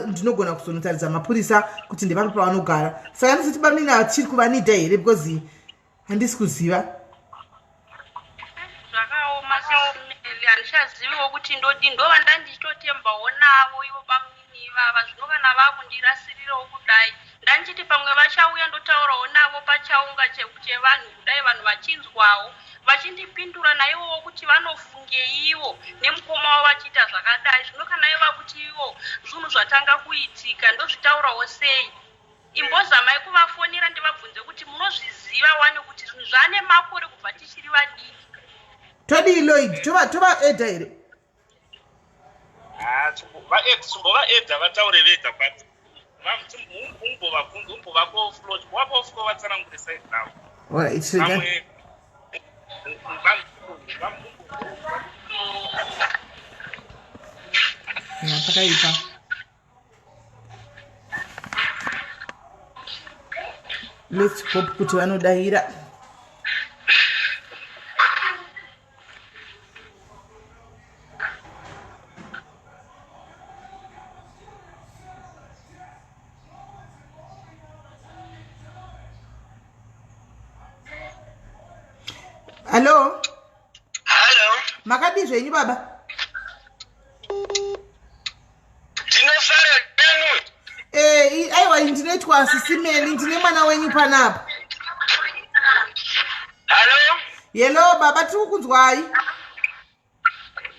ndinogona kuzonotaridza mapurisa kuti ndepapa pavanogara saka ndisati bamnini hachiri kuvanidha here because handisi kuziva. Zvakaoma Simeli handichaziviwo kuti ndodii ndova ndandichitotembawo navo ivo bamnini ivava zvino kana vakundirasirirawo kudai ndanchiti pamwe vachauya ndotaurawo navo pachaunga chevanhu kudai vanhu vachinzwawo vachindipindura naivowo kuti vanofunge ivo nemukoma wavo vachiita zvakadai zvino kana iva kuti ivo zvinhu zvatanga kuitika ndozvitaurawo sei. Imbozamai kuvafonera ndivabvunze kuti munozviziva wani kuti zvinhu zvaane makore kubva tichiri vadiki. Todii Lloyd tova edha here? Chimbovaedha vataure vega but umbovako float wapofiko vatsanangure side navo. Alright. Pakaipa. Let's hope kuti vanodahira. Hello? Hello? Makadi zvenyu baba? Ndinofara nenu. Aiwa ndinoitwa Sis Melly ndine mwana wenyu panapa. Hello? Hello baba tiri kunzwai.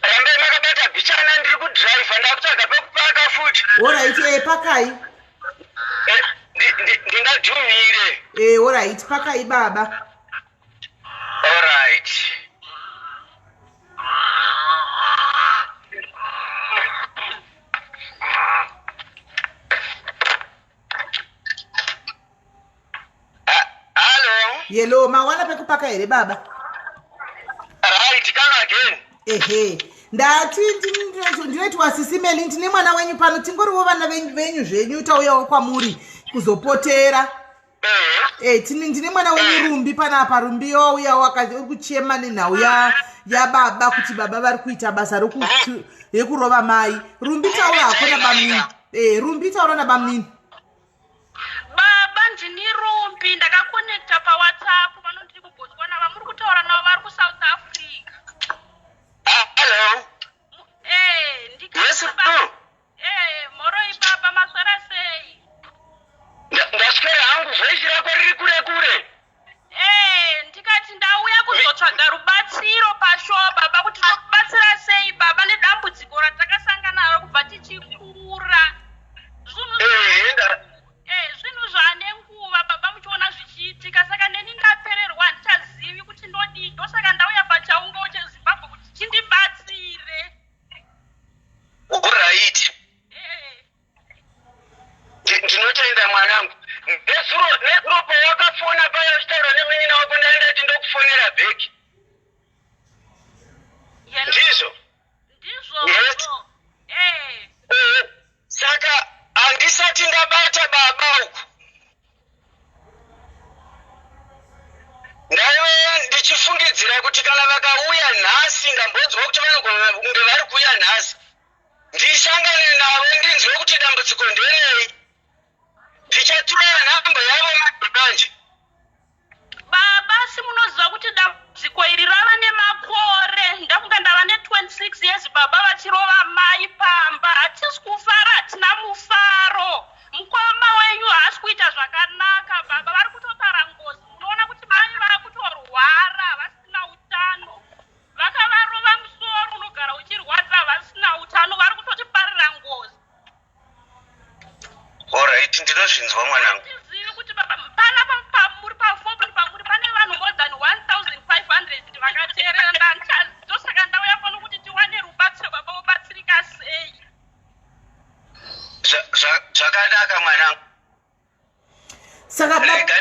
Rambe makabata bichana ndiri kudrive ndakutsvaga pekupaka futi. Alright pakai. Ndingadhumire. Alright pakai baba. Alright. Yellow, mawana pekupaka here baba. Right, come again. Ehe. Ndati ndinoitwa Sis Melly ndine mwana wenyu pano tingoriwo vana venyu zvenyu tauyawo kwamuri kuzopotera. Ndine mwana wenyu Rumbi panapa. Rumbi wauyawo uri kuchema nenhau yababa kuti baba vari kuita basa rekurova mai. Rumbi taura hakuna bamini. Rumbi taura nabamini. Baba ndini Rumbi ndakakonekta paWhatsApp vanondiri kubotswana vamuri kutaura navo vari kuSouth Africa. Hello. Yes, moroi baba maswera sei? Ndaswera hangu voice rako riri kure kure. Ndikati ndauya kuzotsvaga rubatsiro pashow baba kuti tokubatsira sei baba nedambudziko ratakasangana naro kubva tichikura. Zvinhu zvane nguva baba muchiona zvichiitika saka neni ndapererwa handichazivi kuti ndodii ndosaka ndauya pachaungo cheZimbabwe kuti chindibatsire. Right. Ndinotenda mwanangu. Nezuro pawakafona paya uchitaura nemunyina wako ndaenda kuti ndokufonera bheki. Ndizvo? Ndizvo. Saka handisati ndabata baba uku. Ndaive ndichifungidzira kuti kana vakauya nhasi ndambonzwa kuti vanogona kunge vari kuuya nhasi. Ndishangane navo ndinzwe kuti dambudziko nderei. Ndichatura nhamba yavo manje. Baba simunoziva kuti dambudziko iri rava nemakore. Ndafunga ndava ne26 years baba vachirova mai pamba. Hatisi kufara hatina mufaro. Mukoma wenyu haasi kuita zvakanaka baba vari kutopara ngozi. Munoona kuti mai vari kutorwara vasina utano. Vakavarova musoro unogara uchirwadza vasina utano vari kutotiparira ngozi. Alright, ndinozvinzwa mwanangu. Ndizivi kuti baba pana pamuri pafoni pamuri pane vanhu more than 1500 vakateerera ndosaka ndauya pano kuti tiwane rubatsiro baba vobatsirika sei. Zvakanaka mwanangu. Saka tange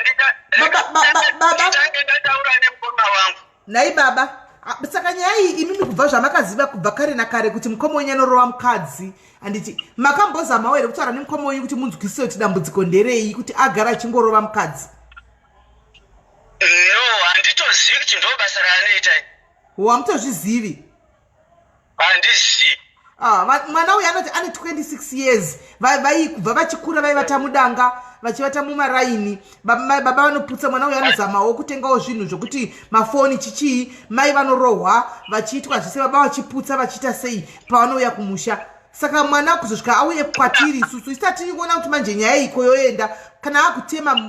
ndataura nemukoma wangu. Nai baba. Saka nyaya iyi imimi kubva zvamakaziva kubva kare nakare kuti mukoma wenyu anorova mukadzi. Anditi makambozamawo here kutaura nemukoma wenyu kuti munzwisise kuti dambudziko nderei kuti agara achingorova mukadzi? No, handitozivi kuti ndo basa raanoita. Hamutozvizivi? Handizivi. Mwana uyu anoti ane 26 years. Kubva vachikura vaivata mudanga vachivata mumaraini. Baba vanoputsa mwana uyu anozamawo kutengawo zvinhu zvokuti mafoni chichii. Mai vanorohwa vachiitwa zvese baba vachiputsa vachiita sei pavanouya kumusha. Saka mwana kuzosvika auye kwatiri isusu isati kuona kuti manje nyaya iko yoenda kana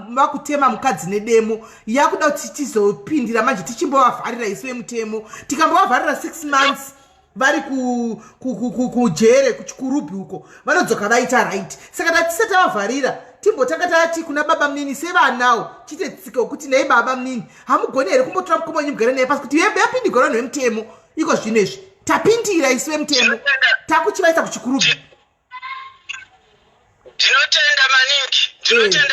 vakutema mukadzi nedemo yakuda kuti tizopindira manje tichimbovavharira isu vemutemo tikambovavharira 6 months vari kujere kuchikurubhi uko vanodzoka vaita right. Saka tatisati tavavharira timbotanga tati kuna baba mnini sevanawo chite tsika kuti nei baba mnini hamugoni here kumbotora mukoma wenyu mugare naye pasi kuti yapindigora nevemutemo iko zvinezvi tapindira isu vemutemo takuchivaisa kuchikurubhi. Ndinotenda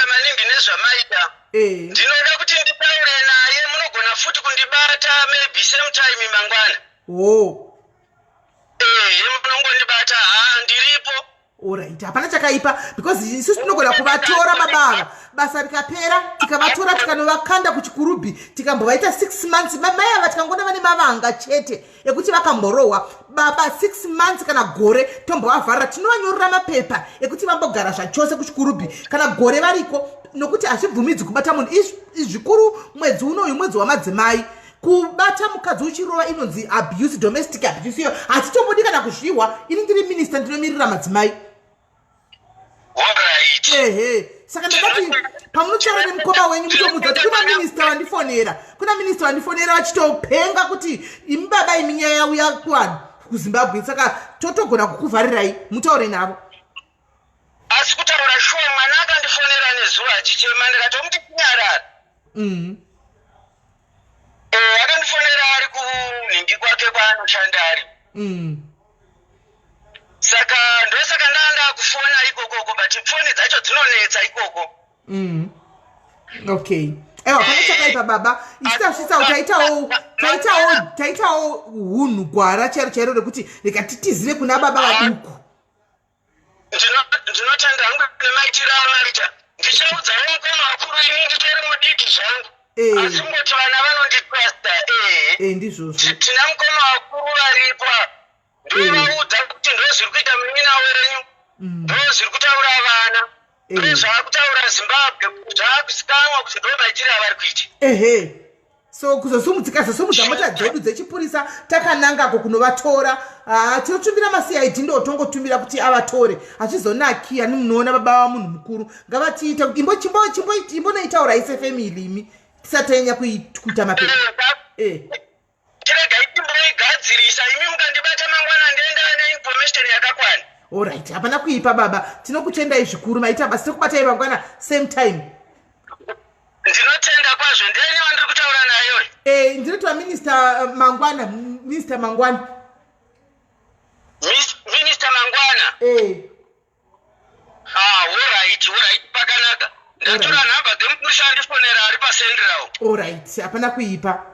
maningi nezvamaita. Ndinoda kuti nditaure naye munogona futi kundibata maybe same time mangwana. Munongondibata ndiripo. Alright, hapana chakaipa because isusu tinogona kuvatora mabava basa rikapera tikavatora tikanovakanda kuchikurubhi tikambovaita 6 months mai ava tikangona vane mavanga chete ekuti vakamborohwa baba 6 months kana gore tombovavharira tinovanyorera mapepa ekuti vambogara zvachose kuchikurubhi kana gore variko nokuti hazvibvumidzwi kubata munhu zvikuru mwedzi unoyu mwedzi wamadzimai. Kubata mukadzi uchirova inonzi abuse, domestic abuse. Iyo hatitombodi kana kuzviwa ini ndiri minister ndinomirira madzimai. Alright. Saka ndakati pamunotaura nemukoma wenyu mutomudza kuti kuna minister vandifonera vachitopenga kuti imi baba imi nyaya yauya kuvanhu kuZimbabwe saka totogona kukuvharirai mutaure navo. Asi kutaura shuwa mwana akandifonera nezuva achichema ndikatomuti kunyarara. Akandifonera ari kunhingi kwake kwaanoshanda ari. Saka ndosaka ndanda kufona ikoko but foni dzacho dzinonetsa ikoko. Okay. ewa pane chakaipa baba isitashisa taitawo hunhu gwara chairo rekuti reka titizire kuna baba vaduku. Ndinotenda hangu nemaitiro anoita ndichaudzawo mukoma wakuru ini nditori mudiki zvangu asi ngoti vana vanonditrasta ndizvozvo tina mukoma wakuru varipo ndovaudza kuti ndo zviri kuita munyina wenyu ndo zviri kutaura vana ndo zvakutaura Zimbabwe zvakuzikamwa kuti ndo maitiro avari kuita. So kuzosumudzika zosumudza mota dzedu dzechipurisa takanangako kunovatora tinotumbira maCID ndo tongotumbira kuti avatore achizonaki ani munoona baba vamunhu mukuru ngavatiita imbonoitaura ise family imi tisatenya kuita mapepa tiregai timboigadzirisa imi mukandibata mangwana ndienda neinformation yakakwana. Alright, hapana kuipa baba tinokutendai zvikuru maita basi tokubatai mangwana same time. Ndinotenda kwazvo ndiani wandiri kutaura nayo? Ndinotaura Minister Mangwana. Minister Mangwana. Alright, pakanaka. Ndatora namba dzemukushandifonera ari pacentralwo. Alright, hapana kuipa.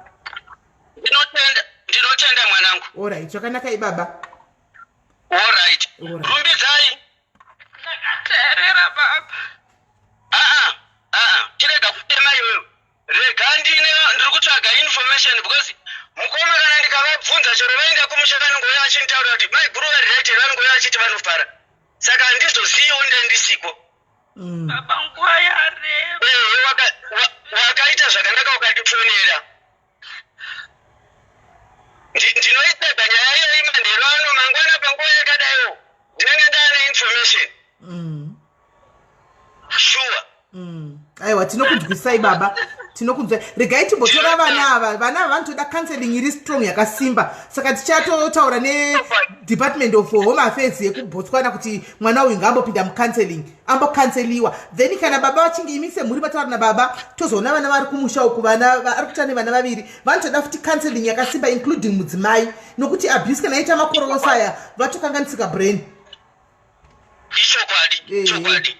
Ndinotenda mwanangu. Alright, zvakanaka ibaba. Alright. Rumbidzai. Ndakateerera baba. Chirega kutema iwewe. Rega ndiri kutsvaga information because mukoma kana ndikavabvunza chero vaenda kumushakani ngoya achinitaura kuti mai guru varireted vanongoya achiti vanofara. Saka handizoziyiwo ndendisiko. Baba nguva yareba. Wakaita zvakanaka ukatifonera. Ndinoitsvaga nyaya iyoyi mandero ano mangwana panguva yakadaiwo. Ndinenge ndaane information. Sure. Aiwa tinokunzwisai baba tinokunzwisai regai timbotora vana ava vanotoda counseling iri strong yakasimba saka tichatotaura neDepartment of Home Affairs yekuBotswana kuti mwana uyu ngaambopinda mucounseling ambocanceliwa then kana baba vachinge imi semhuri vataura nababa tozoona vana vari kumusha uku vana ari kuita nevana vaviri vanotoda futi counseling yakasimba including mudzimai nokuti abuse kana aita makororosa aya vatokanganisika brain. Chokwadi.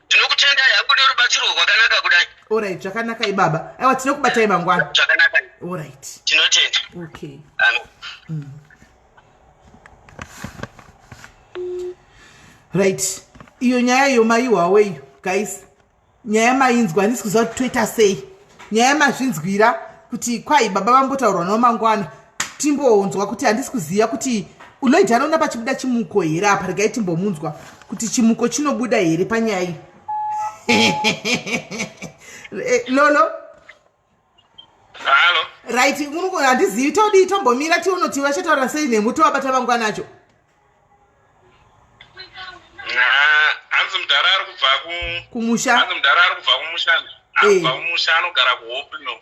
Tinokutenda yakude rubatsiro rwakanaka kudai. Alright, zvakanaka ibaba. Aiwa tinokubatai mangwana. Zvakanaka. Alright. Tinotenda. Okay. Right. Iyo nyaya yomaiwawe iyo guys. Nyaya mainzwa handisi kuziva kuti toita sei. Nyaya mazvinzwira kuti kwai baba vambotaurwa nawo mangwana. Timboonzwa kuti handisi kuziva kuti unoita anoona pachibuda chimuko here apa regai timbomunzwa kuti chimuko chinobuda here panyaya iyi. Lolo. Halo. Right, handizivi todi tombomira tionoti vachataura sei nemuto wabata mangwana acho. Hanzi mudhara ari kubva kumusha. Hanzi mudhara ari kubva kumushana. Abva kumusha anogara kuHupenyu.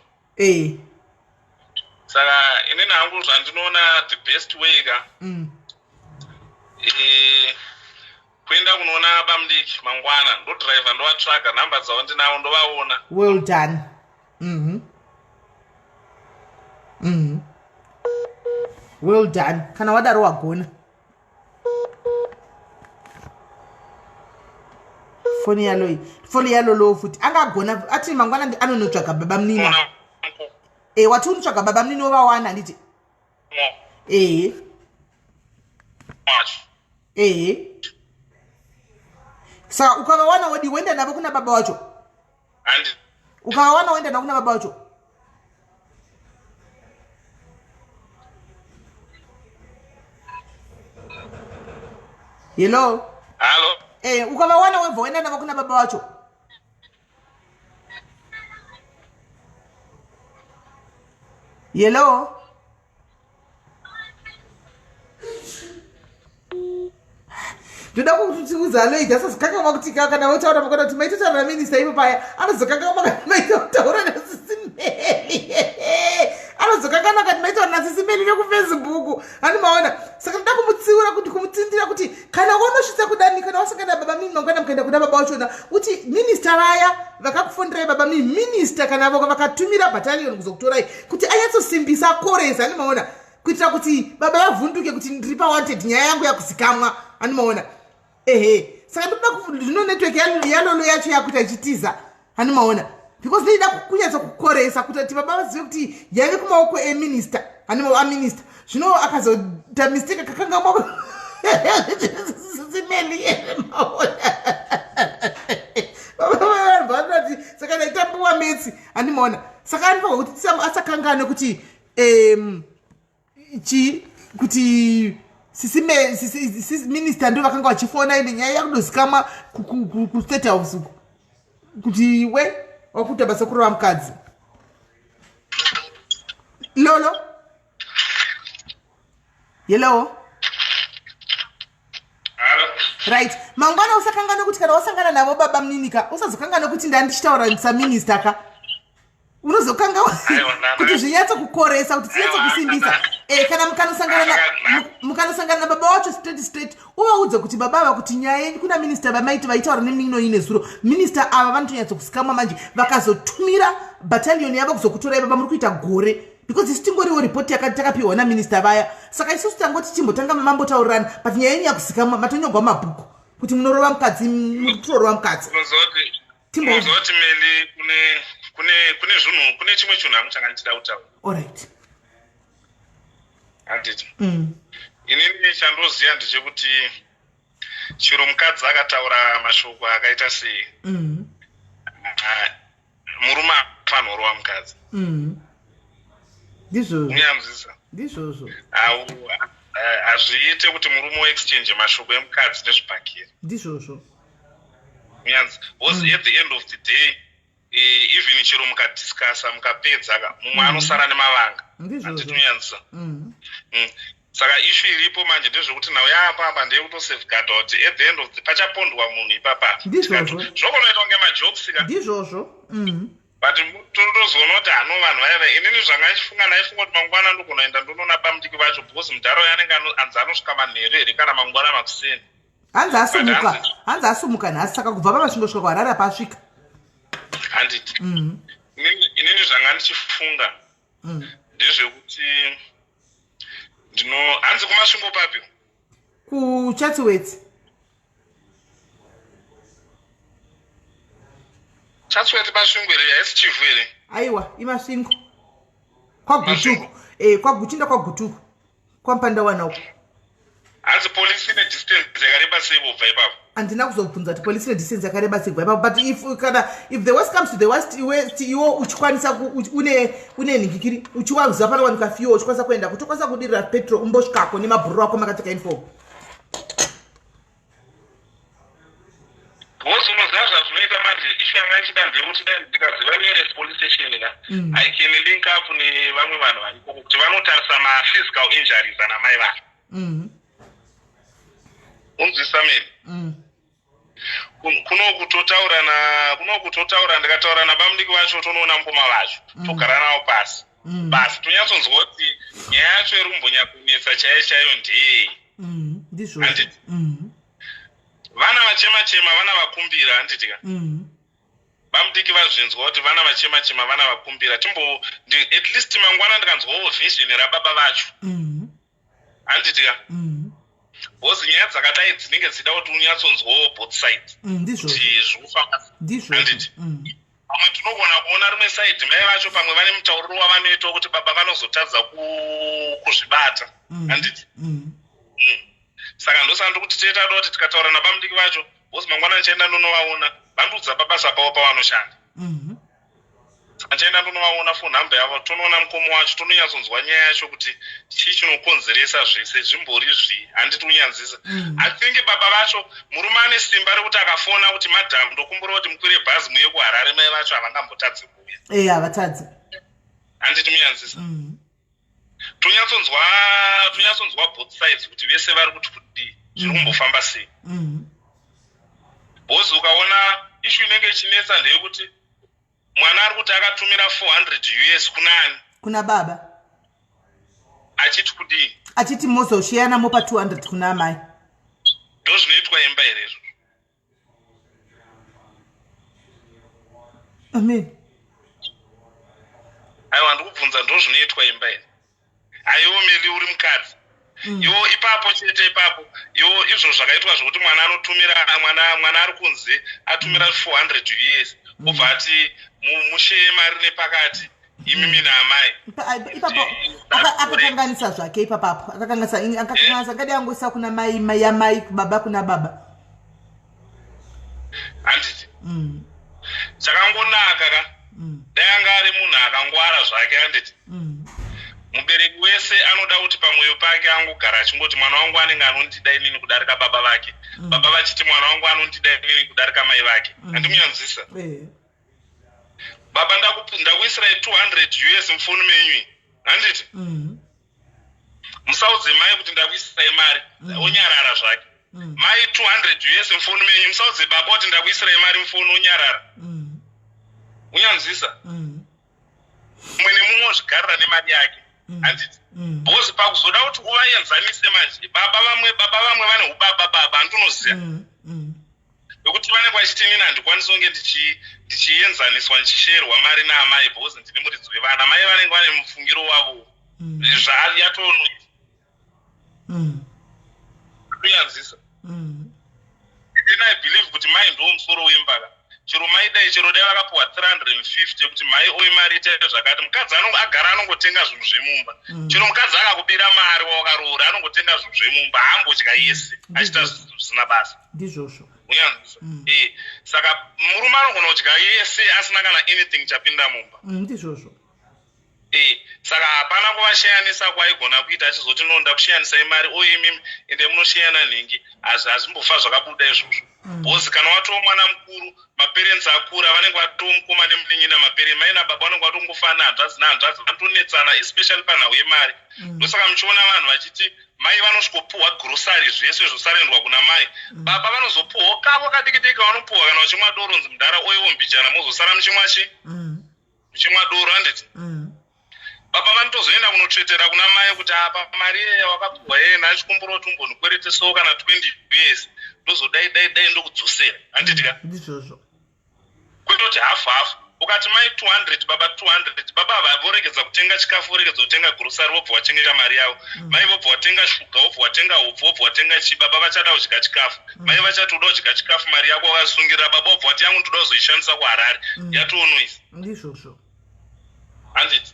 Saka inini hangu zvandinoona the best way ka. Kuenda kunoona bamudiki mangwana ndodriver ndovatsvaga nhamba dzavo ndinawo ndovaona. Well done. Well done. Kana wadaro wagona. Foni yalo lo futi angagona ati mangwana anonotsvaga baba munini. Wati unotsvaga baba munini wovawana nditi. Saka ukavawana wenda navo kuna baba wacho. Ukavawana wenda navo kuna baba wacho. Hello. Ukavawana wenda navo kuna baba wacho. Hello. Ndoda kukuudza aloita sazikakama kuti kana wotaura makona kuti maitotaura naminista ipo paya anozokakama kuti maitotaura naSisi Melly anozokakama kuti maitotaura naSisi Melly nekufacebook animaona saka ndoda kumutsiura kuti kumutsindira kuti kana wonosvitsa kudani kana wasangana baba mimi mangwana mkaenda kuna baba wachona kuti minista vaya vakakufonderai baba mimi minista kana vakatumira battalion kuzokutorai kuti anyatsosimbisa koresa animaona kuitira kuti baba vavhunduke kuti ndiri pawanted nyaya yangu yakuzikamwa animaona. Saka ndoda zvino network yalolo yacho yakuita ichitiza hanimaona because ndida kunyatsa kukoresa kuti baba vazive kuti yave kumaoko eminister aminister zvino akazoita mistake kakanga maoko Melly vanoti saka ndaitambuwa metsi andimona saka andifa kuti asakangane kuti kuti sisi minister ndo vakanga vachifona ine nyaya yakudozikama kustate house uku kuti we wakuita basa kurova mukadzi lolo hello right mangwana usakangana kuti kana wasangana navo baba mninika usazokangana kuti ndandichitaura saminister ka unozokanga kuti zvinyatsa kukoresa kuti tinyatsa kusimbisa kana mukanosangana nababa wacho straight uvaudze kuti baba ava kuti nyaya yenyu kuna minister vamaiti vaitaura nemino ine zuro minister ava vanotonyatsa kusikamwa manje vakazotumira battalion yavo kuzokutorai baba muri kuita gore because isi tingoriwo ripoti takapiwa naminister vaya saka isusu tangoti chimbotanga mambotaurirana but nyaya yenyu yakusikamwa matonyogwa mabhuku kuti munorova mukadzi mutorova mukadzi timbozoti Melly kune zvinhu kune chimwe chinhu hamuchanga ndichida kutaura alright handiti inini chandoziva ndechekuti chiro mukadzi akataura mashoko akaita sei murume afanirwa mukadzi ndizvozvo hazviite kuti murume weexchange mashoko emukadzi nezvibhakiri ndizvozvo because at the end of the day even chiro mukadiscasa mukapedza mumwe anosara nemavanga handitiunyanzisa saka ishu iripo manje ndezvekuti nhau yaapapa ndeyekutosafeguarda kuti at the end of the pachapondwa munhu ipapapa zvokonoita kunge majokesika ndizvozvo but totozoona kuti hano vanhu vaiva inini zvanga ndichifunga ndaifunga kuti mangwana ndokunoenda ndonoona pamutiki vacho because mudharo yanenge anzi anosvika manheru here kana mangwana makuseni hanzi asumuka nhasi saka kubva pamasvingosvika kwarara pasvika handiti inini zvanga ndichifunga ndezvekuti hanzi kumasvingo papi kuchatsworth chatsworth pasvingo here haisi chifu here aiwa imasvingo kwagutuku kwaguchinda kwagutuku kwamupanda wanauko hanzi polisi ine distance yakareba sei kubva ipapo handina kuzobvunza kuti polisi ine distance yakareba sei kubva ipapo but if the worst comes to the west iwo uchikwanisa une nhingikiri uchiwaziva panowanika fuel uchikwanisa kuenda kuti ukwanisa kudirira petrol umbosvikako nemabhururu ako makateka uniform bosi unoziva zvazvinoita manje ishu yanga ichida ndeyekuti ndikaziva nearest police station ka I can link up nevamwe vanhu variko kuti vanotarisa maphysical injuries anamai vanhu unzwisa Melly kuno kutotaura ndikataura nabamudiki vacho tonoona mukoma vacho togara navo pasi basi tonyatsonzwa kuti nyaya yacho iri kumbonyakunetsa chaiyo ndeyei handiti vana vachema-chema vana vakumbira handitika bamudiki vazvinzwa kuti vana vachema-chema vana vakumbira at least mangwana ndikanzwawo vision rababa vacho handitika because nyaya dzakadai dzinenge dzida kuti unyatsonzwawo both sides kuti zvikufamba handiti pamwe tinogona kuona rimwe side mai vacho pamwe vane mutauriro wavanoita kuti baba vanozotadza kuzvibata handiti saka ndosanda kuti teta kuti tikataura nabamudiki vacho bosi mangwana ndichaenda ndonovaona vandudza pabasa pavo pavanoshanda saka ndichaenda ndonovaona for nhamba yavo tonoona mukomo wacho tononyatsonzwa nyaya yacho kuti chii chinokonzeresa zvese zvimbori zvii handiti unyanzisa I think baba vacho murume ane simba rekuti akafona kuti madhamu ndokumbura kuti mukwire bhazi muye kuharare mai vacho havangambotadzi kuuya havatadzi handiti munyanzisa tonyatsonzwa both sides kuti vese vari kuti kudii zviri kumbofamba sei bozi ukaona ishu inenge ichinetsa ndeyekuti mwana ari kuti akatumira 400 US kunani kuna baba achiti kudii achiti mozoshiyanamo pa 200 kuna mai ndo zvinoitwa imba here amen aiwa ndikubvunza ndo zvinoitwa imba here aiwo Melly uri mukadzi iwo ipapo chete ipapo iwo izvo zvakaitwa zvokuti mwana anotumira mwana ari kunze atumira 400 US obva ati mushaye mari nepakati imimi naamai ipapo akakanganisa zvake ipapapo akakanganisa ngadi angoisa kuna mai yamai baba kuna baba handiti chakangonaka ka dai anga ari munhu akangwara zvake handiti mubereki wese anoda kuti pamwoyo pake angogara achingoti mwana wangu anenge anondida inini kudarika baba vake baba vachiti mwana wangu anondida inini kudarika mai vake handimunyanzisa baba ndakuisirai 200 US mufoni menyu handiti musaudze mai kuti ndakuisirai mari onyarara zvake mai 200 US mufoni menyu musaudze baba kuti ndakuisirai mari mufoni onyarara unyanzisa mumwe nemumwe ozvigarira nemari yake handiti bhozi pakuzoda kuti uvaenzanise manje baba vamwe vane ubaba baba handinoziva yokuti vanenge vachiti inini handikwanisi kunge ndichienzaniswa ndichisherwa mari naamai bhozi ndine muridzi wevana mai vanenge vane mufungiro wavo zvayatonoita kuyanzisa then I believe kuti mai ndo musoro wembaka chero mai dai chero dai vakapuwa 350 kuti mai oye mari itaite zvakati mukadzi agara anongotenga zvinhu zvemumba chero mukadzi akakubira mari wakaroora anongotenga zvinhu zvemumba hambodya yese achita zvisina basa ndizvozvo unyanzisa saka murume anogona kudya yese asina kana anything chapinda mumba ndizvozvo saka hapana kuvashayanisa kwaigona kuita achizoti nonda kushayanisai mari oye imimi ende munoshayana nhingi hazvimbofa zvakabuda izvozvo bhozi kana watoo mwana mukuru maparents akura vanenge vatoo mukoma nemunin'ina maparents mai nababa vanenge vatongofana hanzvadzi nahanzvadzi vatonetsana especially panhau yemari ndosaka muchiona vanhu vachiti mai vanosvikopuhwa grosari zvese zvosarendwa kuna mai baba vanozopuhwawo kavo kadiki vanopuhwa kana vachimwa doro nzi mudhara oyewo mbijana mozosara muchimwa doro handiti baba vanotozoenda kunotsvetera kuna mai kuti apa mari wakapuhwa yeye nachikumbura kuti umbondikwerete so kana 20 US ndozodai ndokudzosera handitika ndizvozvo kwetoti hafu ukati mai 200 baba 200 baba voregedza kutenga chikafu voregedza kutenga grosari vobva vachengeta mari yavo mai vobva vatenga shuga vobva vatenga hupfu vobva vatenga chi baba vachada kudya chikafu mai vachatoda kudya chikafu mari yako wakasungirira baba vobva vati yangu ndoda kuzoishandisa kuharare yatonoisa ndizvozvo handiti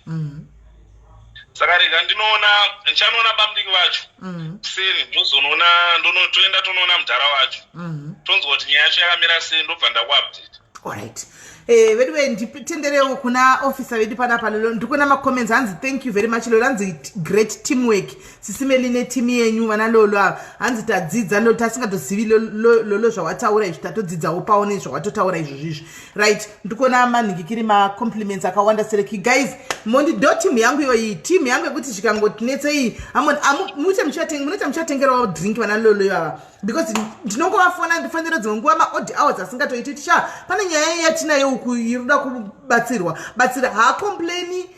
saka rega ndichanoona bamudiki vacho kuseni toenda tonoona mudhara wacho tonzwa kuti nyaya yacho yakamira sei ndobva ndakuupdate alright vedu nditenderewo kuna officer vedu panapa lolo ndikuona macomments hanzi thank you very much lolo hanzi great teamwork Sis Melly netimu yenyu vana lolo hanzi tadzidza lolo tasingadozivi lolo zvawataura izvi tatodzidzawo paone zvawatotaura izvozvizvi right ndikuona manhingikiri macompliments akawanda sereki guys mondido timu yangu iyoyi timu yangu yekuti zvikangotinetse iyi munoti muchatengerawo drink vana lolo ivava because ndinongovafona ndifanira dzimwe nguva maodd hours asingatoiti tisha pane nyaya yatinayo uku irikuda kubatsira haacomplaini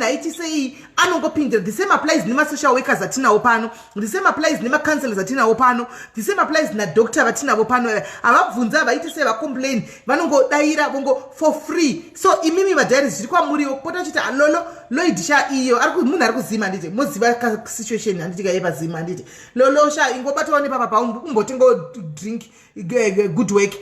haiti sei anongopindira the same applies nemasocial workers atinawo pano the same applies nemacounselors atinawo pano the same applies nadoctor vatinavo pano havabvunza vaiti sei vacomplain vanongodaira vongo for free so imimi madhairis zviri kwamuriwo kupota uchiti alolo loidisha iyo munhu ari kuzima handiti moziva situation handiti kaipa zima handiti lolosha ingobatawo nepapa umbotengawo drink good work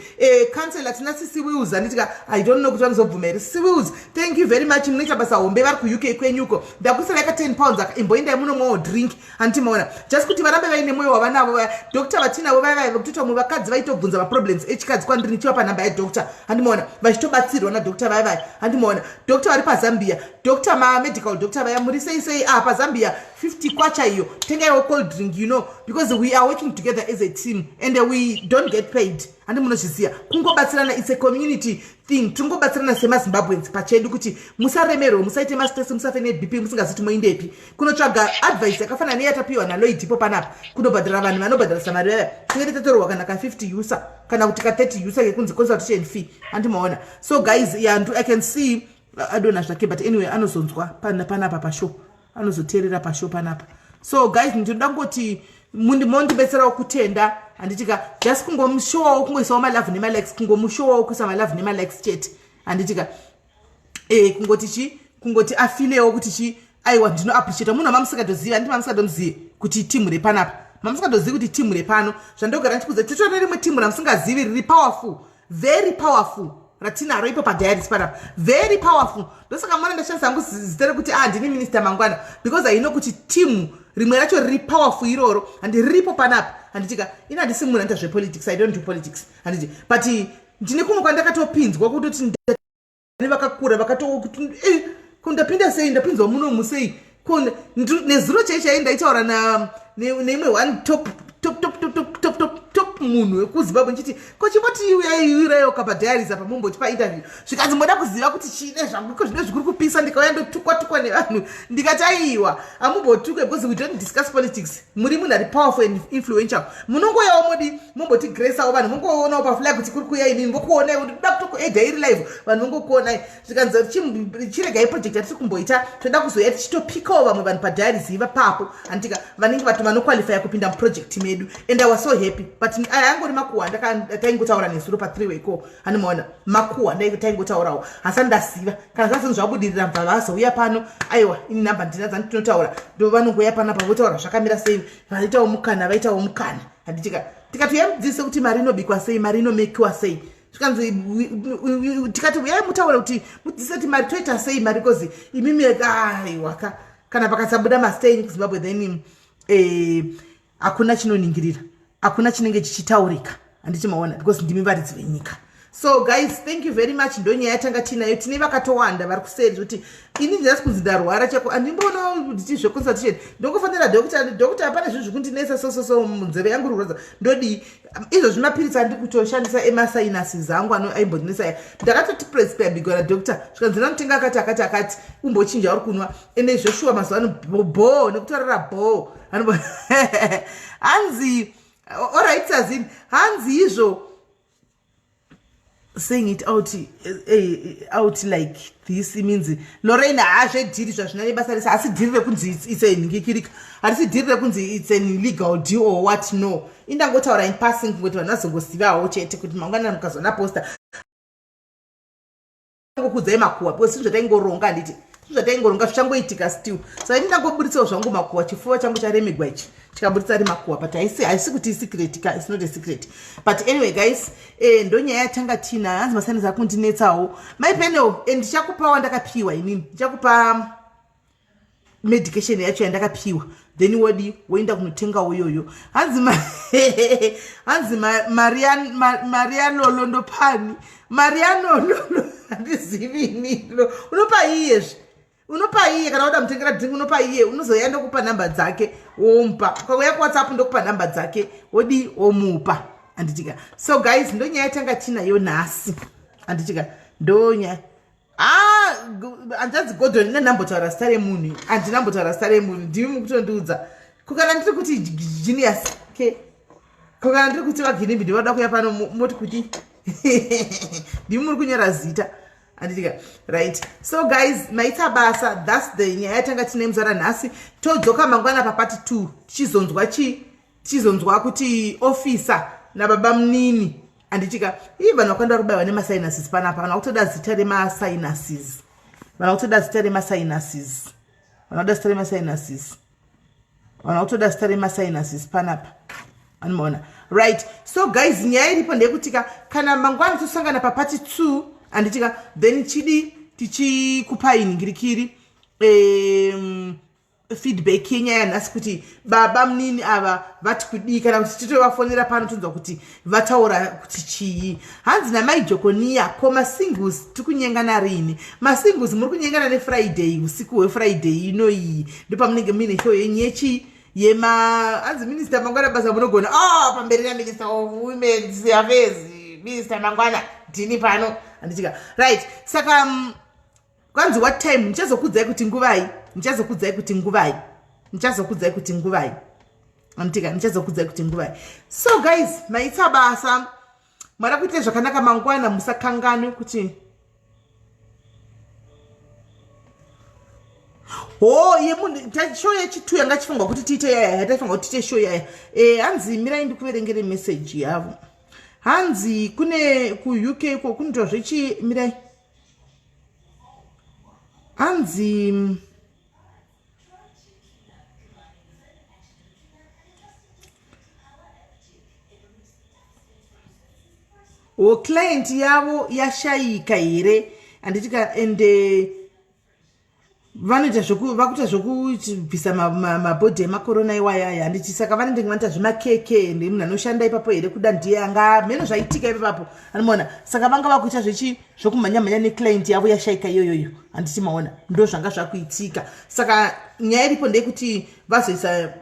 counselor tina Sis Wills handitika I don't know kuti vanozobvumeri Sis Wills thank you very much munoita basa hombe vari ku-UK kwenyuko ndakusira yaka 10 pounds imboendai munomwawo drink handiti maona just kuti varambe vaine mwoyo wavanavo doctor vatinavo vaitokutoti vamwe vakadzi vaitobvunza maproblems echikadzi kwandiri nichiva panhamba yadoctor handimaona vachitobatsirwa nadoctor vaivai handimaona doctor vari pazambia doctor mamedical doctor vaya muri sei pazambia 50 kwacha iyo tengaiwo cold drink you know because we are working together as a team and we don't get paid handi munozviziva kungobatsirana it's a community thing tingobatsirana semazimbabwens pachedu kuti musaremerwa musaite mastress musafe nebp musingaziti moindepi kunotsvaga advice yakafanana neyatapiwa naloidipo panapa kunobhadhara vanhu vanobhadharisa mari vaya tinenge tatorwa kana ka 50 usa kana kuti ka 30 usa yekunzi consultation fee handimaona so guys I can see adona zvake but anyway anozonzwa panapa pashow anozoteerera pashow panapa so guys ndinoda ngoti mondibetserawo kutenda handitika just kungomushowawo kungoisawo malove nemalikes kungomushowawo kuisa malove nemalikes chete handitika kungoti afilewo kuti aiwa ndino appreciate munhu mamusingatoziva handiti mamusingatomuzive kuti timu repanapa mamusingatozivi kuti timu repano zvandogara ndichikuza titora rimwe timu ramusingazivi riri powerful very powerful ratinaro ipo padiaries panapa very powerful. Ndosaka mwana ndashandisa hangu zita rekuti ndini minister mangwana because I know kuti team rimwe racho riri powerful iroro and riripo panapa handitika ina handisi munhu anoita zvepolitics, I don't do politics handiti but ndine kumwe kwandakatopinzwa kutoti vakakura vakatokuti ndapinda sei ndapinzwa munomu sei nezuro chaichai ndaitaura neimwe one top munhu wekuzimbabwe nchiti kochimoti uyaiwirayo kapadiaries apa mumboti painterview zvikanzi moda kuziva kuti chine zvangu zvine zvikuru kupisa ndikauya ndotukwa nevanhu ndikati aiwa amumbotukwe because we don't discuss politics. Muri munhu ari powerful and influential munongoyawo modi mumboti graceawo vanhu mongoonawo paflag kuti kuri kuya inini vokuonai kuti toda kutokuedairi live vanhu vongokuonai zvikanzi chiregai project yatiri kumboita toda kuzoya tichitopikawo vamwe vanhu padiaries iva papo anditika vanenge vatu vanoqualifya kupinda muproject medu and I was so happy but ayangori makuhwa taingotaura nesuro pa3 way ko anomaona makuhwa taingotaurawo hasa ndasiva kana zvasinhu zvabudirira mva vazouya pano aiwa ini namba ndina dzandinotaura ndo vanongoya panapa votaura zvakamira sei vaitawo mukana handitika tikatoyamudzidzise kuti mari inobikwa sei mari inomekiwa sei zvikanzi tikati uyai mutaura kuti mudzidzise kuti mari toita sei mari kozi imimi aiwa kana pakasabuda mastei kuzimbabwe then hakuna chinoningirira hakuna chinenge chichitaurika handichimaona because ndimi varidzi venyika. So guys, thank you very much. Ndonyaya yatanga tinayo tine vakatowanda vari kuseri kuti ini ndinasi kunzi ndarwara chako andimboona nditi zveconsultation ndokufanira dokta pane zvinhu zvekundinesa so munzeve yangu rurwadza ndodi izvo zvimapirisi andi kutoshandisa emasainasi angu aimbondinesa ndakatoti prescribe bigora doctor zvikanzi ndanotenga akati umbochinja uri kunwa ende izvoshuwa mazuva ano bho nekutorera bho hanzi alright sazini hanzi izvo saying it out like this means Lorena hazvedhiri zvazvinane basa rese asi dhiri rekunzi it's a ngikirika harisi dhiri rekunzi it's an illegal deal or what no indangotaura in passing kuti vanhu vazongosivawo chete kuti mangwana mukazona posta ngokudzai makuhwa because sinhu zvataingoronga handiti zvataingoronga zvichangoitika still so ini ndangobuditsawo zvangu makuhwa chifuva changu charemegwa ichi chikabuditsa ri makuhwa but haisi kuti secret it's not a secret but anyway guys ndonyaya yatanga tina hanzi masaniza kundinetsawo my panel ndichakupawo ndakapiwa inini ndichakupa medication yacho yandakapiwa then wodi woenda kunotengawo iyoyo hanzi mariano londopani mariano lolo handizivi inilo unopa iyezve unopa iye kana uda mutengera dhingi unopa iye unozoya ndokupa namba dzake womupa kwauya kuwhatsapp ndokupa namba dzake wodi womupa handitika so guys ndonyaya yatanga tinayo nhasi handitika ndonya hanzanzi godon inanambotaura zita remunhu handinambotaura zita remunhu ndimi mukutondiudza kukana ndiri kuti genius kukana ndiri kuti vaginimbi ndivada kuya pano moti kuti ndimi muri kunyora zita handitika right so guys maita basa that's the nyaya yatanga tine muzara nhasi todzoka mangwana papati 2 tichizonzwa kuti officer nababa munini handitika ii vanhu vakanda kubayiwa nemasinuses panapa vanhu vakutoda zita remasinuses vanhu vakutoda zita remasinuses panapa anomaona right so guys nyaya iripo ndeyekutika kana mangwana tosangana papati 2 handitika then tichikupai ningirikiri feedback yenyaya yanhasi kuti baba munini ava vati kudii kana kuti titovafonera pano tonzwa kuti vataura kuti chii hanzi namai jokonia ko masingles tikunyengana rini masingles muri kunyengana nefriday usiku hwefriday ino iyi ndopamunenge muine show yenyechi yema hanzi minister mangwana basa munogona pamberi naminister of women's affairs minister mangwana ndini pano handitika right saka kwanzi what time ndichazokudzai kuti nguvai handitika ndichazokudzai kuti nguvai so guys maita basa mara kuite zvakanaka mangwana musakanganwe kuti show yechitu yanga chifungwa kuti tiite yaya yataifunga kuti tiite show yaya hanzi mirai ndikuverengere message yavo hanzi kune kuuk ko kunoitwa zvechi mirai hanzi client yavo yashaika here anditika ende vanoita vakuita zvokubvisa mabhodhi emakorona iwaya handiti saka vanenge vanoita zvemakeke ende munhu anoshanda ipapo here kuda ndiye anga mheno zvaitika ipapo anomaona saka vanga vakuita zvokumhanya-mhanya neclient yavo yashaika iyoyoyo handiti maona ndo zvanga zvakuitika saka nyaya iripo ndeyekuti vazoisa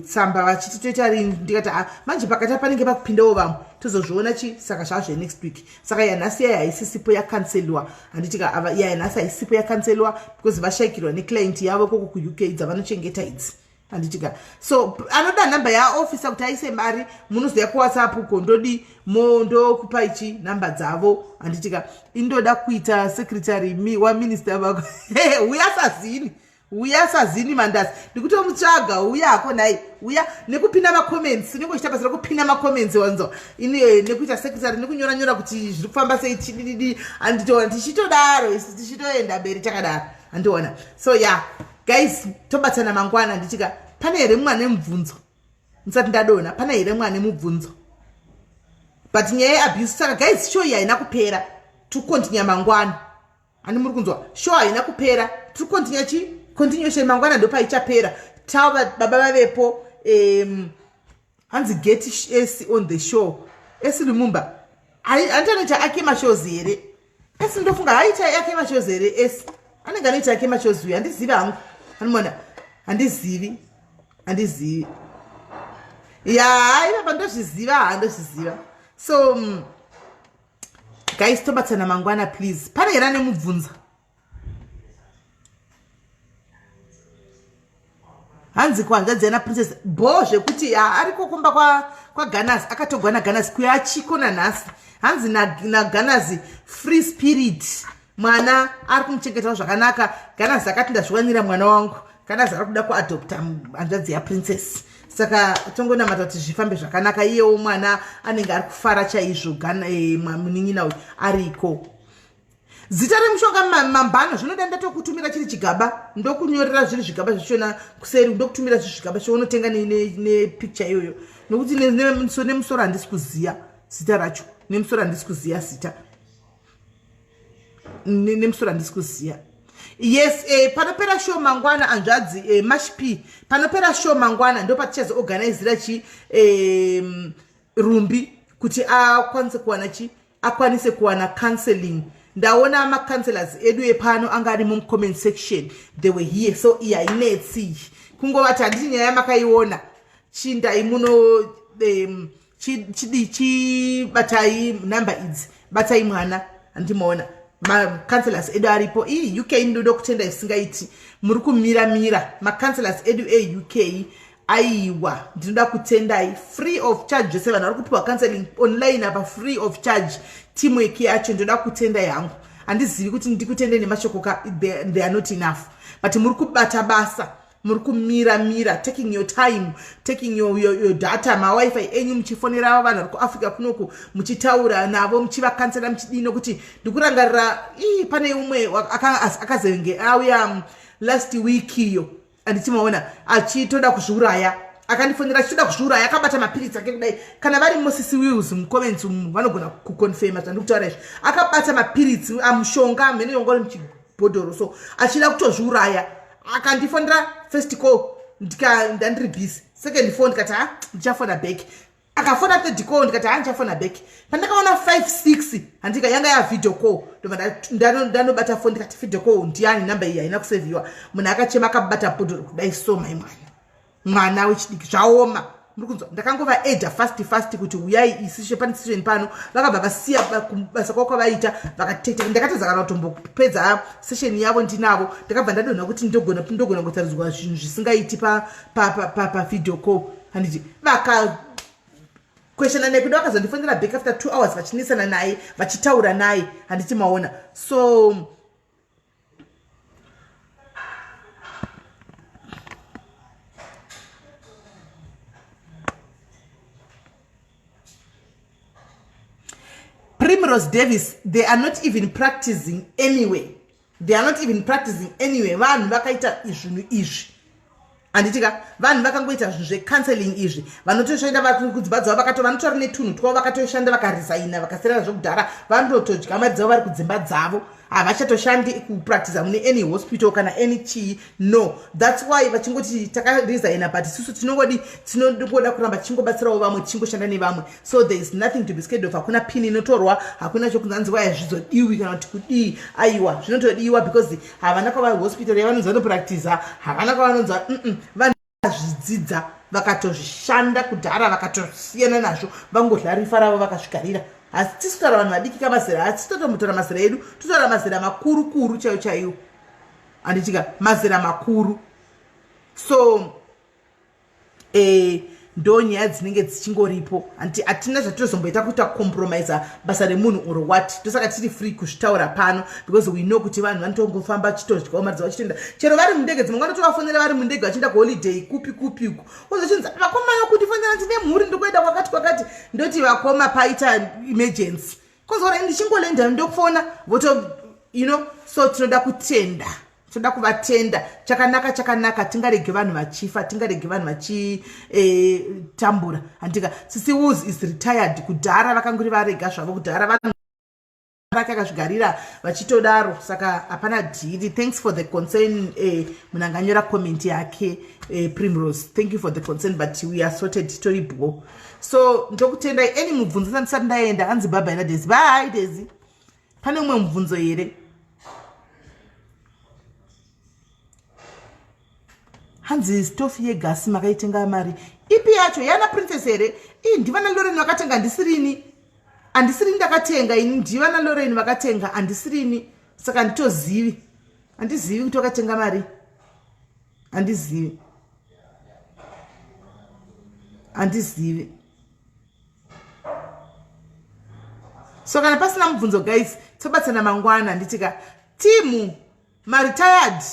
tsamba vachiti toita rini ndikati manje pakati panenge pakupindawo vamwe tozozviona chi saka zvazve next week saka yanhasi yaya haisisipo yakanselwa handitika yanhasi haisisipo yakanselwa because vashaikirwa neclient yavo koko kuuk dzavanochengeta idzi handitika so anoda nhamba yaofisa kuti aise mari munoziva kuwhatsapp kondodi mondokupa ichi nhamba dzavo handitika indoda kuita secretary waminister vako uya sazini mandasi ndikutomutsvaga uya ako nai uya nekupinda macomments ningochita basa rekupinda macomments wanzo ini nekuita secretary nekunyora kuti zviri kufamba sei chididi anditoona tichitodaro isi tichitoenda mberi takadaro andiona so yeah guys tobatsana mangwana nditika pane here mwana mubvunzo ndisati ndadona pane here mwana mubvunzo but nyaya yeabuse saka guys show haina kupera tukontinya mangwana ani muri kunzwa show haina kupera tukontinya chi continuation mangwana ndo paichapera tava baba vavepo hanzi get s on the show esi remember andanoita ake mashows here esi ndofunga haita ake mashows here esi anenge anoita ake mashows uyu handizivi hangu anomona handizivi ya ivapa ndozviziva so guys tobatsana mangwana please pane here anemubvunza hanzi kuhanzadzana princess bo zvekuti ariko kumba kwa Ganas akatogwa naGanas kuyachikona nhasi hanzi naGanas free spirit mwana ari kumuchengetawo zvakanaka Ganas akati ndazviwanira mwana wangu Ganas ari kuda kuadopta hanzvadzi yaprincess saka tongonamata kuti zvifambe zvakanaka iyewo mwana anenge ari kufara chaizvo munin'ina uyu ariko zita remushonga mambano zvinoda ndatokutumira chiri chigaba ndokunyorera zviri zvigaba zvishona kuseri ndokutumira zviri zvigaba zvaunotenga nepicture iyoyo nokuti nemusoro handisi kuziya zita racho nemusoro handisi kuziya zita nemusoro handisi kuziya yes panopera show mangwana anzvadzi mashp panopera show mangwana ndo patichazoorganizira chi rumbi kuti akwanise kuwana counseling ndaona amacounselors edu epano anga ari mumcomment section they were here so yainetsi kungovati handiti nyaya yamakaiona chindai muno chibatai nhamba idzi batai mwana handimaona macounselors edu aripo uk ndoda kutenda isingaiti muri kumira macounselors edu euk aiwa ndinoda kutendai free of charge zvose vanhu vari kupiwa counseling online apa free of charge teamwork yacho ndoda kutenda yangu handizivi kuti ndikutende nemashoko they are not enough but muri kubata basa muri kumira taking your time taking your data mawifi enyu muchifonera vanhu vari kuafrica kunoku muchitaura navo muchivakansela muchidino kuti ndikurangarira pane umwe akazenge auya last week iyo andichimaona achitoda kuzviuraya akandifonera achitoda kuzviuraya akabata mapiritsi ake kudai kana vari mosisi wills mucomments vanogona kuconfirma zvandikutaura izvi akabata mapiritsi amushonga mhene yongori muchibhodhoro so achida kutozviuraya akandifonera first call ndandiri busy second phone ndikati ndichafona back akafona third call ndikati ndichafona back pandakaona 5-6 handika yanga yavideo call ndanobata phone ndikati video call ndiani namba iyi haina kuseviwa munhu akachema akabata bhodhoro kudai so mai mwana wechidiki zvaoma muri kunzwa ndakangova edha fast kuti uyai isi pane situation pano vakabva vasiya basa kwako vaita vakateta ndakatadza kana kutombopedza session yavo ndinavo ndakabva ndadonha kuti ndogona kutaridzwa zvinhu zvisingaiti pa video call handiti vakakweshana naye kuda vakazondifonera back after 2 hours vachinesana naye vachitaura naye handiti maona so Primrose Davis, they are not even practicing anyway. Vanhu vakaita izvinhu izvi handitika vanhu vakangoita zvinhu zvecounseling izvi vanotoshaenda kudzimba dzavo vanotora netunhu twavo vakatoshanda vakarisaina vakasirana zvokudhara vanotodya mari dzavo vari kudzimba dzavo havachatoshandi kupractiza mune any hospital kana any chii no that's why vachingoti takarisaina but isusu tinoda kuramba tichingobatsirawo vamwe tichingoshanda nevamwe so there is nothing to be scared of hakuna pini inotorwa hakuna chokunzanzi waya zvizodiwi kana kuti kudii aiwa zvinotodiwa because havana kwavahospital yavanonzi vanopractiza havana kwavanonzi vanhu zvidzidza vakatozvishanda kudhara vakatosiyana nazvo vangodlarifa ravo vakasvikarira asi tisi kutaura vanhu vadiki kamazera asi titotomutora mazera edu totaura mazera makuru chaiwo chaiwo handitika mazera makuru so ndo nyaya dzinenge dzichingoripo hatina zvatitozomboita kuita compromisa basa remunhu or what tosaka tiri free kuzvitaura pano because we know kuti vanhu vanotongofamba chitodyawo mari dzavo vachitoenda chero vari mundege dzimwe vanotovafonera vari mundege vachienda kuholiday kupi uku uzochinzi vakomana kuti fonera ndine mhuri ndokuenda kwakati ndoti vakoma paita emergency kozora ndichingolenda ndokufona voto so tinoda kutenda toda kuvatenda chakanaka tingarege vanhu vachifa tingarege vanhu vachitambura handika sisi Woos is retired kudhara vakanguri varega zvavo kudhara vanhu vake akazvigarira vachitodaro saka hapana dhiri thanks for the concern munhu anganyora comment yake Primrose thank you for the concern but we are sorted tori bwo so ndokutendai any mubvunzo sandisati ndaenda hanzi bye na Daisy bye Daisy pane umwe mubvunzo here hanzi stofu yegasi makaitenga mari ipi yacho yana princess here ndivana Lorraine vakatenga handisirini ndakatenga ini ndivana Lorraine vakatenga handisirini saka handizivi kuti vakatenga mari handizivi so kana pasina mubvunzo guys tobatsana mangwana handitika timu maretired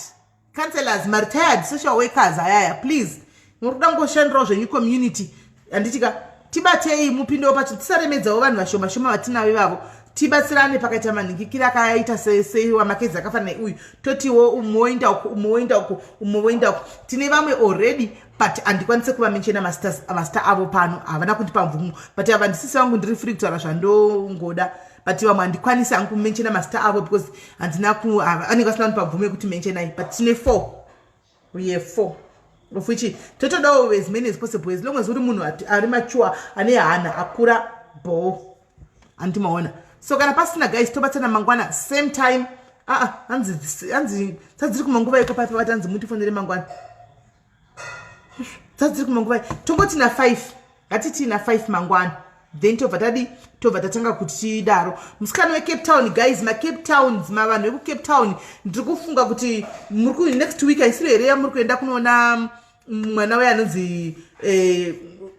counselors maretired social workers ayaya please muri kuda ngoshandirawo zvenyu community handitika tibatei mupindewo pacho tisaremedzawo vanhu vashoma vatinavo ivavo tibatsirane pakaita manhingikira akaita sewamakedzi akafanira uyu totiwo umoenda uku tine vamwe already but handikwanise kuvamenchena mastar avo pano havana kundipa mvumo but ava ndisisi vangu ndiri free kutaura zvandongoda but vamwe handikwanisi hangu kumenchena mastar avo because anenge asina kundipa mvumo yekuti menchenai but tine 4 we have 4 of which totodawo as many as possible as long as uri munhu ari mature ane hana akura bo handimaona so kana pasina guys tobatsana mangwana same time hanzi dziri kumanguva iko paipa vati hanzi mutifonere mangwana dziri kumanguva tongoti na 5 ngatiti na 5 mangwana then tobva tatanga kuti tidaro musikana weCape Town guys maCape Towns mavanhu vekuCape Town ndiri kufunga kuti muri next week aisiro here yamuri kuenda kunoona mwana we anonzi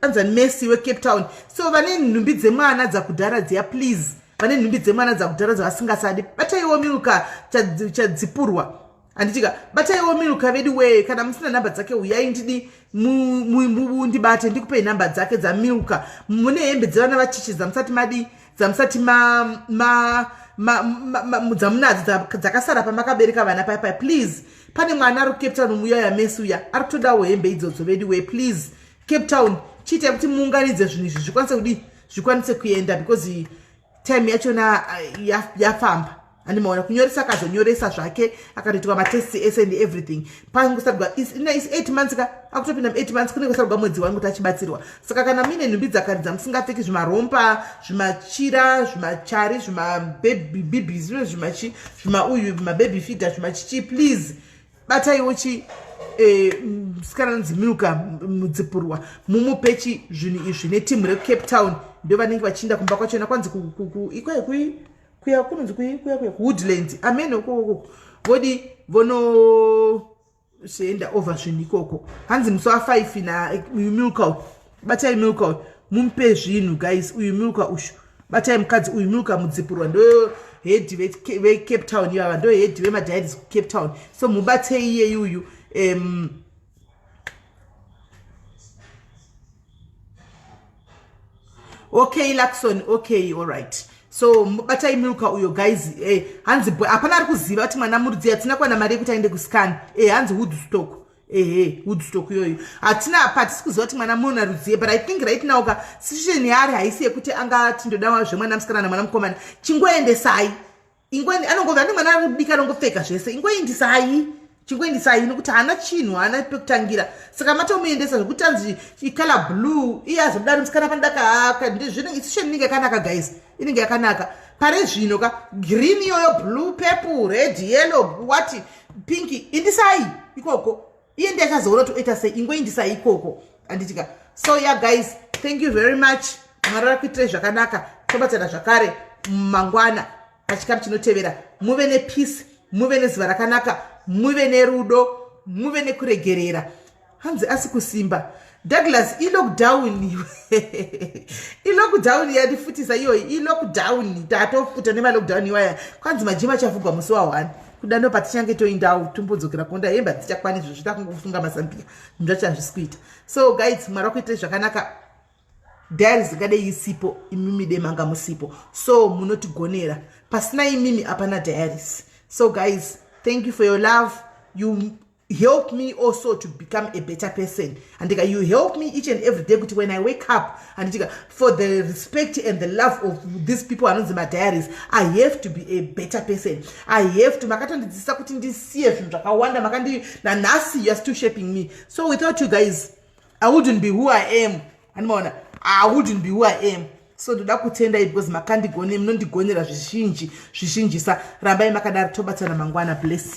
anzani Messi weCape Town so vane nhumbi dzemwana dzakudhara dziya please vane nhumbi dzemwana dzakudhara dzavasingasadi bataiwo miluka chadzipurwa handitika bataiwo miluka vedu we kana musina namba dzake uyai ndidi ndibate ndikupei namba dzake dzamiluka mune hembe dzevana vachichi dzamusati dzamunadzo dzakasara pamakabereka vana paipai please pane mwana ari kuCape Town muya yaMessi uya ari kutodawo hembe idzodzo vedu we please Cape Town chiite kuti muunganidze zvinhu izvi zvikwanise kuenda because time yachona yafamba handimaona kunyoresa akazonyoresa zvake akatoitwa matest ese and everything pangosarugwa is 8 months akutopinda 8 months kunenge kusarugwa mwedzi wangu tachibatsirwa saka kana mine nhumbi dzakaridza musingapfeki zvimarompa zvimachira zvimachari zvimababy zvimauyu mababy feeder zvimachichi please bataiwo musikana nonzi miluka mudzipurwa mumupechi zvinhu izvi netimu reCape Town ndo vanenge vachiinda kumba kwachona kwanzi kuya kunonzi kuya Woodland amen ukoko vodi vonoenda over zvinhu ikoko hanzi musi wa5 na uyu miluka batai miluka mumupe zvinhu guys uyu miluka ushu batai mukadzi uyu miluka mudzipurwa ndo head veCape Town ivava ndo head vemadhairis kuCape Town so mubatei iye uyu okay Lakson okay all right so batai miluka uyo guys hanzi hapana ari kuziva kuti mwana muridzi hatina kuwana mari yekuti aende kuscan hanzi Woodstock Woodstock yoyo hatina patisi kuziva kuti mwana muna rudziye, but I think right now ka situation yaari haisi yekuti angati ndodawa zvemwana musikana namwana mukomana, chingoendesai anongova ane mwana arikubika anongopfeka zvese, ingoendesai chingoendesai nokuti haana chinhu, haana pekutangira, saka matomuendesa zvokuti anzi ikala blue iye azodaro musikana panodaka haka ndezvino situation inenge yakanaka guys, inenge yakanaka pare zvino ka green yoyo blue purple red yellow what pink indisai ikoko iye ndiye achazoona kuti oita sei, ingoindisai ikoko anditika. So yeah guys, thank you very much, mwari akuitire zvakanaka, tobatsana zvakare mangwana pachikamu chinotevera. Muve nepeace, muve nezuva rakanaka, muve nerudo, muve nekuregerera. Hanzi asi kusimba Douglas i-lockdown i-lockdown yandifutisa iyoyi, i-lockdown tatofuta nema-lockdown iwaya kwanzi majima achavugwa musi wa1 kudano patichange toindau tombodzokera konda hemba dzichakwani izvo zvita kungofunga masambia munhu achazvisikuita. So guys, mwari wakuitire zvakanaka, diaries ingadei isipo, imimi demanga musipo, so munotigonera, pasina imimi apana diaries. So guys, thank you for your love, you help me also to become a better person, and you help me each and every day when I wake up, and for the respect and the love of these people anonzi my diaries, I have to be a better person. I have to makatondidzisa kuti ndisiye zvinhu zvakawanda, makandi nanhasi you are still shaping me. So without you guys I wouldn't be who I am, and I wouldn't be who I am. So ndoda kutendai because makandigone munondigonera zvizhinji sa rambai makadaro tobatsana mangwana. Bless.